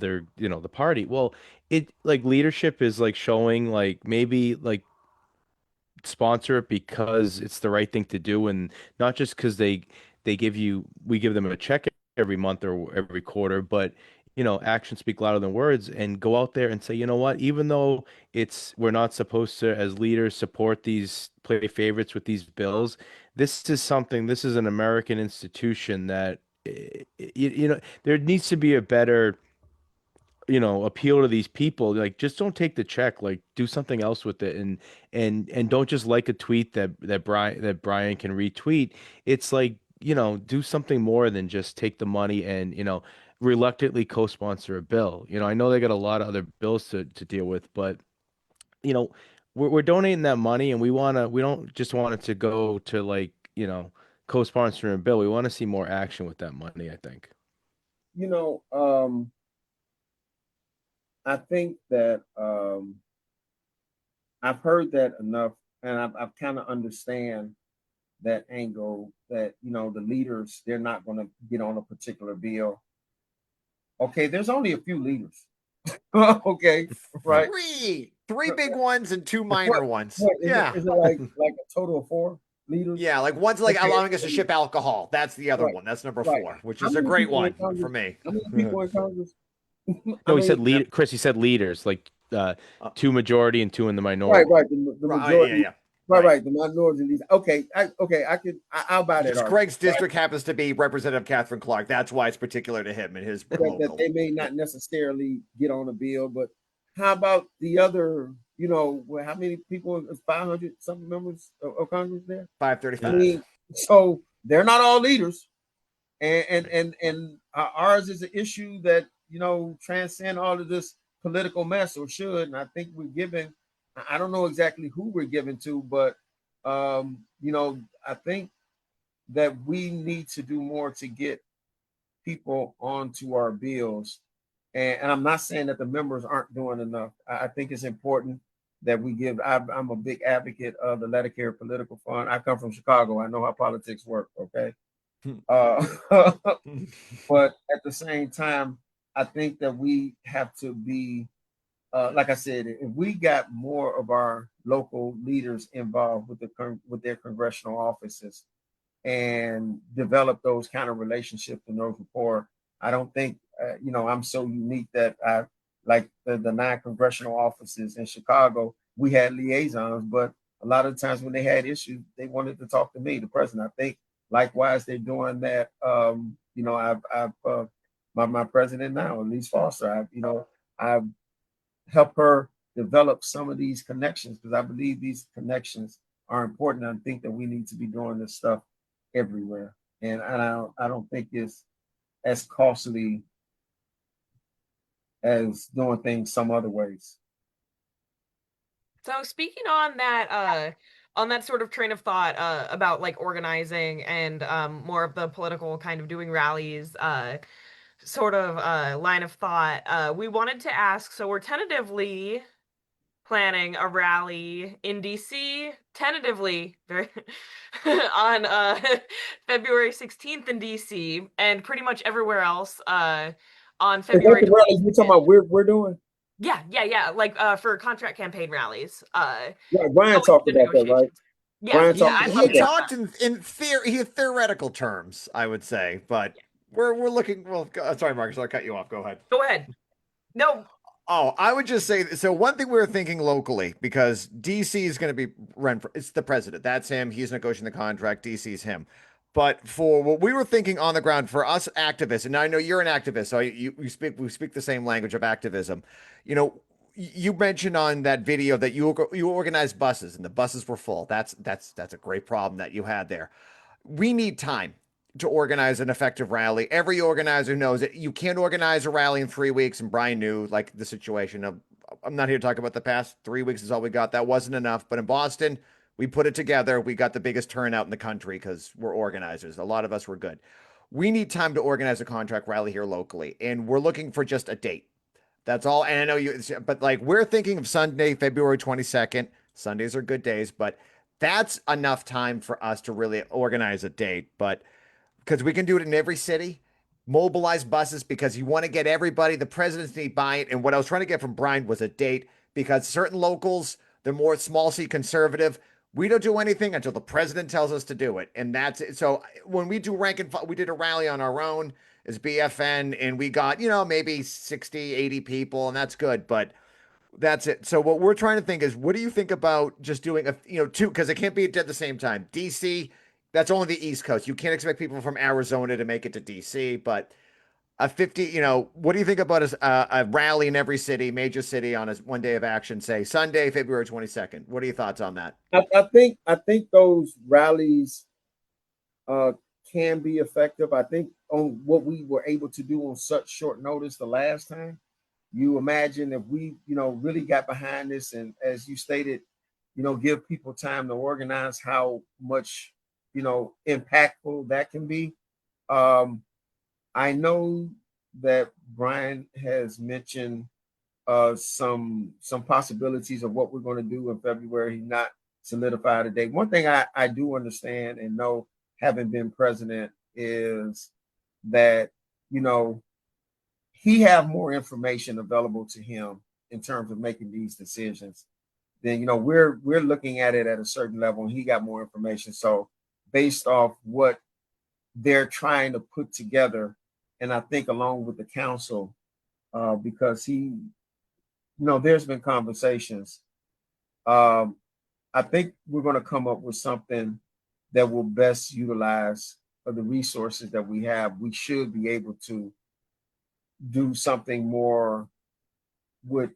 S5: their, the party. Well, it like leadership is like showing like maybe like sponsor it because it's the right thing to do, and not just because we give them a check every month or every quarter, but actions speak louder than words, and go out there and say, you know what, even though we're not supposed to as leaders support these play favorites with these bills, this is an American institution that there needs to be a better appeal to these people. Like, just don't take the check, like do something else with it, and don't just like a tweet that Brian can retweet. It's like, do something more than just take the money and reluctantly co-sponsor a bill. I know they got a lot of other bills to deal with, but you know we're donating that money, and we don't just want it to go to, like, co-sponsoring a bill. We want to see more action with that money, I think.
S2: You know, I think that I've heard that enough, and I've kind of understand that angle, that the leaders, they're not going to get on a particular bill. Okay, there's only a few leaders. Okay, right?
S3: Three big ones and two minor ones. Yeah.
S2: Is it like a total of 4 leaders?
S3: Yeah, like one's like
S2: Okay.
S3: allowing us to ship alcohol. That's the other
S2: Right.
S3: one. That's number
S2: Right.
S3: 4, which
S2: How
S3: is a
S2: many
S3: great
S2: people in
S3: one for
S2: Congress-
S3: me.
S2: How many people in Congress?
S5: No, he said lead. Chris, he said leaders, like 2 majority and 2 in the minority.
S2: Right. The
S3: Right,
S2: majority.
S3: yeah.
S2: Right. The minority leaders. Okay. I'll buy that.
S3: Because Craig's district happens to be Representative Catherine Clark. That's why it's particular to him and his
S2: That
S3: local.
S2: they may not necessarily get on a bill, but how about the other? How many people? 500 something members of Congress there.
S3: 535.
S2: I mean, so they're not all leaders, and ours is an issue that transcend all of this political mess, or should. And I think we're giving. I don't know exactly who we're giving to, but I think that we need to do more to get people onto our bills. And I'm not saying that the members aren't doing enough. I think it's important that we give. I'm a big advocate of the Medicare Political Fund. I come from Chicago. I know how politics work. Okay. But at the same time, I think that we have to be, like I said, if we got more of our local leaders involved with their congressional offices and develop those kind of relationships and those rapport, I don't think I'm so unique that I, like the 9 congressional offices in Chicago, we had liaisons, but a lot of times when they had issues, they wanted to talk to me, the president. I think likewise they're doing that. I've my president now, Elise Foster. I've helped her develop some of these connections, because I believe these connections are important. I think that we need to be doing this stuff everywhere, and I don't think it's as costly as doing things some other ways.
S6: So speaking on that sort of train of thought about like organizing and more of the political kind of doing rallies sort of line of thought, we wanted to ask, so we're tentatively planning a rally in DC, tentatively on February 16th in DC, and pretty much everywhere else on February 20th.
S2: You're talking about we're doing?
S6: Yeah. Like for contract campaign rallies.
S2: Yeah, Brian talked about that, right?
S6: Yeah,
S3: he talked in theoretical terms, I would say, but we're looking. Well, sorry, Marcus, I'll cut you off. Go ahead.
S6: Go ahead. No.
S3: Oh, I would just say, so one thing we were thinking locally, because DC is going to be run for, it's the president. That's him. He's negotiating the contract. DC's him. But for what we were thinking on the ground, for us activists, and I know you're an activist, so we speak the same language of activism. You mentioned on that video that you organized buses and the buses were full. That's a great problem that you had there. We need time to organize an effective rally. Every organizer knows that you can't organize a rally in 3 weeks. And Brian knew, like, the situation of, I'm not here to talk about the past 3 weeks is all we got. That wasn't enough. But in Boston, we put it together. We got the biggest turnout in the country because we're organizers. A lot of us were good. We need time to organize a contract rally here locally. And we're looking for just a date. That's all. And I know you, but like, we're thinking of Sunday, February 22nd. Sundays are good days, but that's enough time for us to really organize a date. But because we can do it in every city, mobilize buses, because you want to get everybody, the presidents need buy-in. And what I was trying to get from Brian was a date, because certain locals, they're more small C conservative. We don't do anything until the president tells us to do it. And that's it. So when we do rank and file, we did a rally on our own as BFN and we got, maybe 60, 80 people, and that's good. But that's it. So what we're trying to think is, what do you think about just doing two, because it can't be at the same time. DC, that's only the East Coast. You can't expect people from Arizona to make it to DC, but a 50, what do you think about a rally in every city, major city on a one day of action, say Sunday, February 22nd? What are your thoughts on that?
S2: I think those rallies uh, can be effective. I think on what we were able to do on such short notice the last time, you imagine if we, really got behind this and as you stated, give people time to organize, how much, impactful that can be. Um, I know that Brian has mentioned some possibilities of what we're going to do in February. He's not solidified a date. One thing I do understand and know, having been president, is that he have more information available to him in terms of making these decisions. Then we're looking at it at a certain level, and he got more information. So based off what they're trying to put together, and I think along with the council, because there's been conversations. I think we're going to come up with something that will best utilize the resources that we have. We should be able to do something more with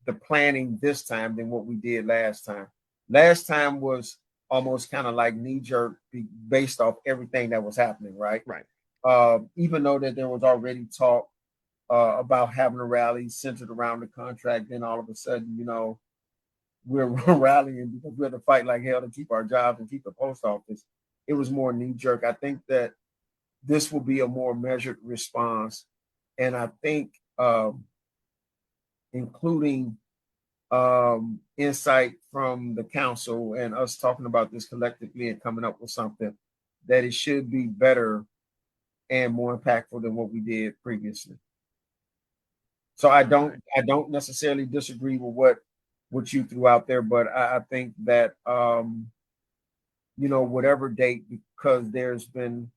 S2: the planning this time than what we did last time. Last time was almost kind of like knee jerk based off everything that was happening, right?
S3: Right.
S2: Even though that there was already talk about having a rally centered around the contract, then all of a sudden, we're rallying because we have to fight like hell to keep our jobs and keep the post office. It was more knee jerk. I think that this will be a more measured response. And I think including insight from the council and us talking about this collectively and coming up with something, that it should be better and more impactful than what we did previously. So I don't necessarily disagree with what you threw out there, but I think that whatever date, because there's been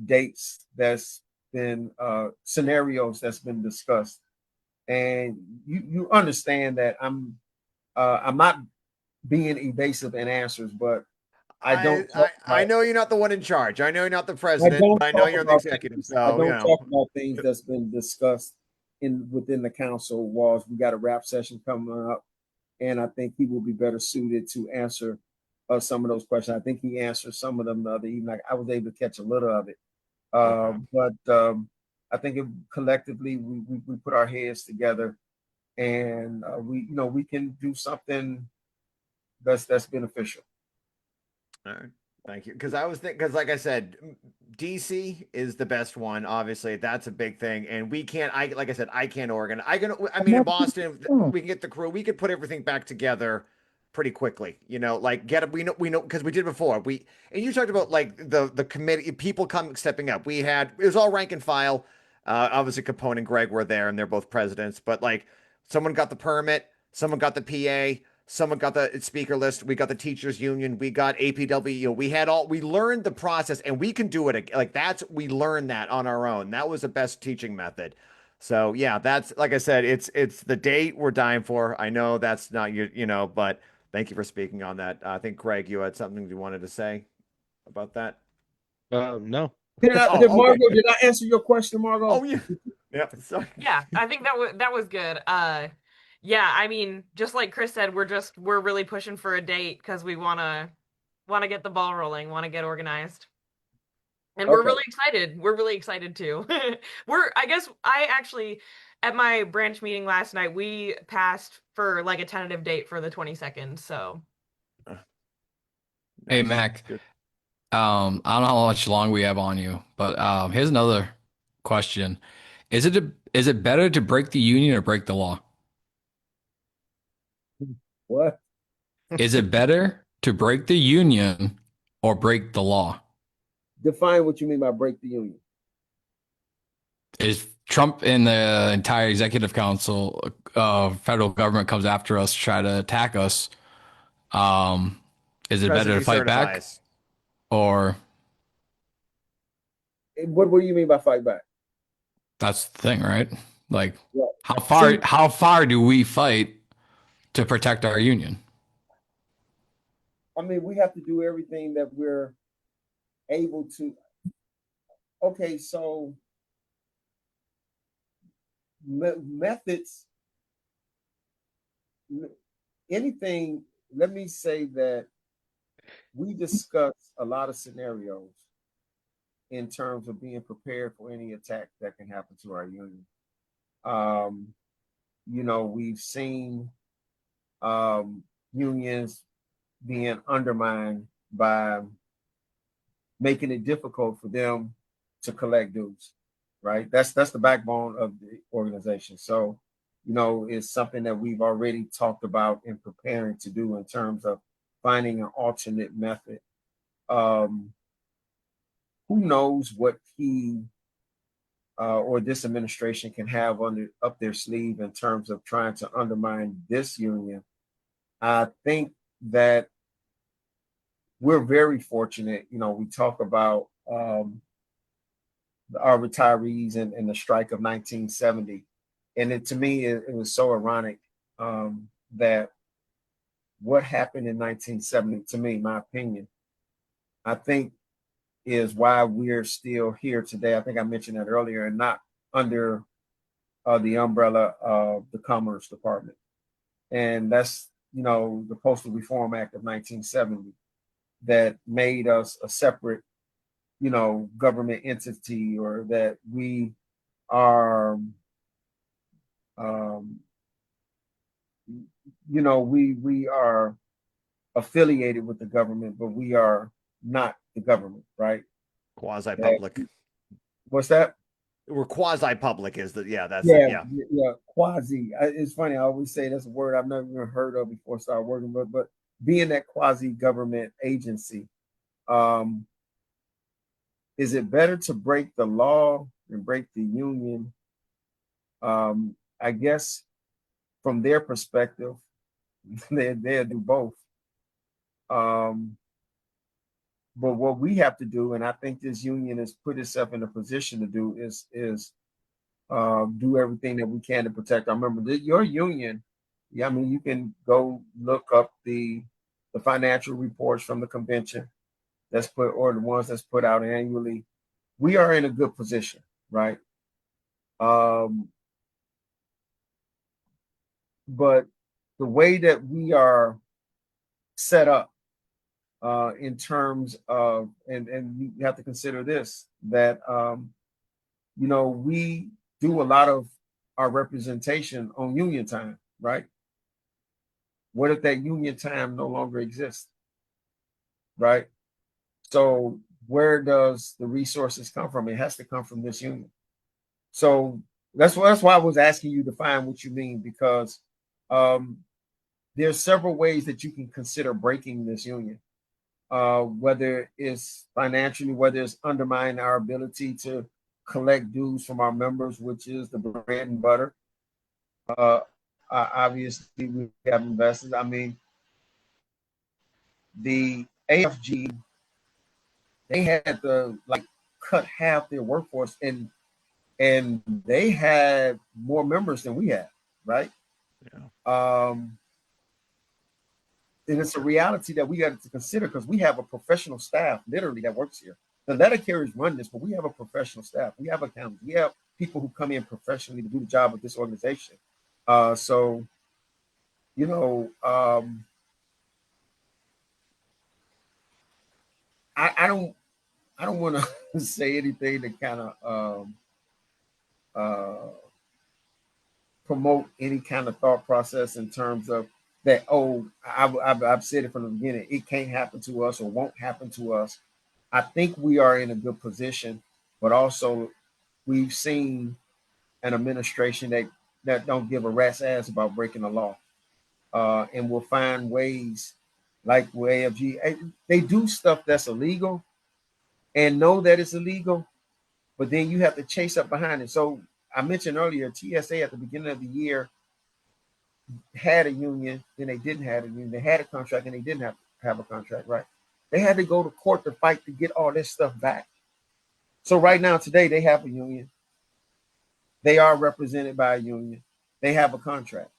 S2: dates that's been scenarios that's been discussed, and you understand that I'm not being evasive in answers, but
S3: I know you're not the one in charge. I know you're not the president, but I know you're the executive. So
S2: I don't talk about things that's been discussed within the council walls. We got a rap session coming up, and I think he will be better suited to answer some of those questions. I think he answered some of them the other evening. I was able to catch a little of it, but I think collectively we put our heads together, and we can do something that's beneficial.
S3: All right. Thank you. Because I was thinking, because like I said, DC is the best one. Obviously, that's a big thing, and we can't. Like I said, I can't organize. I mean, in Boston, we can get the crew. We could put everything back together pretty quickly. Like get it. We know because we did before. And you talked about like the committee people stepping up. It was all rank and file. Obviously, Capone and Greg were there, and they're both presidents. But like, someone got the permit, someone got the PA. Someone got the speaker list. We got the teachers union. We got APW. We learned the process, and we can do it. We learned that on our own. That was the best teaching method. So yeah, that's, like I said, it's the date we're dying for. I know that's not but thank you for speaking on that. I think Greg, you had something you wanted to say about that.
S5: No.
S2: Did I answer your question, Margo?
S3: Oh yeah. Yeah. Sorry.
S6: Yeah, I think that was good. Yeah, I mean, just like Chris said, we're really pushing for a date because we wanna get the ball rolling, want to get organized. And we're really excited. We're really excited too. I actually, at my branch meeting last night, we passed for like a tentative date for the 22nd. So
S4: Hey, Mac. I don't know how much long we have on you, but here's another question. Is it better to break the union or break the law?
S2: What?
S4: Is it better to break the union or break the law?
S2: Define what you mean by break the union.
S4: If Trump and the entire executive council federal government comes after us, try to attack us, Is it better to fight back, or
S2: What do you mean by fight back?
S4: that's the thing, right? Like,
S2: Yeah.
S4: how far do we fight to protect our union?
S2: I mean, we have to do everything that we're able to. Okay, so methods, anything. Let me say that we discuss a lot of scenarios in terms of being prepared for any attack that can happen to our union. You know, we've seen unions being undermined by making it difficult for them to collect dues, right? That's the backbone of the organization. So, you know, it's something that we've already talked about and preparing to do in terms of finding an alternate method. Who knows what he or this administration can have up their sleeve in terms of trying to undermine this union. I think that we're very fortunate. You know, we talk about our retirees and the strike of 1970. And to me, it was so ironic that what happened in 1970, to me, my opinion, I think is why we're still here today. I think I mentioned that earlier, and not under the umbrella of the Commerce Department. And that's, you know, the Postal Reform Act of 1970 that made us a separate, you know, government entity, or that we are, you know, we are affiliated with the government, but we are not the government, right?
S3: Quasi-public.
S2: What's that?
S3: We're quasi-public is that,
S2: yeah, quasi. It's funny, I always say that's a word I've never even heard of before I started working, but being that quasi-government agency, is it better to break the law and break the union? I guess from their perspective, they'll do both. But what we have to do, and I think this union has put itself in a position to do, is do everything that we can to protect. I remember your union. Yeah, I mean, you can go look up the financial reports from the convention that's put, or the ones that's put out annually. We are in a good position, right? But the way that we are set up in terms of, and you have to consider this, that you know, we do a lot of our representation on union time, right? What if that union time no longer exists, right? So where does the resources come from? It has to come from this union. So that's why I was asking you to define what you mean, because there's several ways that you can consider breaking this union. Whether it's financially, whether it's undermining our ability to collect dues from our members, which is the bread and butter. Obviously, we have investors. I mean, the AFG, they had to like cut half their workforce, and they had more members than we had, right? Yeah. And it's a reality that we got to consider, because we have a professional staff literally that works here. The letter carriers run this, but we have a professional staff. We have accountants. We have people who come in professionally to do the job of this organization. So, you know, I don't want to say anything to kind of promote any kind of thought process in terms of that, oh, I've said it from the beginning, it can't happen to us or won't happen to us. I think we are in a good position, but also we've seen an administration that don't give a rat's ass about breaking the law, and will find ways, like with AFG, they do stuff that's illegal and know that it's illegal, but then you have to chase up behind it. So I mentioned earlier, TSA at the beginning of the year had a union, then they didn't have a union. They had a contract and they didn't have. have a contract, right? They had to go to court to fight to get all this stuff back. So right now, today, they have a union. They are represented by a union. They have a contract.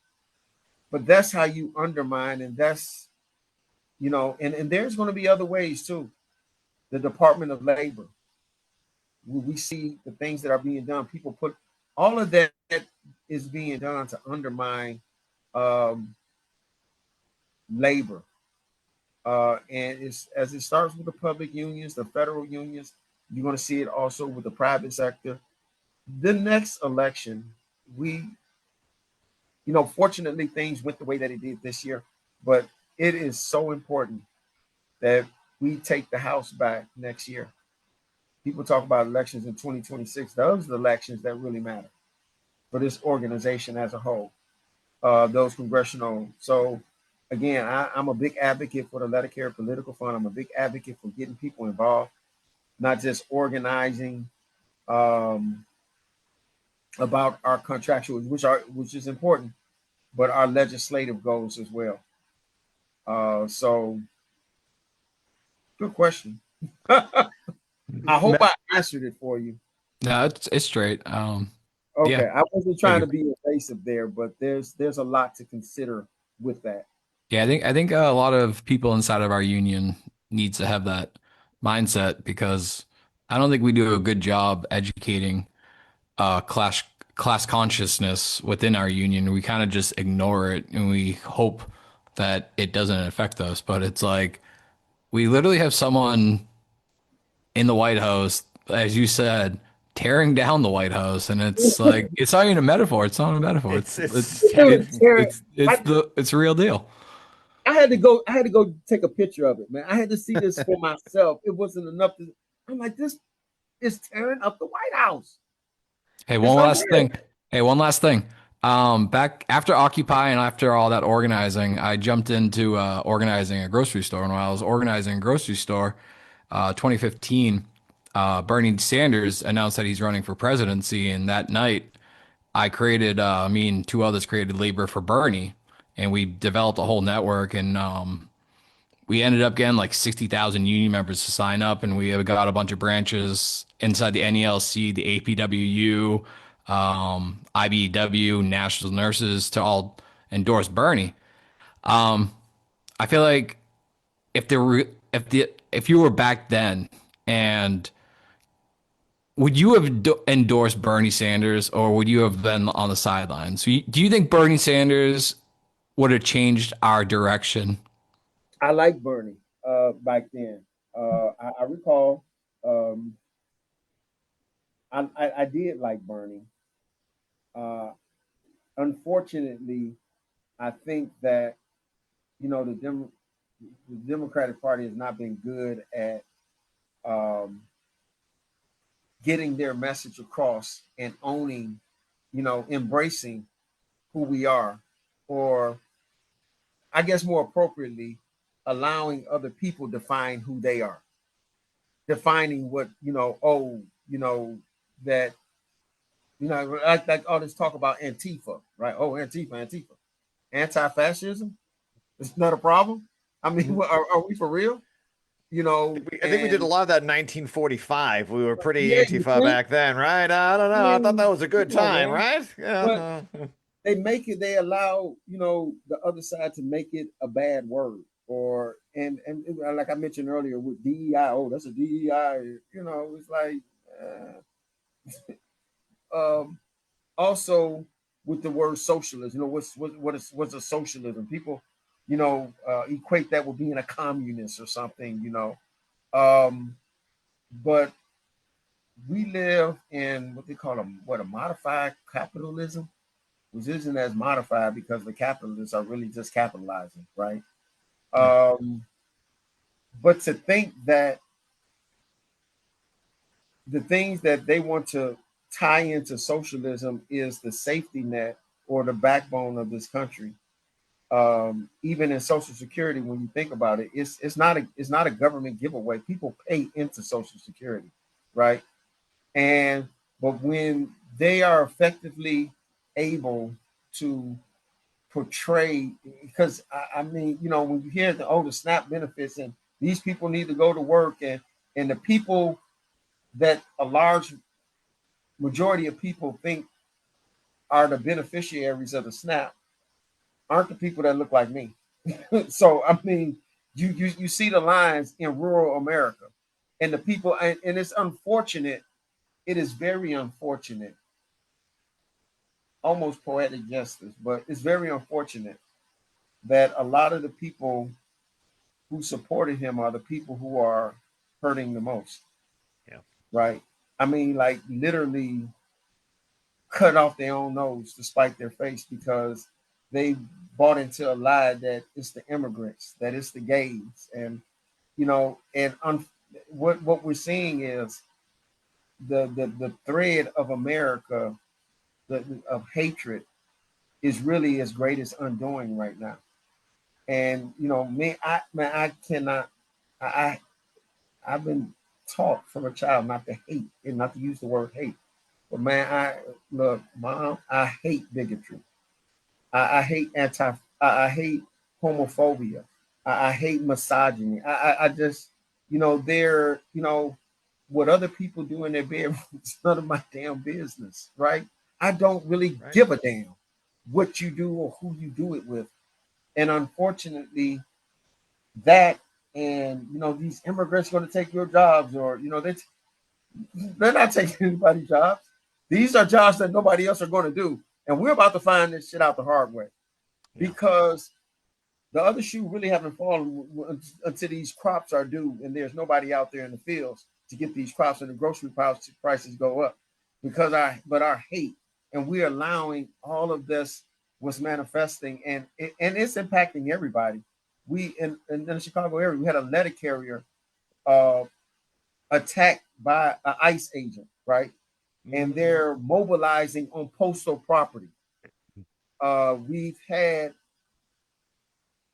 S2: But that's how you undermine, and that's, and there's going to be other ways too. The Department of Labor, we see the things that are being done. People put all of that is being done to undermine labor. And as it starts with the public unions, the federal unions, you're going to see it also with the private sector. The next election, fortunately things went the way that it did this year, but it is so important that we take the House back next year. People talk about elections in 2026. Those are the elections that really matter for this organization as a whole. Those congressional. So again, I'm a big advocate for the Medicare Political Fund. I'm a big advocate for getting people involved, not just organizing about our contractual, which is important, but our legislative goals as well. So good question. I hope I answered it for you.
S4: No, it's straight.
S2: Okay,
S4: yeah.
S2: I wasn't trying to be evasive there, but there's a lot to consider with that.
S4: Yeah, I think a lot of people inside of our union needs to have that mindset, because I don't think we do a good job educating class consciousness within our union. We kind of just ignore it and we hope that it doesn't affect us. But it's like we literally have someone in the White House, as you said, tearing down the White House, and it's like it's not even a metaphor. It's not a metaphor. It's a real deal.
S2: I had to go take a picture of it, man. I had to see this for myself. It wasn't enough to. I'm like, this is tearing up the White House.
S4: Hey, one last thing. Back after Occupy and after all that organizing, I jumped into organizing a grocery store. And while I was organizing a grocery store, 2015, Bernie Sanders announced that he's running for presidency. And that night, me and two others created Labor for Bernie. And we developed a whole network. And we ended up getting like 60,000 union members to sign up. And we got a bunch of branches inside the NALC, the APWU, IBEW, National Nurses to all endorse Bernie. I feel like if you were back then, and would you have endorsed Bernie Sanders, or would you have been on the sidelines? So do you think Bernie Sanders would have changed our direction?
S2: I like Bernie back then. I recall I did like Bernie. Unfortunately, I think that the Democratic Party has not been good at getting their message across and owning, embracing who we are, or I guess more appropriately, allowing other people define who they are, defining what that like all this talk about Antifa, right? Oh, Antifa, anti-fascism. It's not a problem. I mean, are we for real?
S3: I think we did a lot of that in 1945. We were pretty
S2: Yeah,
S3: Antifa back then, right? I don't know. I thought that was a good time, right? Yeah.
S2: But they allow, the other side to make it a bad word, or and like I mentioned earlier with DEI. Oh, that's a DEI. It's like also with the word socialism. What's a socialism? People, equate that with being a communist or something. But we live in what they call a modified capitalism, which isn't as modified because the capitalists are really just capitalizing, right? But to think that the things that they want to tie into socialism is the safety net or the backbone of this country. Even in Social Security, when you think about it, it's not a government giveaway. People pay into Social Security, right? But when they are effectively able to portray, because I mean, when you hear the SNAP benefits and these people need to go to work, and the people that a large majority of people think are the beneficiaries of the SNAP aren't the people that look like me. So I mean, you see the lines in rural America, and the people, and it's unfortunate. It is very unfortunate, almost poetic justice, but it's very unfortunate that a lot of the people who supported him are the people who are hurting the most.
S3: Yeah.
S2: Right. I mean, like literally cut off their own nose to spite their face because they bought into a lie that it's the immigrants, that it's the gays, and what we're seeing is the thread of America, of hatred, is really as great as undoing right now. And me, I cannot. I I've been taught from a child not to hate and not to use the word hate. But man, look, mom, I hate bigotry. I hate I hate homophobia. I hate misogyny. I just, they're, what other people do in their bedroom is none of my damn business, right? I don't really
S3: Right.
S2: give a damn what you do or who you do it with. And unfortunately, that, and these immigrants are going to take your jobs, or they're not taking anybody's jobs. These are jobs that nobody else are going to do, and we're about to find this shit out the hard way, because the other shoe really haven't fallen until these crops are due, and there's nobody out there in the fields to get these crops, and the grocery prices go up because our hate, and we're allowing all of this was manifesting, and it's impacting everybody. We in the Chicago area, we had a letter carrier uh, attacked by an ICE agent, right? And they're mobilizing on postal property. We've had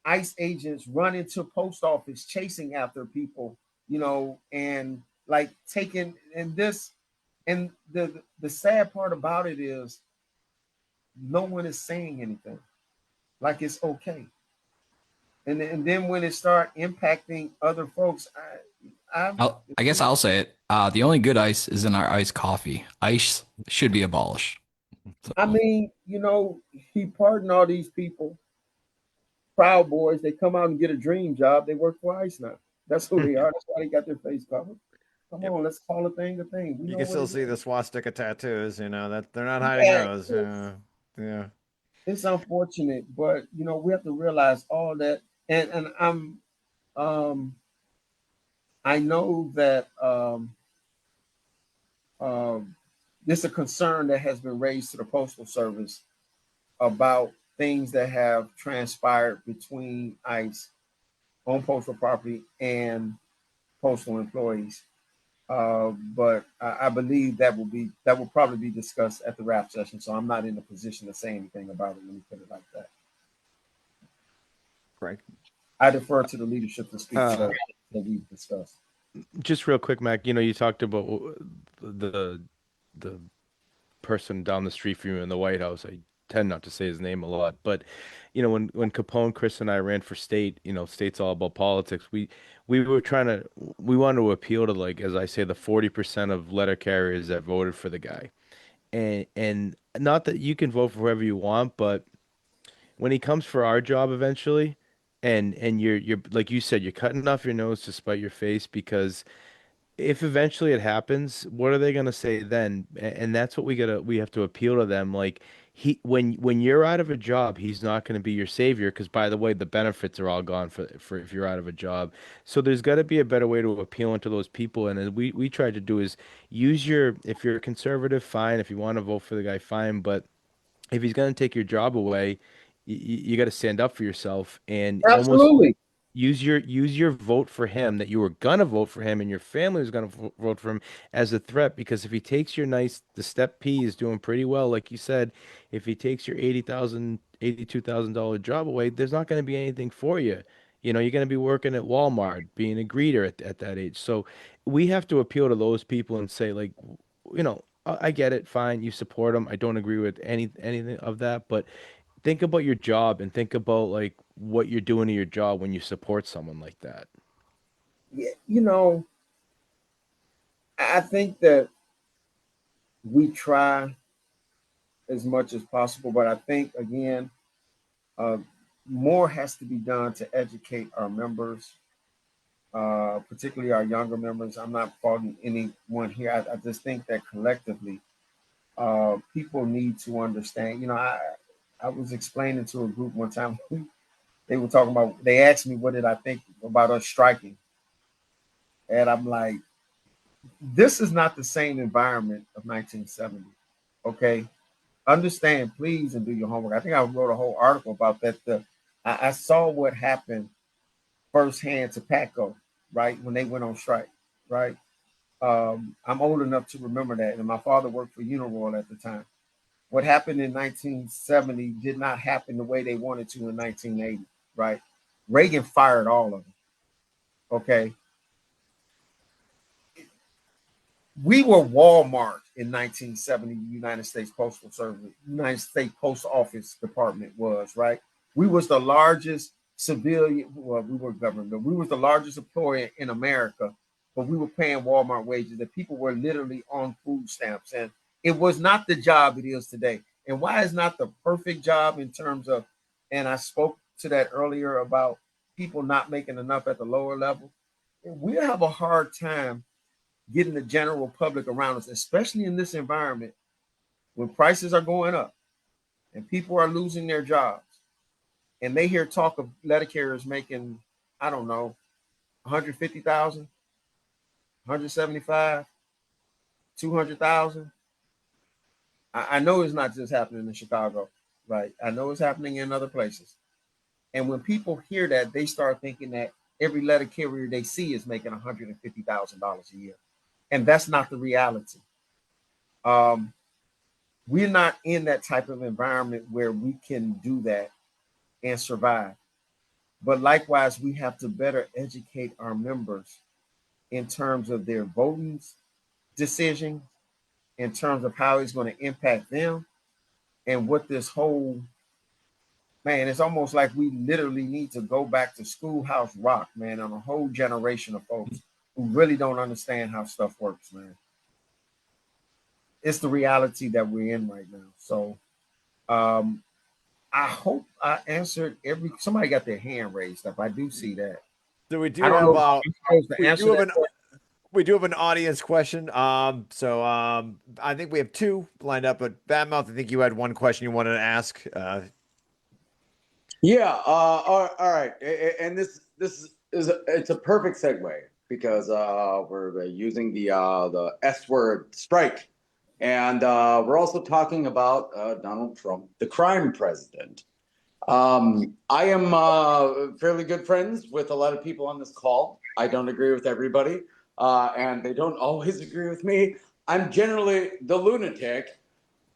S2: ICE agents run into post office chasing after people, and like taking, and this, and the sad part about it is no one is saying anything, like it's okay. And then when it start impacting other folks,
S4: I guess I'll say it. The only good ice is in our iced coffee. Ice should be abolished. So,
S2: I mean, he pardoned all these people, Proud Boys. They come out and get a dream job. They work for ICE now. That's who they are. That's why they got their face covered. Come on, let's call a thing a thing. We
S3: You
S2: know
S3: can
S2: what
S3: still
S2: it
S3: see the
S2: is.
S3: swastika tattoos, that they're not hiding
S2: Yeah,
S3: those. Yeah.
S2: it's unfortunate, but we have to realize all that. And I know that there's a concern that has been raised to the Postal Service about things that have transpired between ICE on postal property and postal employees. But I believe that will probably be discussed at the RAP session. So I'm not in a position to say anything about it. Let me put it like that.
S3: Right.
S2: I defer to the leadership to speak to that we've discussed.
S5: Just real quick, Mac, you talked about the person down the street from you in the White House. I tend not to say his name a lot, but when Capone, Chris, and I ran for state, state's all about politics. We wanted to appeal to, like, as I say, the 40% of letter carriers that voted for the guy, and not that you can vote for whoever you want, but when he comes for our job eventually, and you're like you said, you're cutting off your nose to spite your face, because if eventually it happens, what are they gonna say then? And that's what we have to appeal to them. Like, when you're out of a job, he's not gonna be your savior, because, by the way, the benefits are all gone for if you're out of a job. So there's got to be a better way to appeal to those people. And as we tried to do is if you're a conservative, fine. If you want to vote for the guy, fine. But if he's gonna take your job away, you got to stand up for yourself and almost
S2: Absolutely.
S5: use your vote for him, that you were gonna vote for him and your family was gonna vote for him, as a threat. Because if he takes the step P is doing pretty well, like you said. If he takes your $82,000 job away, there's not going to be anything for you. You're going to be working at Walmart, being a greeter at that age. So we have to appeal to those people and say, like, I get it, fine, you support him. I don't agree with anything of that, but think about your job and think about like what you're doing to your job when you support someone like that.
S2: Yeah, you know, I think that we try as much as possible, but I think again, uh, more has to be done to educate our members, particularly our younger members. I'm not faulting anyone here. I just think that collectively, people need to understand. You know, I was explaining to a group one time. They were talking about. They asked me what did I think about us striking, and I'm like, this is not the same environment of 1970. Okay, understand, please, and do your homework. I think I wrote a whole article about that. I saw what happened firsthand to Patco, right, when they went on strike, right. I'm old enough to remember that, and my father worked for Uniroyal at the time. What happened in 1970 did not happen the way they wanted to in 1980, right? Reagan fired all of them. Okay, we were Walmart in 1970. The United States Postal Service, United States Post Office Department was, right. We was the largest civilian. Well, we were government, but we was the largest employer in America. But we were paying Walmart wages. That people were literally on food stamps, and it was not the job it is today. And why is not the perfect job in terms of? And I spoke to that earlier about people not making enough at the lower level. We have a hard time getting the general public around us, especially in this environment when prices are going up and people are losing their jobs. And they hear talk of letter carriers making, I don't know, 150,000, 175, 200,000. I know it's not just happening in Chicago, right? I know it's happening in other places. And when people hear that, they start thinking that every letter carrier they see is making $150,000 a year. And that's not the reality. We're not in that type of environment where we can do that and survive. But likewise, we have to better educate our members in terms of their voting decision, in terms of how it's going to impact them, and what this whole man, it's almost like we literally need to go back to schoolhouse rock, man, on a whole generation of folks who really don't understand how stuff works, man. It's the reality that we're in right now. So I hope I answered every. Somebody got their hand raised up. I do see that.
S3: So we do
S2: I don't
S3: have
S2: know if I'm supposed to answer that question.
S3: we do have an audience question. I think we have two lined up, but Badmouth, I think you had one question you wanted to ask.
S7: Yeah. All right. And this is it's a perfect segue because we're using the S word strike, and we're also talking about Donald Trump, the crime president. I am fairly good friends with a lot of people on this call. I don't agree with everybody, and they don't always agree with me. I'm generally the lunatic,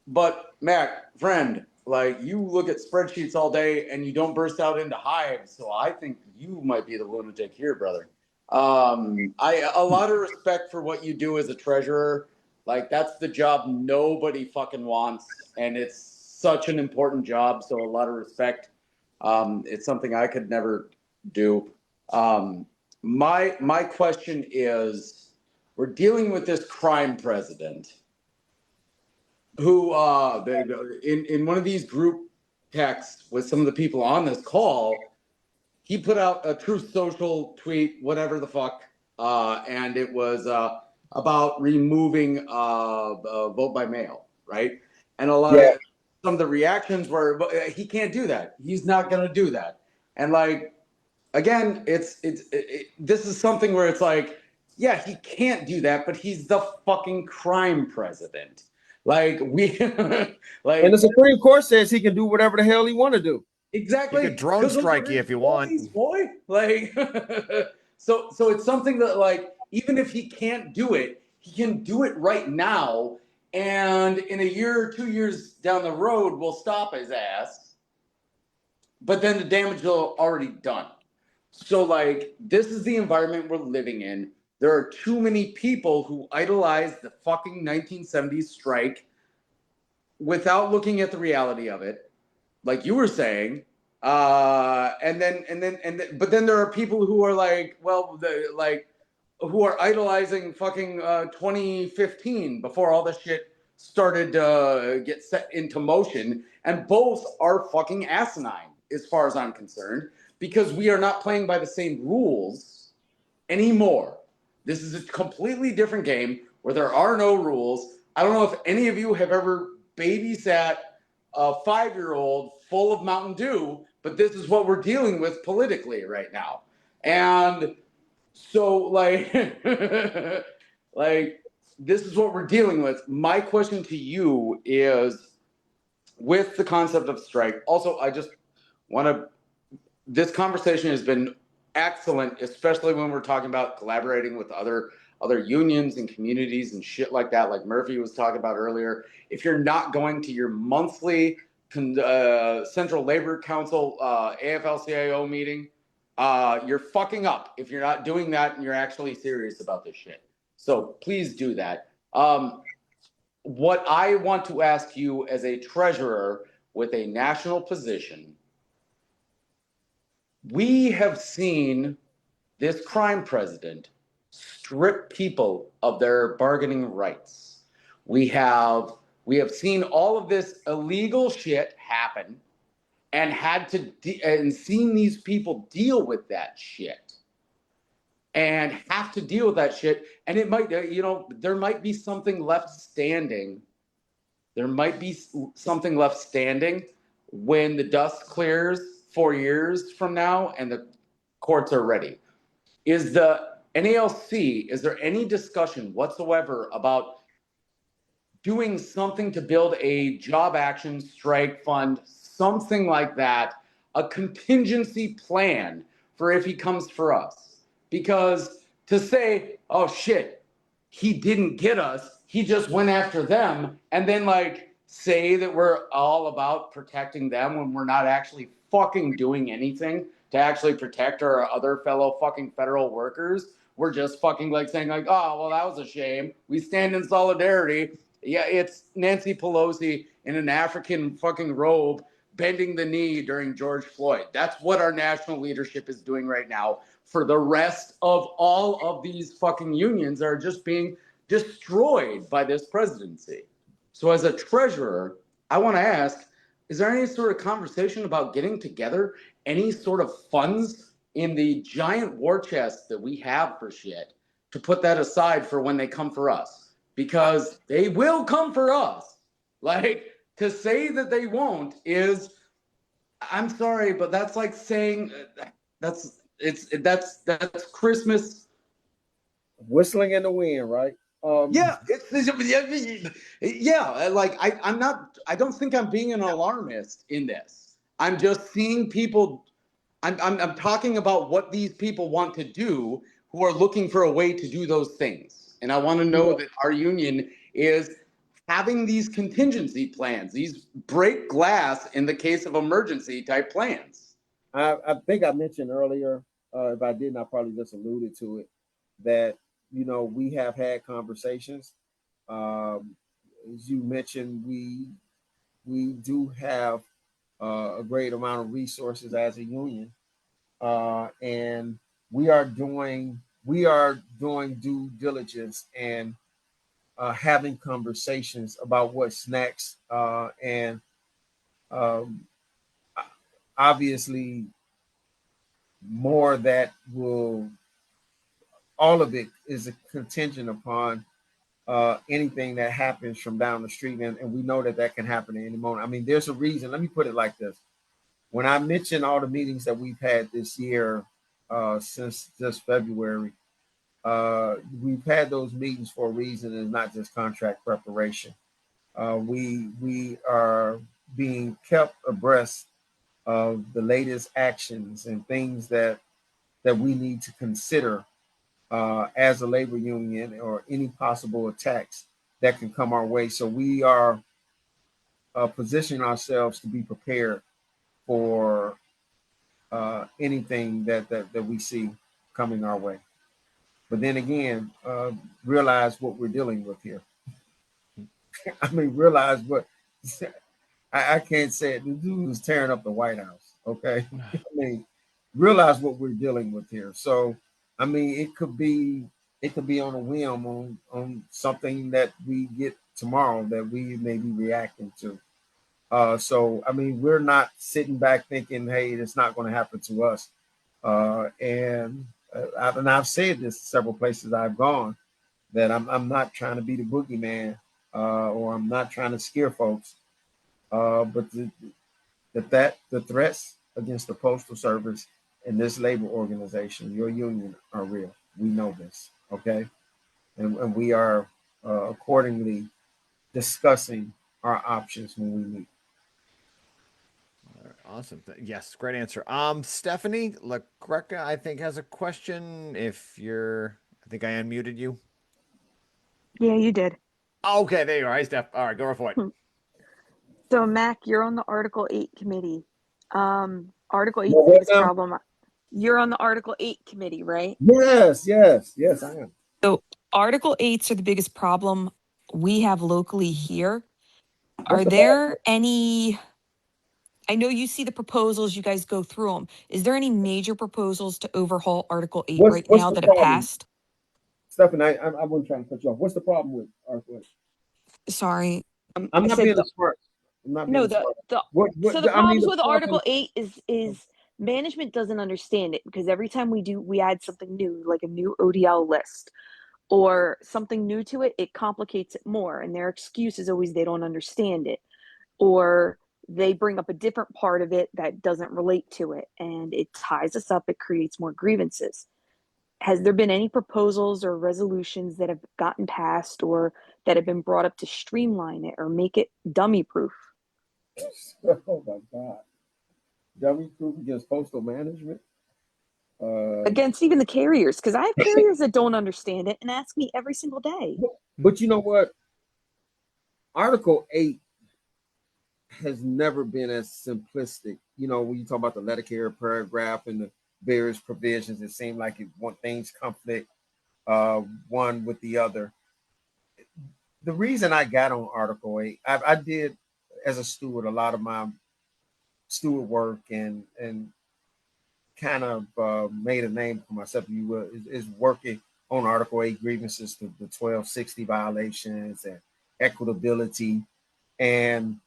S7: but Mac, friend, like you look at spreadsheets all day and you don't burst out into hives. So I think you might be the lunatic here, brother. I a lot of respect for what you do as a treasurer. Like that's the job nobody fucking wants, and it's such an important job. So a lot of respect. It's something I could never do. My question is, we're dealing with this crime president who in one of these group texts with some of the people on this call, he put out a Truth Social tweet, whatever the fuck, and it was about removing vote by mail, right? And a lot of some of the reactions were, he can't do that. He's not going to do that. And like, again, this is something where it's like, yeah, he can't do that, but he's the fucking crime president. Like like,
S2: and the Supreme Court says he can do whatever the hell he want to do.
S7: Exactly.
S3: You could drone strike you if you want.
S7: Boy. Like so it's something that like even if he can't do it, he can do it right now. And in a year or 2 years down the road, we'll stop his ass. But then the damage is already done. So like this is the environment we're living in. There are too many people who idolize the fucking 1970s strike without looking at the reality of it. like you were saying, but then there are people who are like, well, who are idolizing fucking 2015 before all this shit started to get set into motion, and both are fucking asinine as far as I'm concerned, because we are not playing by the same rules anymore. This is a completely different game where there are no rules. I don't know if any of you have ever babysat a 5-year-old full of Mountain Dew, but this is what we're dealing with politically right now. And so, like, like, this is what we're dealing with. My question to you is, with the concept of strike, also, I just want to, this conversation has been excellent, especially when we're talking about collaborating with other unions and communities and shit like that, like Murphy was talking about earlier. If you're not going to your monthly Central Labor Council AFL-CIO meeting, you're fucking up if you're not doing that and you're actually serious about this shit. So please do that. What I want to ask you as a treasurer with a national position, we have seen this crime president strip people of their bargaining rights. We have seen all of this illegal shit happen and and seen these people deal with that shit and have to deal with that shit. And it might, there might be something left standing. There might be something left standing when the dust clears 4 years from now and the courts are ready. Is the NALC, is there any discussion whatsoever about doing something to build a job action strike fund, something like that, a contingency plan for if he comes for us? Because to say, oh shit, he didn't get us, he just went after them, and then like say that we're all about protecting them when we're not actually fucking doing anything to actually protect our other fellow fucking federal workers. We're just fucking like saying like, oh, well, that was a shame. We stand in solidarity. Yeah, it's Nancy Pelosi in an African fucking robe bending the knee during George Floyd. That's what our national leadership is doing right now for the rest of all of these fucking unions that are just being destroyed by this presidency. So as a treasurer, I want to ask, is there any sort of conversation about getting together any sort of funds in the giant war chest that we have for shit to put that aside for when they come for us? Because they will come for us. Like, to say that they won't is, I'm sorry, but that's like saying that's Christmas
S2: whistling in the wind, right?
S7: Yeah, yeah. Like I don't think I'm being an alarmist in this. I'm just seeing people. I'm talking about what these people want to do, who are looking for a way to do those things. And I want to know that our union is having these contingency plans, these break glass in the case of emergency type plans.
S2: I think I mentioned earlier, if I didn't, I probably just alluded to it, that we have had conversations. As you mentioned, we do have a great amount of resources as a union, and we are doing due diligence and having conversations about what's next, and obviously more that will, all of it is a contingent upon anything that happens from down the street. And we know that can happen at any moment. I mean, there's a reason. Let me put it like this. When I mention all the meetings that we've had this year, since just February, we've had those meetings for a reason, and not just contract preparation. We are being kept abreast of the latest actions and things that we need to consider as a labor union, or any possible attacks that can come our way. So we are positioning ourselves to be prepared for anything that we see coming our way. But then again, realize what we're dealing with here. I mean, realize what I can't say it. The dude was tearing up the White House. Okay. I mean, realize what we're dealing with here. So, I mean, it could be on a whim on something that we get tomorrow that we may be reacting to. So I mean, we're not sitting back thinking, hey, it's not going to happen to us. And I've said this several places I've gone that I'm not trying to be the boogeyman, or I'm not trying to scare folks. But the threats against the Postal Service and this labor organization, your union, are real. We know this, okay, and we are accordingly discussing our options when we meet.
S3: All right, awesome. Yes, great answer. Stephanie LaGreca, I think, has a question. I think I unmuted you.
S8: Yeah, you did.
S3: Okay, there you are. Hi, Steph. All right, go for it.
S8: So, Mac, you're on the Article 8 committee. Article 8
S2: Well,
S8: is the
S2: what
S8: biggest
S2: now?
S8: problem. You're on the Article 8 committee, right?
S2: Yes, I am.
S8: So, Article 8s are the biggest problem we have locally here.
S2: What's
S8: Are
S2: the problem?
S8: there any? I know you see the proposals, you guys go through them. Is there any major proposals to overhaul Article 8 right
S2: What's
S8: now
S2: the
S8: that have
S2: problem,
S8: passed?
S2: Stephen? I wasn't trying to cut you off. What's the problem with Arthur?
S8: Sorry.
S2: I'm
S8: I
S2: not
S8: said
S2: being a smart. I'm not being
S8: no,
S2: a smart.
S8: the
S2: What
S8: so the
S2: I mean,
S8: problems
S2: the
S8: with
S2: problem.
S8: Article 8 is management doesn't understand it because every time we add something new, like a new ODL list or something new to it, it complicates it more. And their excuse is always they don't understand it. Or they bring up a different part of it that doesn't relate to it and it ties us up, it creates more grievances. Has there been any proposals or resolutions that have gotten passed or that have been brought up to streamline it or make it dummy proof?
S2: Oh my God, dummy proof against postal management.
S8: Against even the carriers, because I have carriers that don't understand it and ask me every single day.
S2: but you know what? Article 8 has never been as simplistic. You know, when you talk about the letter carrier paragraph and the various provisions, it seemed like one things conflict one with the other. The reason I got on Article 8, I did as a steward a lot of my steward work and kind of made a name for myself, if you will, is working on Article 8 grievances, the 1260 violations and equitability. And,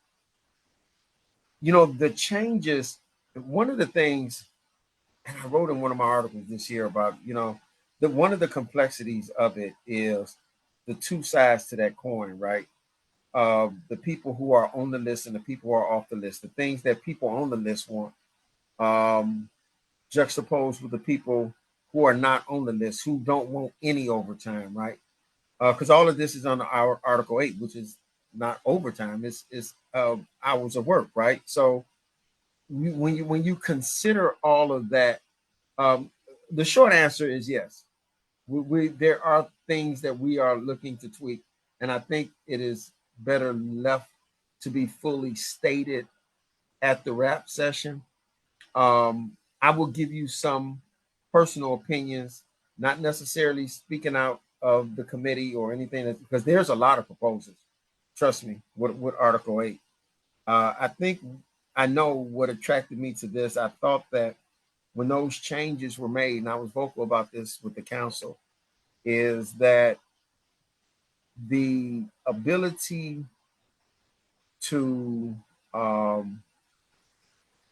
S2: you know, the changes, one of the things, and I wrote in one of my articles this year about, you know, one of the complexities of it is the two sides to that coin, right? The people who are on the list and the people who are off the list, the things that people on the list want, juxtaposed with the people who are not on the list, who don't want any overtime, right? Because all of this is on our Article 8, which is not overtime, it's hours of work, right? So when you consider all of that, um, the short answer is yes. There are things that we are looking to tweak, and I think it is better left to be fully stated at the wrap session. I will give you some personal opinions, not necessarily speaking out of the committee or anything, because there's a lot of proposals. Trust me, with Article 8. I think I know what attracted me to this. I thought that when those changes were made, and I was vocal about this with the council, is that the ability to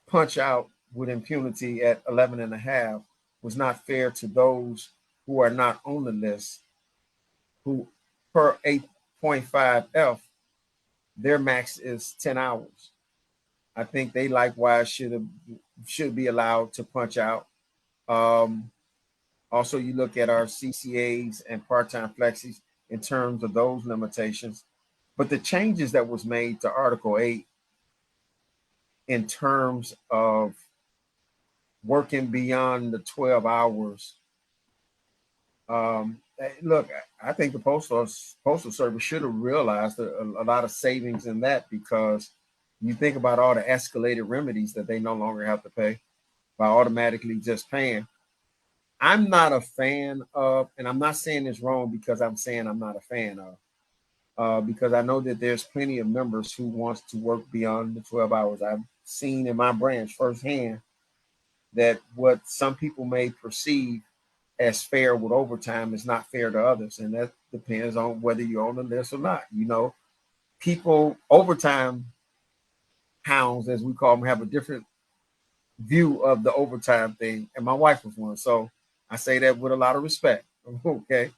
S2: punch out with impunity at 11 and a half was not fair to those who are not on the list, who per 8.5F, their max is 10 hours. I think they likewise should be allowed to punch out. Also, you look at our CCAs and part-time flexies in terms of those limitations. But the changes that was made to Article 8 in terms of working beyond the 12 hours, look, I think the Postal Service should have realized a lot of savings in that, because you think about all the escalated remedies that they no longer have to pay by automatically just paying. I'm not a fan of, and I'm not saying this wrong because I'm saying I'm not a fan because I know that there's plenty of members who wants to work beyond the 12 hours. I've seen in my branch firsthand that what some people may perceive as fair with overtime is not fair to others. And that depends on whether you're on the list or not. You know, people, overtime hounds, as we call them, have a different view of the overtime thing. And my wife was one. So I say that with a lot of respect. Okay.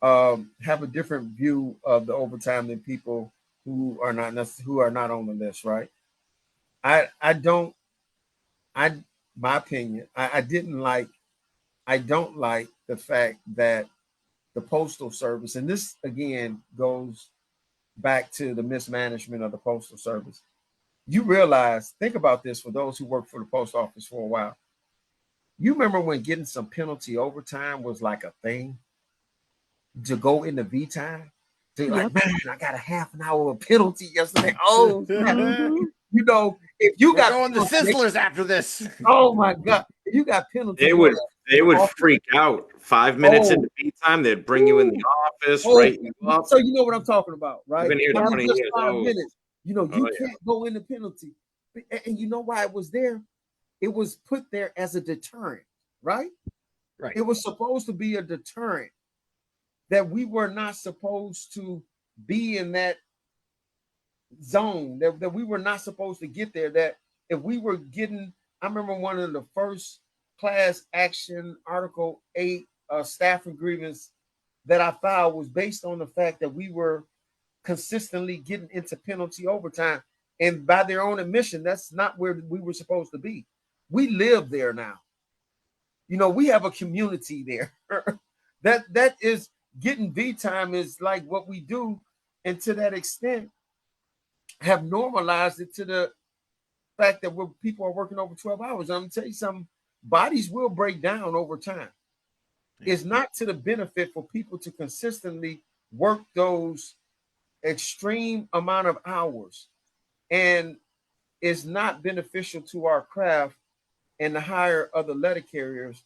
S2: Have a different view of the overtime than people who are not on the list, right? I don't, my opinion, I don't like the fact that the Postal Service, and this again goes back to the mismanagement of the Postal Service. You realize, think about this for those who work for the post office for a while. You remember when getting some penalty overtime was like a thing to go into V time? To like, man, I got a half an hour of penalty yesterday. Oh, you know, if you got
S3: going to Sizzlers after this.
S2: Oh my God, if you got penalty,
S1: they would freak out. 5 minutes into V time, they'd bring you in the office, write you up.
S2: So you know what I'm talking about, right?
S1: I've been here 20 years.
S2: 5 minutes. You know, you can't go into penalty. And you know why it was there? It was put there as a deterrent, right?
S3: Right.
S2: It was supposed to be a deterrent that we were not supposed to be in that zone, that we were not supposed to get there, that if we were getting, I remember one of the first class action Article 8 staff grievance that I filed was based on the fact that we were consistently getting into penalty overtime. And by their own admission, that's not where we were supposed to be. We live there now. You know, we have a community there. that is getting V time is like what we do. And to that extent, have normalized it to the fact that people are working over 12 hours. I'm going to tell you something, bodies will break down over time. It's not to the benefit for people to consistently work those extreme amount of hours, and it's not beneficial to our craft and the hire other letter carriers.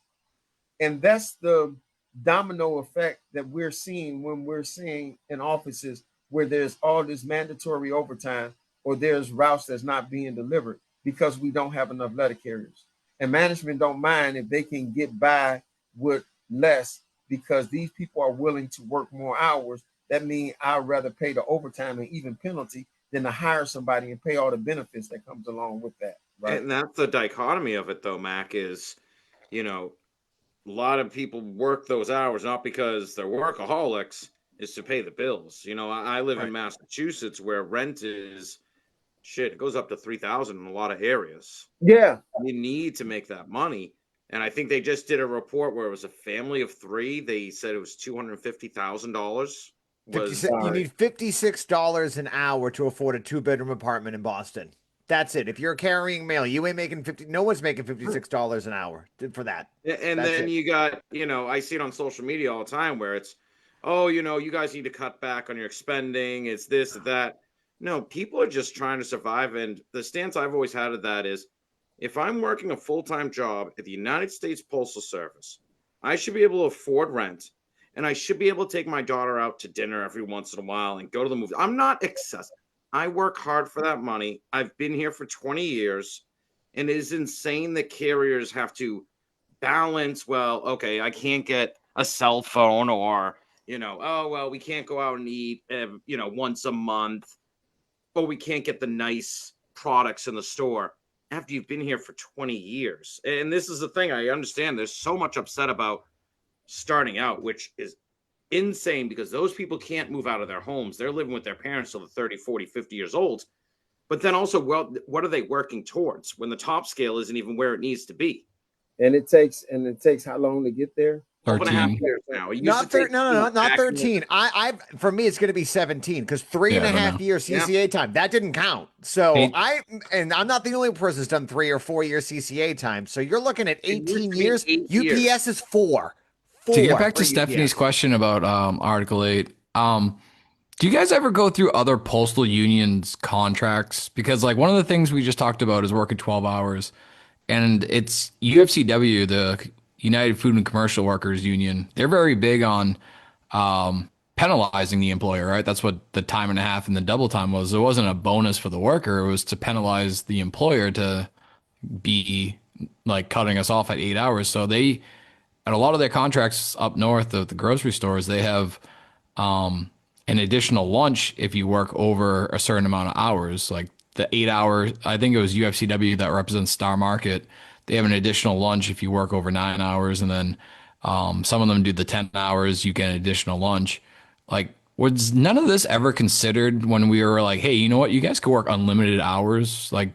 S2: And that's the domino effect that we're seeing when we're seeing in offices where there's all this mandatory overtime or there's routes that's not being delivered because we don't have enough letter carriers. And management don't mind if they can get by with less because these people are willing to work more hours. That means I'd rather pay the overtime and even penalty than to hire somebody and pay all the benefits that comes along with that. Right.
S1: And that's the dichotomy of it, though, Mac, is, you know, a lot of people work those hours not because they're workaholics, is to pay the bills. You know, I live in Massachusetts where rent is shit. It goes up to $3,000 in a lot of areas.
S2: Yeah.
S1: You need to make that money. And I think they just did a report where it was a family of 3. They said it was $250,000.
S3: You need $56 an hour to afford a 2-bedroom apartment in Boston. That's it. If you're carrying mail, you ain't making no one's making $56 an hour for that.
S1: And then you got, you know, I see it on social media all the time where it's, oh, you know, you guys need to cut back on your spending. It's this, that. No, people are just trying to survive. And the stance I've always had of that is, if I'm working a full-time job at the United States Postal Service, I should be able to afford rent, and I should be able to take my daughter out to dinner every once in a while and go to the movie. I'm not excessive. I work hard for that money. I've been here for 20 years, and it is insane that carriers have to balance, well, okay, I can't get a cell phone, or, you know, oh, well, we can't go out and eat, you know, once a month, or we can't get the nice products in the store after you've been here for 20 years. And this is the thing. I understand there's so much upset about starting out, which is insane because those people can't move out of their homes. They're living with their parents till they're 30, 40, 50 years old. But then also, well, what are they working towards when the top scale isn't even where it needs to be?
S2: And it takes how long to get there?
S4: 13
S1: years now.
S3: Not 13. I for me, it's going to be 17 because 3.5 years CCA time that didn't count. So I'm not the only person who's done 3 or 4 years CCA time. So you're looking at 18 years. UPS is 4.
S4: To get back to Stephanie's question about Article 8, do you guys ever go through other postal unions' contracts? Because like one of the things we just talked about is working 12 hours, and it's UFCW, the United Food and Commercial Workers Union. They're very big on penalizing the employer, right? That's what the time and a half and the double time was. It wasn't a bonus for the worker. It was to penalize the employer to be like cutting us off at 8 hours. So they, at a lot of their contracts up north of the grocery stores, they have an additional lunch if you work over a certain amount of hours. Like the 8 hour, I think it was UFCW that represents Star Market. They have an additional lunch if you work over 9 hours, and then some of them do the 10 hours. You get an additional lunch. Like, was none of this ever considered when we were like, hey, you know what? You guys could work unlimited hours. Like,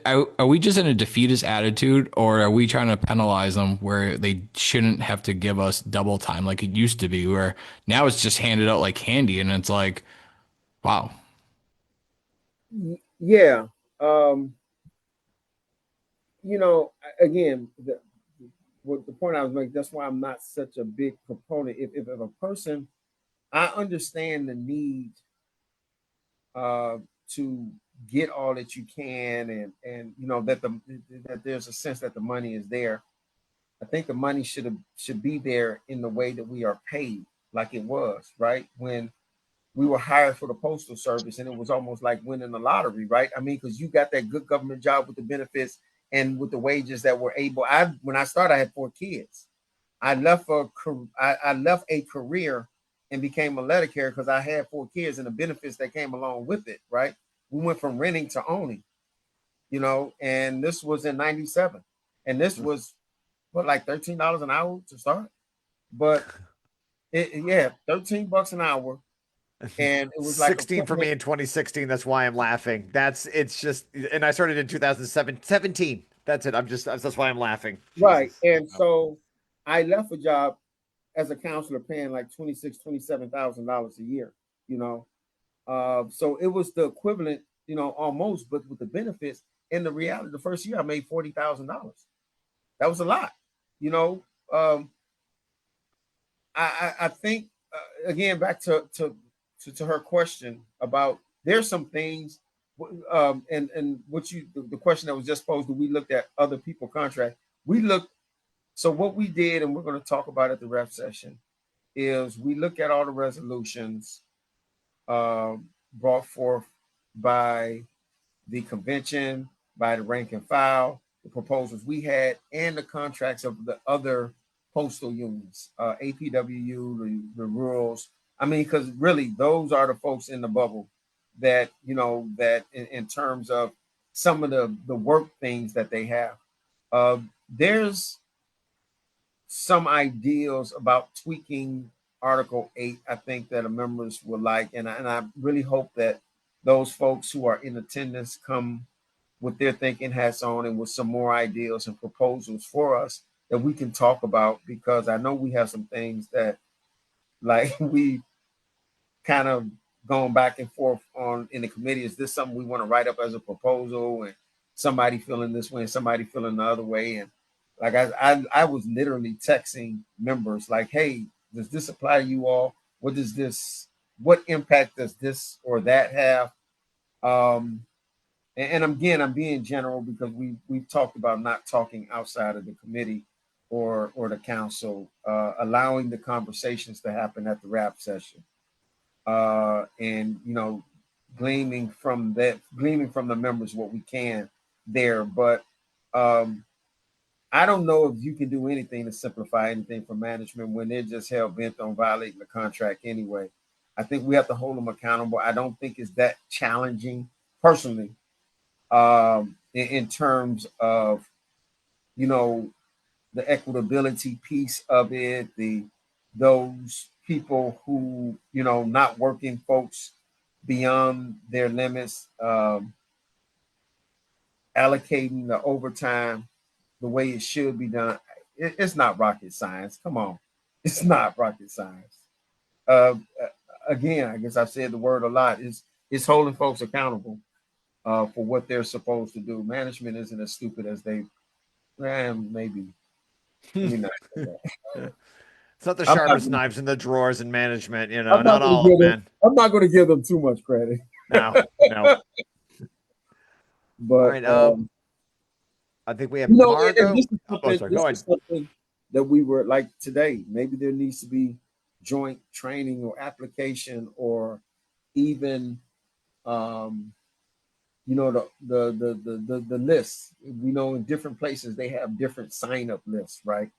S4: are we just in a defeatist attitude, or are we trying to penalize them where they shouldn't have to give us double time like it used to be, where now it's just handed out like candy and it's like, wow.
S2: Yeah. You know, again, the point I was making, that's why I'm not such a big proponent. If a person, I understand the need to get all that you can, and you know that there's a sense that the money is there. I think the money should be there in the way that we are paid, like it was, right? When we were hired for the Postal Service, and it was almost like winning the lottery, right? I mean, because you got that good government job with the benefits and with the wages that were able. When I started, I had 4 kids. I left I left a career and became a letter carrier because I had 4 kids and the benefits that came along with it, right? We went from renting to owning, you know, and this was in '97, and this was what, like $13 an hour to start, but yeah, $13 an hour. And it was like
S3: 16 for me in 2016. That's why I'm laughing. It's just, and I started in 2007, 17. That's it. That's why I'm laughing.
S2: Right.
S3: Jesus.
S2: And so I left a job as a counselor paying like $27,000 a year, you know. So it was the equivalent, you know, almost, but with the benefits. And the reality, the first year I made $40,000. That was a lot, you know. I think again, back to her question about, there's some things, and what the question that was just posed, we looked at other people contract. So what we did, and we're going to talk about at the rep session, is we look at all the resolutions brought forth by the convention, by the rank and file, the proposals we had, and the contracts of the other postal unions, APWU, the rurals. I mean, because really, those are the folks in the bubble that, you know, that in terms of some of the work things that they have. There's some ideals about tweaking Article 8, I think, that the members would like. And I really hope that those folks who are in attendance come with their thinking hats on and with some more ideas and proposals for us that we can talk about, because I know we have some things that, like, we kind of going back and forth on in the committee. Is this something we want to write up as a proposal, and somebody feeling this way and somebody feeling the other way? And like I was literally texting members like, hey, does this apply to you all? What impact does this or that have? And again, I'm being general because we've talked about not talking outside of the committee or the council, allowing the conversations to happen at the wrap session, and you know, gleaming from the members what we can there. But I don't know if you can do anything to simplify anything for management when they're just hell bent on violating the contract anyway. I think we have to hold them accountable. I don't think it's that challenging personally, in terms of, you know, the equitability piece of it, those people who, you know, not working folks beyond their limits, allocating the overtime the way it should be done. It's not rocket science. Come on, it's not rocket science. Again, I guess I've said the word a lot. It's holding folks accountable for what they're supposed to do. Management isn't as stupid as they, maybe. Let me not say that.
S3: It's not the
S2: I'm
S3: sharpest
S2: not,
S3: knives in the drawers in management, you know,
S2: I'm not
S3: not
S2: going
S3: all
S2: to
S3: of
S2: give
S3: them,
S2: them.
S3: man.
S2: I'm not going to give them too much credit.
S3: No, no.
S2: But
S3: All right. I think we have
S2: you know,
S3: Margot.
S2: this is
S3: Oh,
S2: something.
S3: sorry.
S2: This
S3: Go
S2: is
S3: ahead.
S2: something that we were like today. Maybe there needs to be joint training or application, or even you know, the lists. We know in different places they have different sign up lists, right?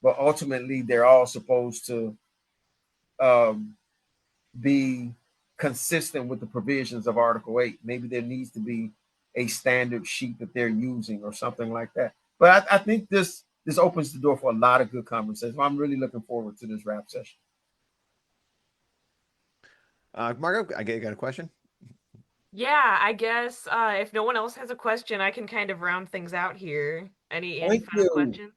S2: But ultimately they're all supposed to be consistent with the provisions of Article 8. Maybe there needs to be a standard sheet that they're using or something like that. But I think this opens the door for a lot of good conversation. I'm really looking forward to this wrap session.
S3: Margo, I got a question.
S6: Yeah, I guess if no one else has a question, I can kind of round things out here. Any final questions?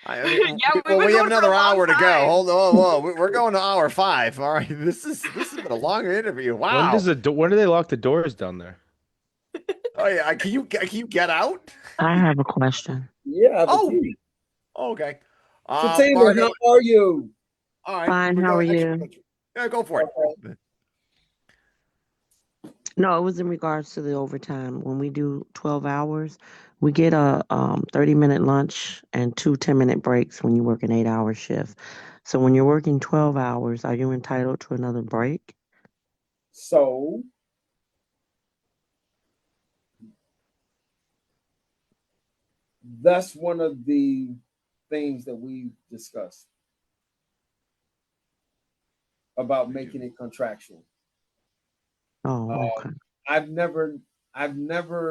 S3: I mean,
S6: Yeah,
S3: we have another hour to go.
S6: time.
S3: Hold on, we're going to hour 5. All right, this has been a longer interview. Wow.
S5: When do they lock the doors down there?
S3: Oh yeah, can you get out?
S9: I have a question.
S2: Yeah.
S3: Okay.
S2: Fatima,
S3: Margo,
S2: how are you?
S3: all right.
S9: Fine, how are you?
S3: Yeah, go for it.
S2: Okay.
S9: No, it was in regards to the overtime. When we do 12 hours, we get a 30-minute lunch and 2 10-minute breaks when you work an 8-hour shift. So when you're working 12 hours, are you entitled to another break?
S2: So that's one of the things that we discussed about making it contractual.
S9: Oh, okay.
S2: I've never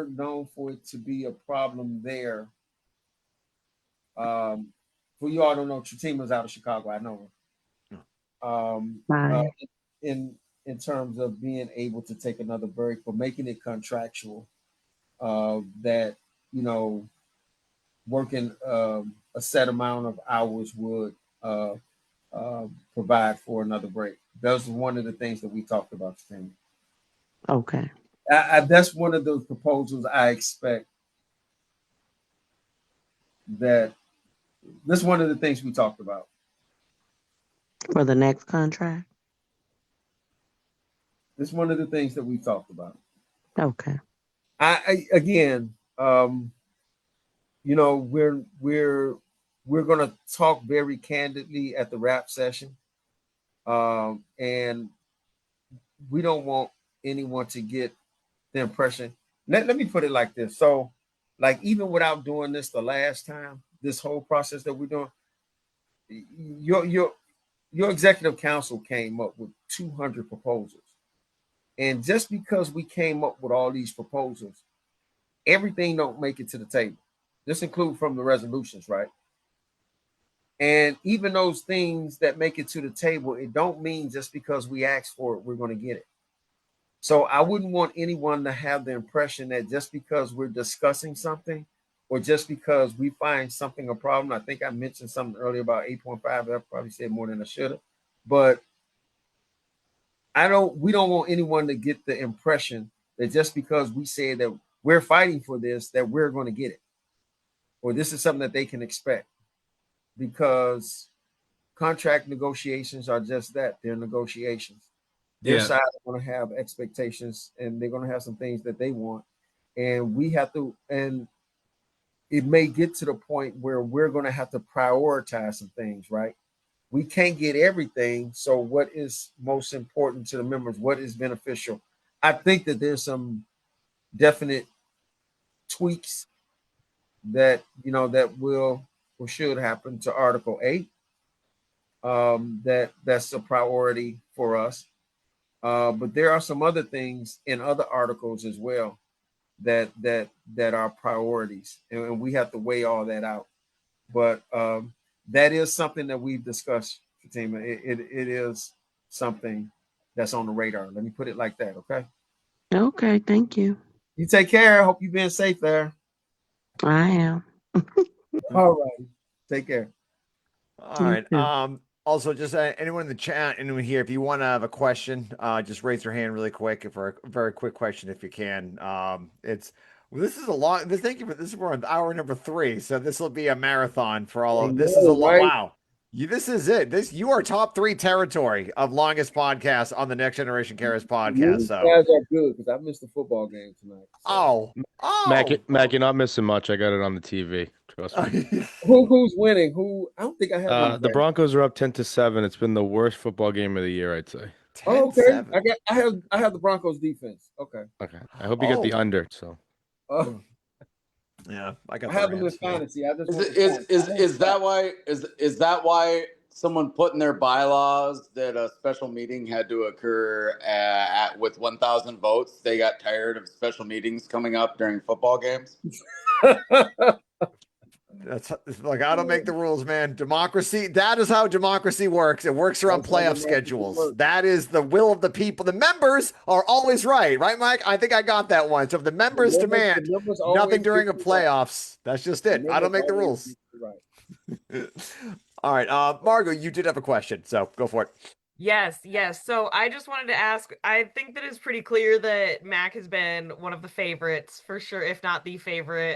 S2: known for it to be a problem there. For you all don't know, Tritima's out of Chicago. I know her. In terms of being able to take another break, but making it contractual, that you know, working a set amount of hours would provide for another break. That was one of the things that we talked about, Tritima.
S9: Okay.
S2: That's one of those proposals I expect that this is one of the things we talked about.
S9: For the next contract?
S2: This is one of the things that we talked about.
S9: Okay.
S2: I again, you know, we're gonna talk very candidly at the wrap session. And we don't want anyone to get the impression. Let me put it like this. So, like, even without doing this the last time, this whole process that we're doing, your executive council came up with 200 proposals. And just because we came up with all these proposals, everything don't make it to the table. This includes from the resolutions, right? And even those things that make it to the table, it don't mean just because we ask for it, we're going to get it. So I wouldn't want anyone to have the impression that just because we're discussing something or just because we find something a problem. I think I mentioned something earlier about 8.5. I probably said more than I should have. But we don't want anyone to get the impression that just because we say that we're fighting for this, that we're going to get it. Or this is something that they can expect. Because contract negotiations are just that. They're negotiations. Their side are going to have expectations and they're going to have some things that they want. And we have to, and it may get to the point where we're going to have to prioritize some things, right? We can't get everything. So what is most important to the members? What is beneficial? I think that there's some definite tweaks that, you know, that will or should happen to Article 8. That's a priority for us. But there are some other things in other articles as well that are priorities, and we have to weigh all that out. But that is something that we've discussed, Fatima. It is something that's on the radar. Let me put it like that, okay?
S9: Okay, thank you.
S2: You take care. I hope you've been safe there.
S9: I am.
S2: All right. Take care.
S3: All right. Also, just anyone in the chat, anyone here, if you want to have a question, just raise your hand really quick for a very quick question if you can. This is a long. Thank you for this. We're on hour number 3, so this will be a marathon for all of. This is a long. Right? Wow. This is it. You are top 3 territory of longest podcast on the Next Generation Carers podcast.
S2: You guys are good because I missed the football game tonight.
S3: So. Oh,
S5: Mack, you're not missing much. I got it on the TV. Trust me.
S2: Who's winning? Who? I don't think I have
S5: The Broncos are up 10-7. It's been the worst football game of the year, I'd say.
S3: 10,
S2: Oh, okay.
S3: 7.
S2: I have the Broncos defense. Okay.
S5: Okay. I hope you get the under. So
S3: Yeah, I got
S2: I
S3: the
S2: have them in
S3: Rams.
S2: fantasy. I just
S7: Is that why someone put in their bylaws that a special meeting had to occur with 1,000 votes? They got tired of special meetings coming up during football games.
S3: That's like, I don't make the rules, man. Democracy, that is how democracy works. It works around playoff schedules. That is the will of the people. The members are always right, Mike? I think I got that one. So if the members demand nothing during a playoffs, that's just it. I don't make the rules.
S2: Right.
S3: All right. Margo, you did have a question, so go for it.
S6: Yes. So I just wanted to ask, I think that it's pretty clear that Mack has been one of the favorites for sure, if not the favorite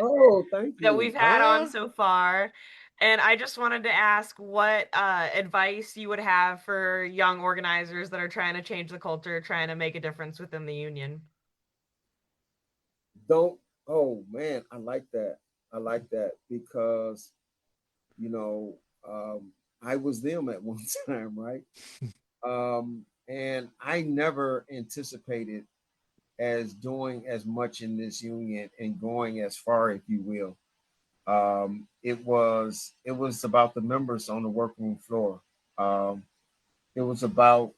S2: Thank you.
S6: that we've had on so far. And I just wanted to ask what advice you would have for young organizers that are trying to change the culture, trying to make a difference within the union.
S2: Oh man, I like that. Because, I was them at one time, right? And I never anticipated as doing as much in this union and going as far, if you will. It was about the members on the workroom floor. It was about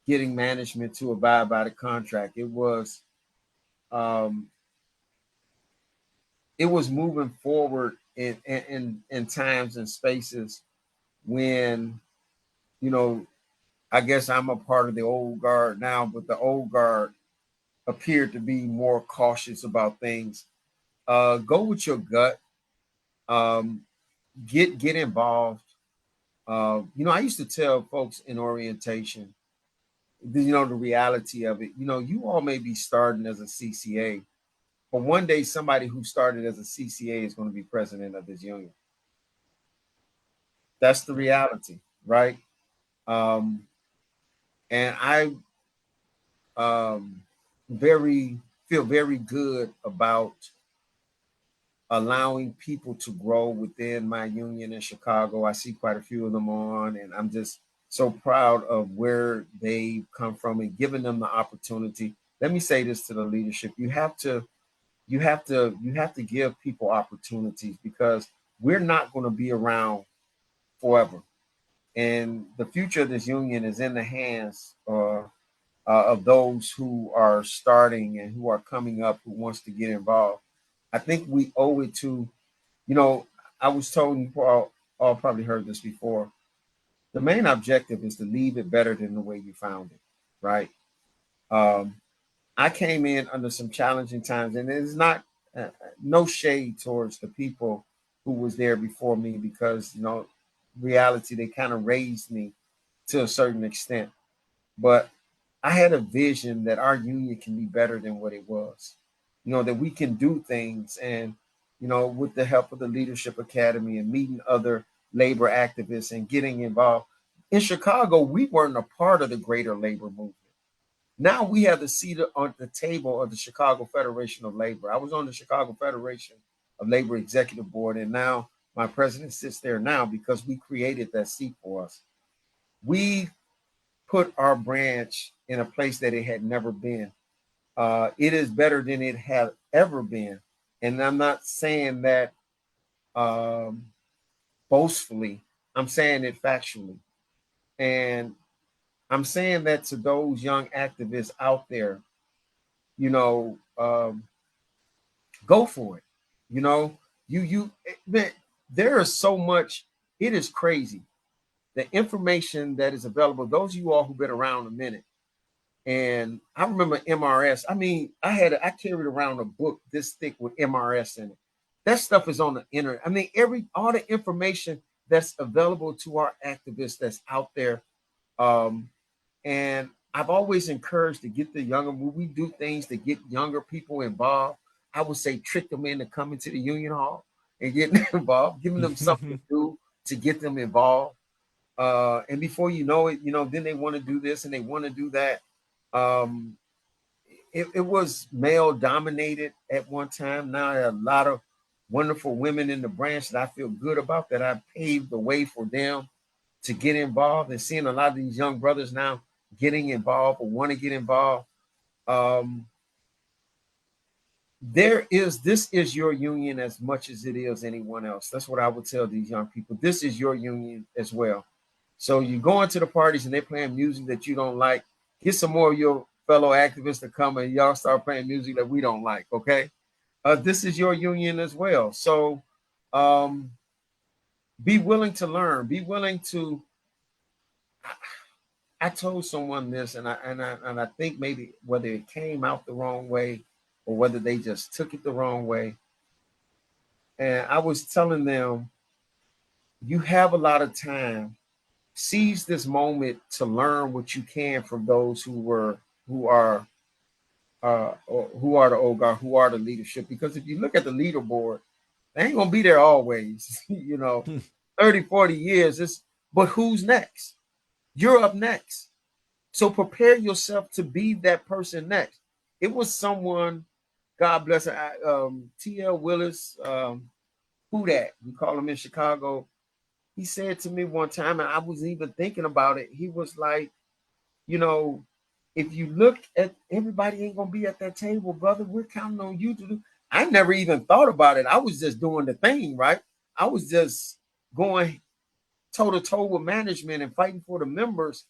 S2: getting management to abide by the contract. It was moving forward in times and spaces when, I guess I'm a part of the old guard now, but the old guard appeared to be more cautious about things. Go with your gut. Get involved. I used to tell folks in orientation, the reality of it. You all may be starting as a CCA, but one day somebody who started as a CCA is going to be president of this union. That's the reality, right? And I feel very good about allowing people to grow within my union in Chicago. I see quite a few of them on, and I'm just so proud of where they've come from and giving them the opportunity. Let me say this to the leadership: you have to give people opportunities, because we're not going to be around forever, and the future of this union is in the hands of those who are starting and who are coming up, who wants to get involved. I think we owe it to, I was told, you all probably heard this before, the main objective is to leave it better than the way you found it, right? I came in under some challenging times, and it's not no shade towards the people who was there before me, because, reality, they kind of raised me to a certain extent. But I had a vision that our union can be better than what it was. That we can do things, and, with the help of the Leadership Academy and meeting other labor activists and getting involved. In Chicago, we weren't a part of the greater labor movement. Now we have the seat on the table of the Chicago Federation of Labor. I was on the Chicago Federation of Labor Executive Board, and now my president sits there now because we created that seat for us. We put our branch in a place that it had never been. It is better than it had ever been. And I'm not saying that boastfully, I'm saying it factually. And I'm saying that to those young activists out there, go for it. Man, there is so much, it is crazy. The information that is available, those of you all who've been around a minute. And I remember MRS. I mean, I carried around a book this thick with MRS in it. That stuff is on the internet. I mean, all the information that's available to our activists that's out there. And I've always encouraged to get the younger, when we do things to get younger people involved, I would say trick them into coming to the union hall and getting involved, giving them something to do to get them involved. And before you know it, then they want to do this and they want to do that. It was male dominated at one time. Now a lot of wonderful women in the branch that I feel good about, that I paved the way for them to get involved, and seeing a lot of these young brothers now getting involved or want to get involved. This is your union as much as it is anyone else. That's what I would tell these young people. This is your union as well. So you go into the parties and they're playing music that you don't like, get some more of your fellow activists to come and y'all start playing music that we don't like. Okay. This is your union as well. So be willing to learn, be willing to. I told someone this, and I think maybe whether it came out the wrong way or whether they just took it the wrong way. And I was telling them, you have a lot of time. Seize this moment to learn what you can from those who are the old guard, who are the leadership. Because if you look at the leaderboard, they ain't gonna be there always. 30, 40 years. But who's next? You're up next. So prepare yourself to be that person next. It was someone, God bless her, T.L. Willis, who that? We call him in Chicago. He said to me one time, and I was even thinking about it. He was like, if you look at everybody ain't gonna be at that table, brother. We're counting on you to do. I never even thought about it. I was just doing the thing, right? I was just going toe to toe with management and fighting for the members.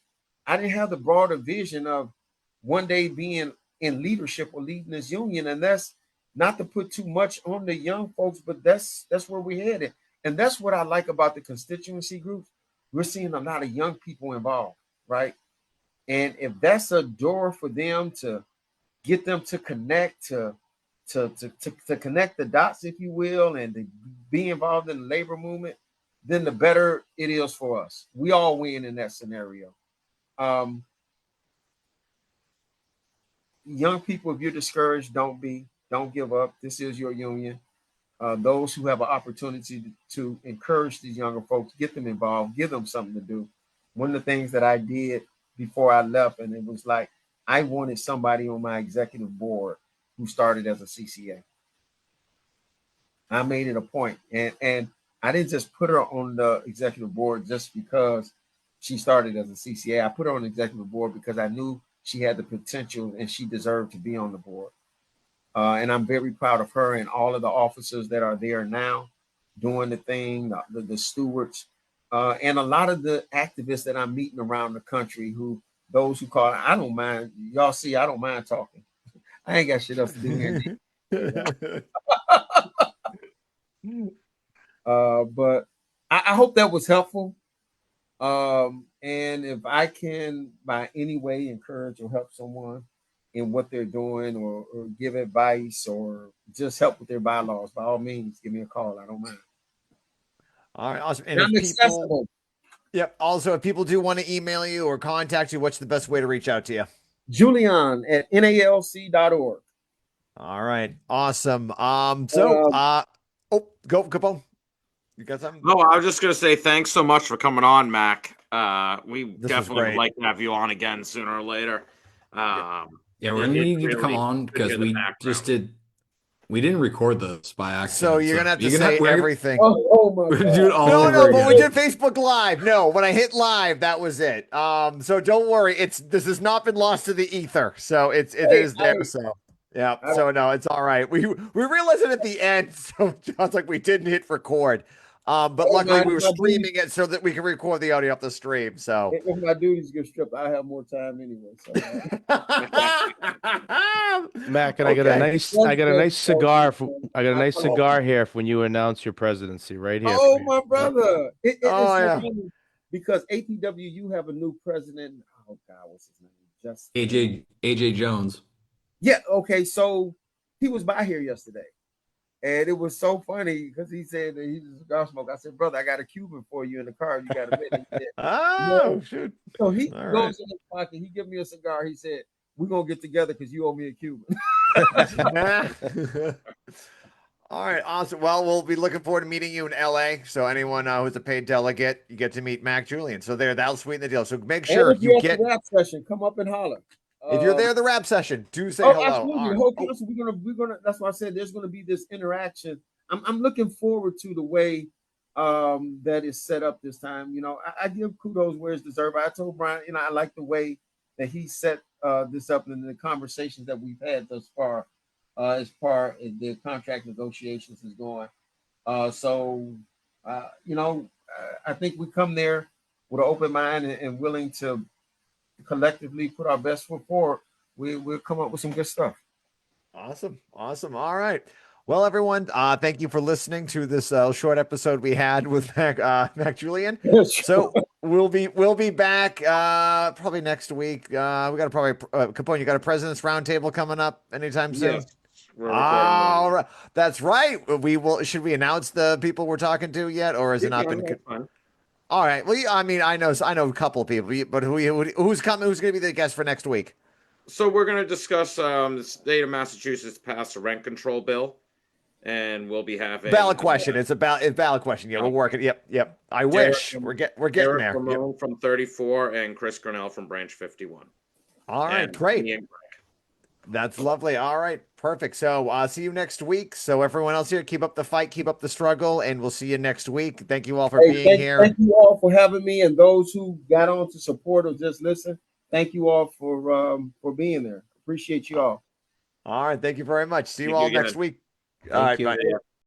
S2: I didn't have the broader vision of one day being in leadership or leading this union. And that's not to put too much on the young folks, but that's where we're headed. And that's what I like about the constituency groups. We're seeing a lot of young people involved, right? And if that's a door for them to get them to connect, to connect the dots, if you will, and to be involved in the labor movement, then the better it is for us. We all win in that scenario. Young people, if you're discouraged, don't give up. This is your union. Those who have an opportunity to encourage these younger folks, get them involved, give them something to do. One of the things that I did before I left, and it was like, I wanted somebody on my executive board who started as a CCA. I made it a point, and I didn't just put her on the executive board just because she started as a CCA. I put her on the executive board because I knew she had the potential and she deserved to be on the board. And I'm very proud of her and all of the officers that are there now doing the thing, the stewards, and a lot of the activists that I'm meeting around the country those who call, I don't mind. Y'all see, I don't mind talking. I ain't got shit else to do here. But I hope that was helpful. And if I can by any way encourage or help someone in what they're doing or give advice or just help with their bylaws, by all means, give me a call. I don't mind.
S3: All right, awesome. And
S2: I'm
S3: if people,
S2: accessible.
S3: Yep. Also, if people do want to email you or contact you, what's the best way to reach out to you?
S2: Julion at NALC.org.
S3: All right. Awesome. Go Capone. You got something?
S1: No, I was just gonna say thanks so much for coming on, Mack. We definitely would
S3: great.
S1: like to have you on again sooner or later.
S4: Yeah, we're gonna need you to come on because we didn't record this by accident.
S3: So you're gonna have to say everything.
S2: Oh my God.
S4: Do it all over
S3: No, but
S4: again.
S3: we did Facebook Live. No, when I hit live, that was it. So don't worry. This has not been lost to the ether. So it is there. So yeah. So no, it's all right. We realized it at the end. So it's like we didn't hit record. But luckily we were streaming it so that we can record the audio off the stream. So
S2: if my duties get stripped, I have more time anyway. So.
S5: Mac, and I got a nice cigar here for when you announce your presidency right here.
S2: Oh, my brother! It's so funny because APWU have a new president. Oh God, what's his name? Just
S4: AJ Jones.
S2: Yeah. Okay. So he was by here yesterday. And it was so funny because he said that he's a cigar smoker. I said, brother, I got a Cuban for you in the car. You got a bit.
S3: Shoot.
S2: So he goes in his pocket. He give me a cigar. He said, we're going to get together because you owe me a Cuban.
S3: All right. Awesome. Well, we'll be looking forward to meeting you in LA. So anyone who's a paid delegate, you get to meet Mack Julion. So that'll sweeten the deal. So make sure you get
S2: the rap session. Come up and holler.
S3: If you're there, the rap session, do say hello.
S2: Absolutely. The whole council, we're gonna. That's why I said there's gonna be this interaction. I'm looking forward to the way that is set up this time. You know, I give kudos where it's deserved. I told Brian, you know, I like the way that he set this up and the conversations that we've had thus far as far as the contract negotiations is going. You know, I think we come there with an open mind and willing to collectively put our best foot forward. We'll come up with some good stuff.
S3: Awesome. All right. Well, everyone, thank you for listening to this short episode we had with Mack Julion. So we'll be back probably next week. We got Capone. You got a President's Roundtable coming up anytime soon?
S1: Yes.
S3: All right. That's right. We will. Should we announce the people we're talking to yet, or has it not been? All right. Well, I mean, I know a couple of people, but who's coming? Who's going to be the guest for next week?
S1: So we're going to discuss the state of Massachusetts passed a rent control bill, and we'll be having
S3: ballot question. It's a ballot question. Yeah, we're working. Yep. I wish we're getting
S1: Derek
S3: there.
S1: Ramon from 34 and Chris Grinnell from Branch 51.
S3: All right, great. That's lovely. All right, perfect. So see you next week. So everyone else here, keep up the fight, keep up the struggle, and we'll see you next week. Thank you all for being here.
S2: Thank you all for having me, and those who got on to support or just listen. Thank you all for being there. Appreciate you all.
S3: All right, thank you very much. See you all next week. All right, bye.